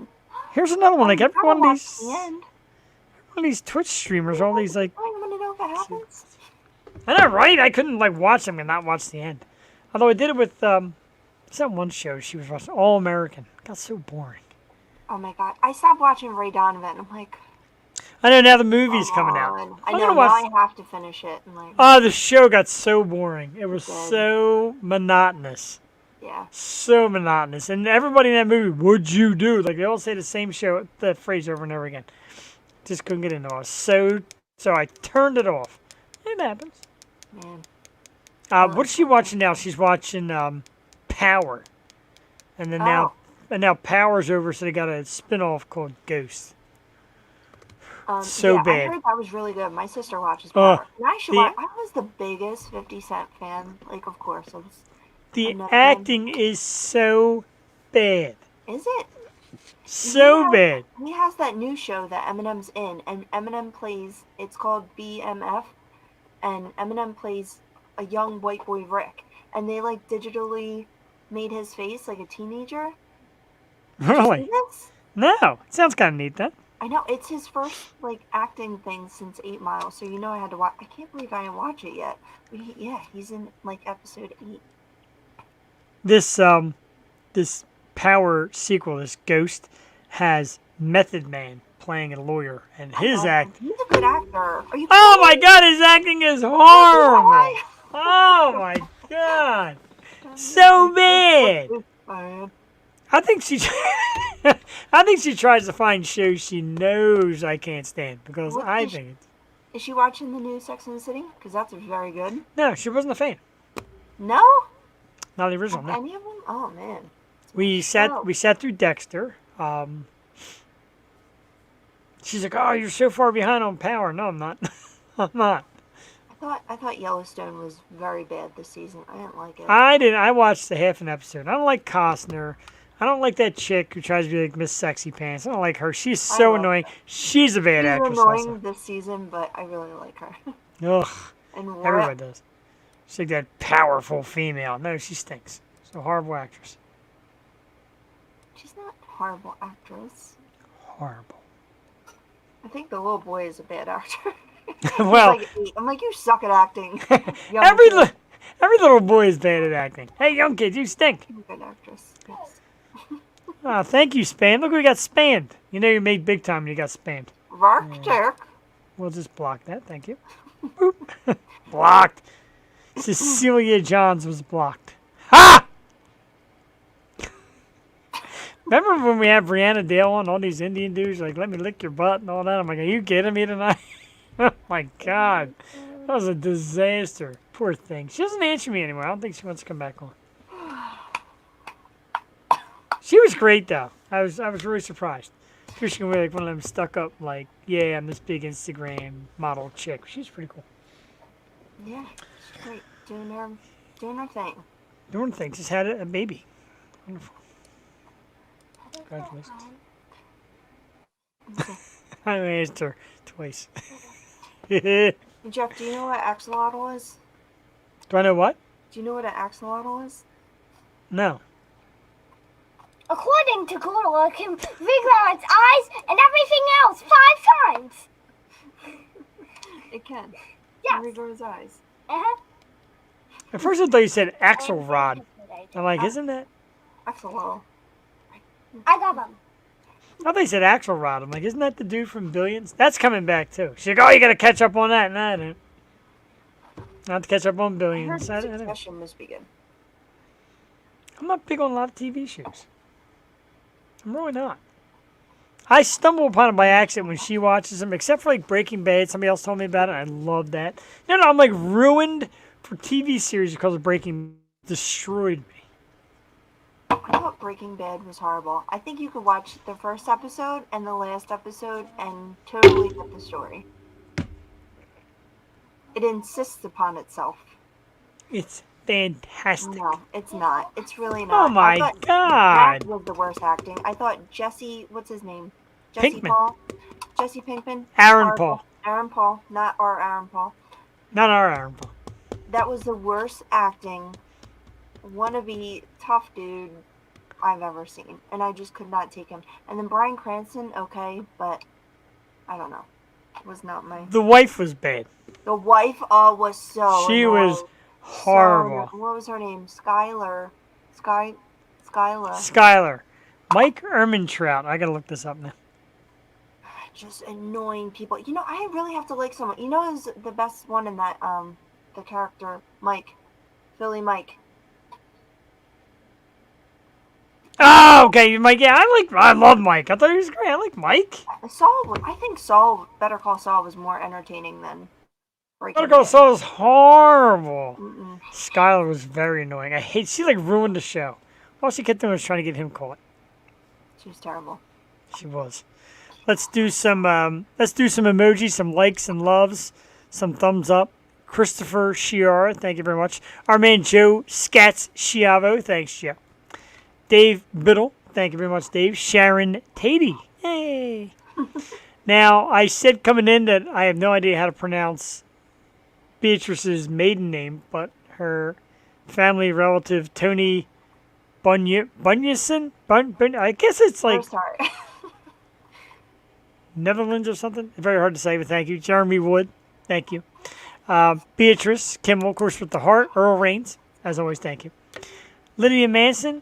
Here's another one. Like You every gotta one of watch these, the end. one of these Twitch streamers, all these like. I want to know if it happens. I know, right? I couldn't like watch them and not watch the end. Although I did it with some one show she was watching, All American. It got so boring. Oh my god! I stopped watching Ray Donovan. I'm like, I know now the movie's coming out. on. I I'm know gonna now. watch- I have to finish it. And like, Oh, the show got so boring. It was It did. so monotonous. yeah. So monotonous. And everybody in that movie, what'd you do? Like they all say the same the phrase over and over again. Just couldn't get into it. So I turned it off. It happens. Man. What's she watching now? She's watching Power. And then now Power's over, so they got a spin-off called Ghost. So yeah, bad. I heard that was really good. My sister watches Oh, Power. And I should the- watch. I was the biggest 50 Cent fan. Like, of course. I was, The I'm not acting is so bad. is it? So Yeah. bad. He has that new show that Eminem's in, and Eminem plays. It's called BMF, and Eminem plays a young white boy Rick, and they like digitally made his face like a teenager. Did you see Really? this? No. Sounds kind of neat, then. I know it's his first like acting thing since 8 Mile, so you know I had to watch. I can't believe I didn't watch it yet. But he's in like episode 8. This Power sequel, this Ghost, has Method Man playing a lawyer, and his act. He's a good actor. Are you? Oh kidding my me? God, his acting is horrible. Oh my God, so bad. Man. I think I think she tries to find shows she knows I can't stand because What I is- think it's. Is she watching the new Sex and the City? Because that's very good. No, she wasn't a fan. No? Not the original. No. Any of them? Oh man. We sat through Dexter. She's like, "Oh, you're so far behind on Power." No, I'm not. I'm not. I thought Yellowstone was very bad this season. I didn't like it. I didn't. I watched the half an episode. I don't like Costner. I don't like that chick who tries to be like Miss Sexy Pants. I don't like her. She's so love annoying. She's a bad She's actress. annoying Also. this season, but I really like her. Ugh. And Everybody does. She's like that powerful female. No, she stinks. She's a horrible actress. she's not a horrible actress. Horrible. I think the little boy is a bad actor. Well, He's like 8. I'm like, you suck at acting. Young every kid. every little boy is bad at acting. Hey, young kids, you stink. You're a good actress. Yes. Oh, thank you, Span. Look, we got spammed. You know you made big time when you got spammed. Vark. We'll just block that. Thank you. Boop. Blocked. Cecilia Johns was blocked. Ha! Remember when we had Brianna Dale on, all these Indian dudes, like, let me lick your butt and all that? I'm like, are you kidding me tonight? Oh, my God. That was a disaster. Poor thing. She doesn't answer me anymore. I don't think she wants to come back on. She was great, though. I was really surprised. She was going to be like one of them stuck up, like, yeah, I'm this big Instagram model chick. She's pretty cool. Yeah, she's great. Doing her thing. Doing things. Just had a baby. Wonderful. Congratulations. I asked her twice. Do Jeff, do you know what axolotl is? I know what? Do you know what an axolotl is? No. According to Google, it can figure out its eyes and everything else 5 times. It can. Yes. Read his eyes. Uh-huh. At first I thought you said Axelrod. I'm like, isn't that? Axolotl. I got them. I thought you said Axelrod. I'm like, isn't that the dude from Billions? That's coming back too. She's like, oh, you got to catch up on that. No, I don't. Not to catch up on I heard Billions. I don't. Succession must be good. I'm not big on a lot of TV shows. I'm really not. I stumble upon it by accident when she watches them, except for like Breaking Bad. Somebody else told me about it. I love that. No, I'm like ruined for TV series because of Breaking Bad. Destroyed me. I thought Breaking Bad was horrible. I think you could watch the first episode and the last episode and totally get the story. It insists upon itself. It's fantastic. No, it's not. It's really not. Oh my God. That was the worst acting. I thought Jesse, what's his name? Jesse Pinkman. Paul? Jesse Pinkman? Aaron Paul. Aaron Paul, not our Aaron Paul. Not our Aaron Paul. That was the worst acting, wannabe tough dude I've ever seen. And I just could not take him. And then Bryan Cranston, okay, but I don't know. It was not my... The wife was bad. The wife was so She annoying. was horrible. So, what was her name? Skylar. Skylar. Skylar. Mike Ehrmantraut. I gotta look this up now. Just annoying people. You know, I really have to like someone. You know who's the best one in that, the character? Mike. Philly Mike. Oh, okay, Mike. Yeah, I love Mike. I thought he was great. I like Mike. I think Better Call Saul was more entertaining than Breaking Better Call Bad. Saul was horrible. Mm-mm. Skylar was very annoying. She like ruined the show. All she kept doing was trying to get him caught. She was terrible. She was. Let's do some emojis, some likes and loves, some thumbs up. Christopher Shiara, thank you very much. Our man Joe Scats Chiavo, thanks Joe. Dave Biddle, thank you very much, Dave. Sharon Tatey, yay. Now, I said coming in that I have no idea how to pronounce Beatrice's maiden name, but her family relative, Tony Bunyason? I guess it's like I'm sorry. Netherlands or something. Very hard to say, but thank you. Jeremy Wood, thank you. Beatrice Kimmel, of course, with the heart. Earl Raines, as always, thank you. Lydia Manson,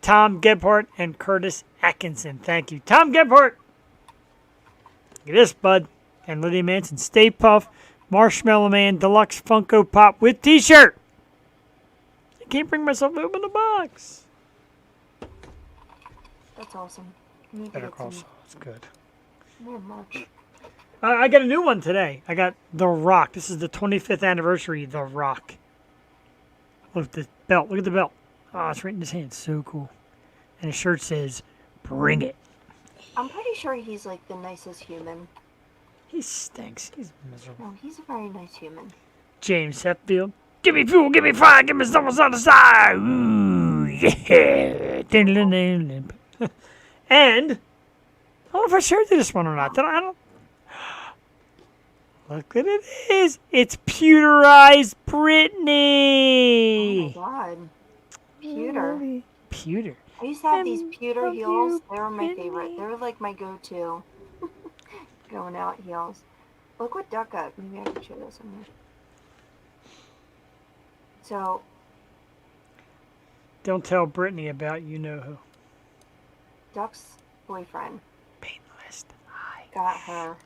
Tom Gebhardt, and Curtis Atkinson, thank you. Tom Gebhardt, look at this, bud. And Lydia Manson, Stay Puff, Marshmallow Man, Deluxe Funko Pop with T-shirt. I can't bring myself to open the box. That's awesome. You need to Better get Call some Saul, it's good. more merch. I got a new one today. I got The Rock. This is the 25th anniversary of The Rock. Look at the belt. Look at the belt. Oh, it's right in his hand. So cool. And his shirt says, "Bring it." I'm pretty sure he's like the nicest human. He stinks. He's miserable. No, he's a very nice human. James Hetfield. Give me fuel, give me fire, give me someone on the side. Ooh, yeah. And, I don't know if I shared this one or not. I don't. Look what it is. It's pewterized Britney. Oh my god. Pewter. Pewter. I used to have these pewter love heels. you, They were my Britney. favorite. They were like my go-to. Going out heels. Look what Duck got. Maybe I can show this on here. So, Don't tell Brittany about you know who. Duck's boyfriend Painless. got her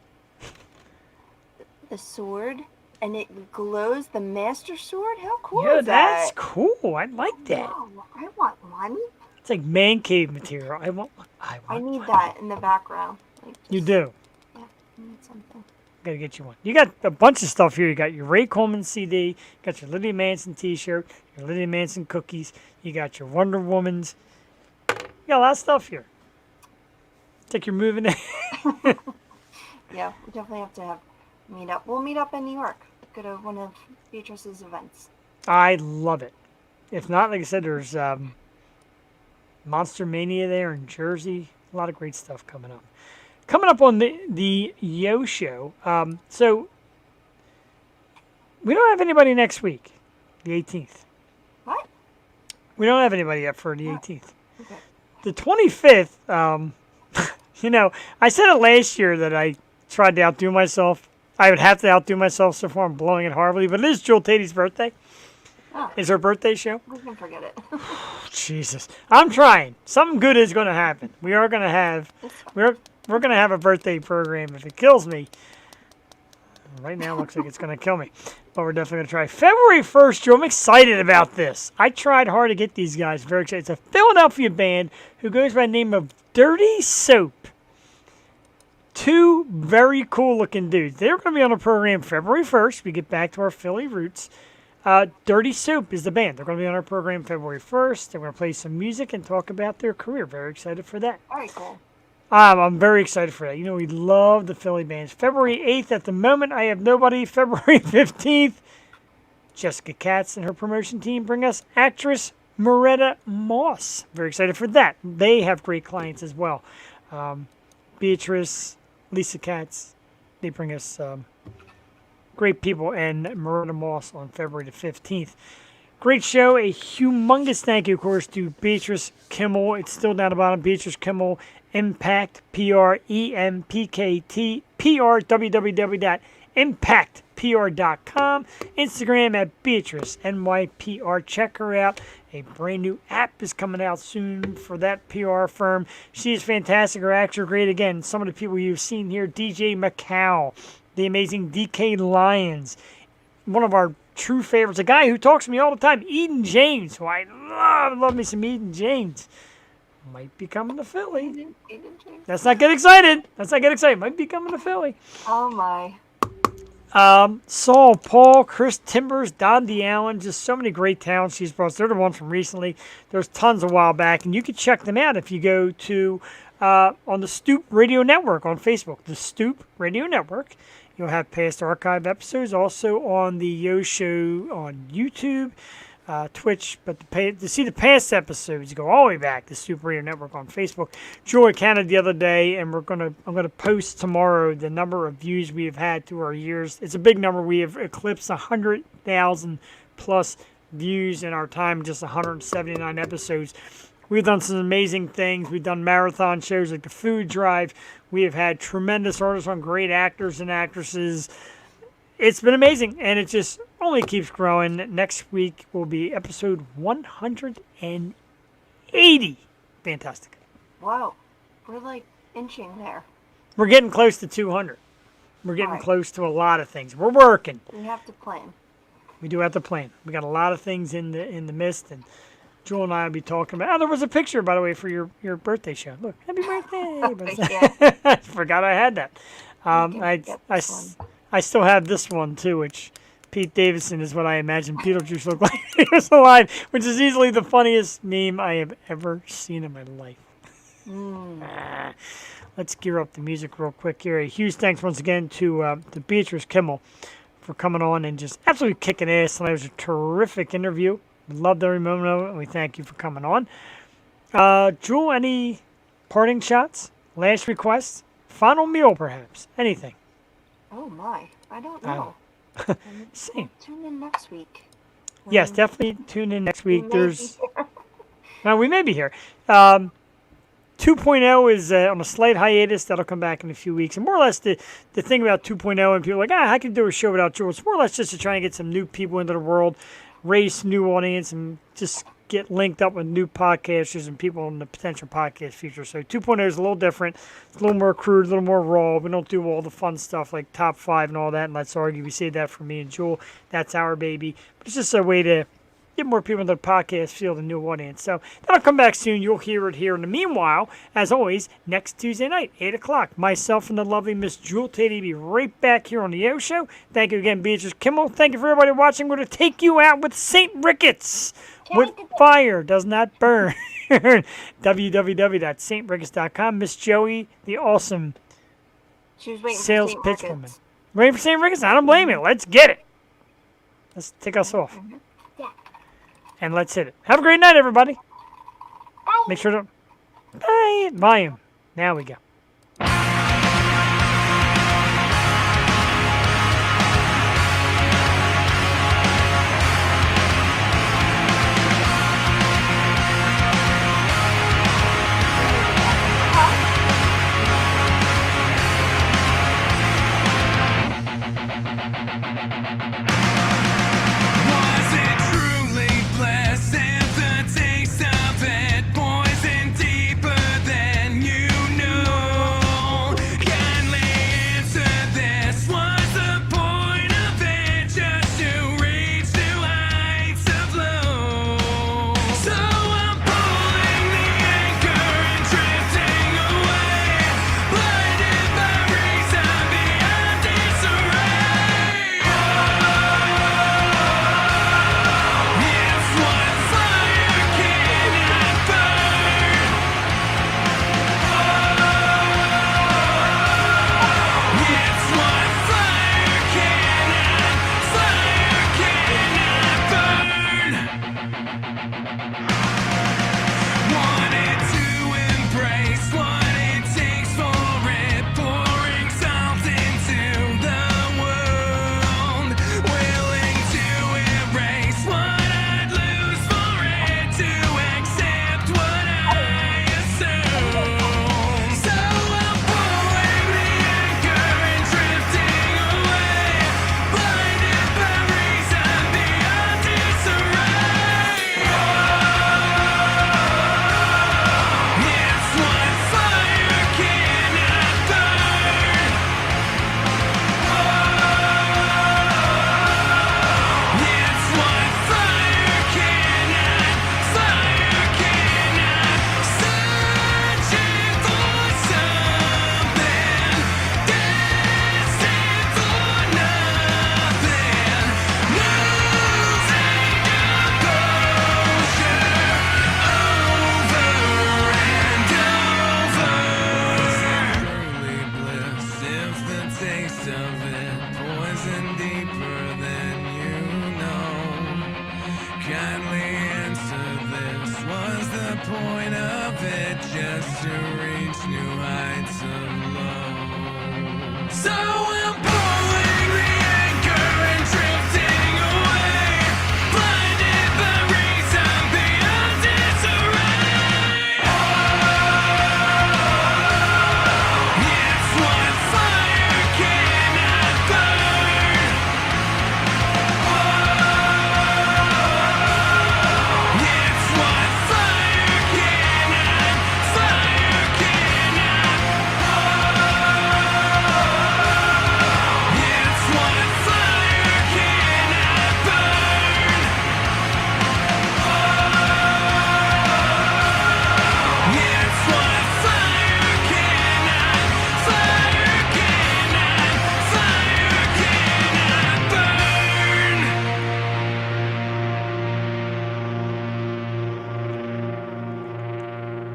the sword, and it glows, the Master Sword. How cool Yeah, is that? that's cool. I like that. Wow, I want one. It's like man cave material. I want one. I need that in the background. Like, You just- do. Yeah, I need something. Gotta get you one. You got a bunch of stuff here. You got your Ray Coleman CD. You got your Lydia Manson T-shirt. Your Lydia Manson cookies. You got your Wonder Woman's. You got a lot of stuff here. It's like you're moving in. Yeah, we definitely have to meet up. We'll meet up in New York. Go to one of Beatrice's events. I love it. If not, like I said, there's Monster Mania there in Jersey. A lot of great stuff coming up. Coming up on the Yo Show. So we don't have anybody next week, the 18th. What? We don't have anybody yet for the 18th. Okay. The 25th, you know, I said it last year that I tried to outdo myself. I would have to outdo myself so far. I'm blowing it horribly. But it is Jewel Taty's birthday. Oh, It's her birthday show. we can forget it. Jesus. I'm trying. Something good is going to happen. We are going to have, we're going to have a birthday program. If it kills me, right now it looks like it's going to kill me. But we're definitely going to try. February 1st, Joe, I'm excited about this. I tried hard to get these guys. Very excited. It's a Philadelphia band who goes by the name of Dirty Soap. Two very cool looking dudes. They're going to be on the program February 1st. We get back to our Philly roots. Dirty Soap is the band. They're going to be on our program February 1st. They're going to play some music and talk about their career. Very excited for that. Very cool. I'm very excited for that. You know, we love the Philly bands. February 8th, at the moment, I have nobody. February 15th, Jessica Katz and her promotion team bring us actress Moretta Moss. Very excited for that. They have great clients as well. Beatrice, Lisa Katz, they bring us great people, and Moretta Moss on February the 15th. Great show. A humongous thank you, of course, to Beatrice Kimmel. It's still down the bottom. Beatrice Kimmel, Impact PR, EMPKT PR, www.impactpr.com. Instagram at Beatrice NYPR. Check her out. A brand new app is coming out soon for that PR firm. She is fantastic. Her acts are great. Again, some of the people you've seen here, DJ Macau, the amazing DK Lyons, one of our true favorites, a guy who talks to me all the time, Eden James, who I love me some Eden James. Might be coming to Philly. Let's not get excited. Might be coming to Philly. Oh my. Saul Paul, Chris Timbers, Don DeAllen, just so many great talents she's brought. They're the ones from recently. There's tons a while back, and you can check them out if you go to on the Stoop Radio Network on Facebook. The Stoop Radio Network. You'll have past archive episodes also on the Yo Show on YouTube, Twitch. But to see the past episodes, you go all the way back to Stoop Radio Network on Facebook. Joy counted the other day, and I'm gonna post tomorrow the number of views we have had through our years. It's a big number. We have eclipsed 100,000 plus views in our time, just 179 episodes. We've done some amazing things. We've done marathon shows like the Food Drive. We have had tremendous artists on, great actors and actresses. It's been amazing, and it just only keeps growing. Next week will be episode 180. Fantastic. Wow. We're like inching there. We're getting close to 200. We're getting Alright. close to a lot of things. We're working. We have to plan. We do have to plan. We got a lot of things in the midst, and Joel and I will be talking about. Oh, there was a picture, by the way, for your birthday show. Look, happy birthday! Yeah. I forgot I had that. I still have this one too, which Pete Davidson is what I imagine Beetlejuice looked like when he was alive, which is easily the funniest meme I have ever seen in my life. Let's gear up the music real quick here. A huge thanks once again to Beatrice Kimmel for coming on and just absolutely kicking ass. Tonight was a terrific interview. We loved every moment of it, and we thank you for coming on. Jewel, any parting shots? Last requests? Final meal, perhaps? Anything? Oh my. I don't know. Same. Tune in next week. Yes, definitely tune in next week. We may be here. No, we may be here. 2.0 is on a slight hiatus. That'll come back in a few weeks. And more or less the thing about 2.0, and people are like, I can do a show without Jewel. It's more or less just to try and get some new people into the world, raise new audience, and just get linked up with new podcasters and people in the potential podcast future. So 2.0 is a little different. It's a little more crude, a little more raw. We don't do all the fun stuff like top 5 and all that. And let's argue. We save that for me and Jewel. That's our baby. But it's just a way to get more people into the podcast field, a new audience. So that'll come back soon. You'll hear it here. In the meanwhile, as always, next Tuesday night, 8 o'clock, myself and the lovely Miss Jewel Tate will be right back here on the O Show. Thank you again, Beatrice Kimmel. Thank you for everybody watching. We're going to take you out with St. Ricketts. With fire does not burn. www.saintricketts.com. Miss Joey, the awesome She was waiting sales for pitch St. woman. Ricketts. Waiting for St. Ricketts? I don't blame you. Let's get it. Let's take us off. Yeah. And let's hit it. Have a great night, everybody. Bye. Make sure to... Bye. Volume. Now we go. Was it truly blessed if the taste of it poisoned deeper than you know? Kindly answer this. Was the point of it just to reach new heights of low? So I'm pulling the anchor and drifting away, blinded by reason beyond disarray. If one fire cannot burn, if one fire cannot burn. Wanted to embrace what it takes for it, pouring salt into the world, willing to erase what I'd lose for it, to accept what I assume. So I'm pulling the anchor and drifting away, blinded by reason beyond disarray. If one fire cannot burn, if one fire cannot, searching for something, destined for nothing, losing composure over and over. Truly bliss if the taste of it poison deeper than you know. Kindly answer this. Was the point of it just to reach new heights of low? So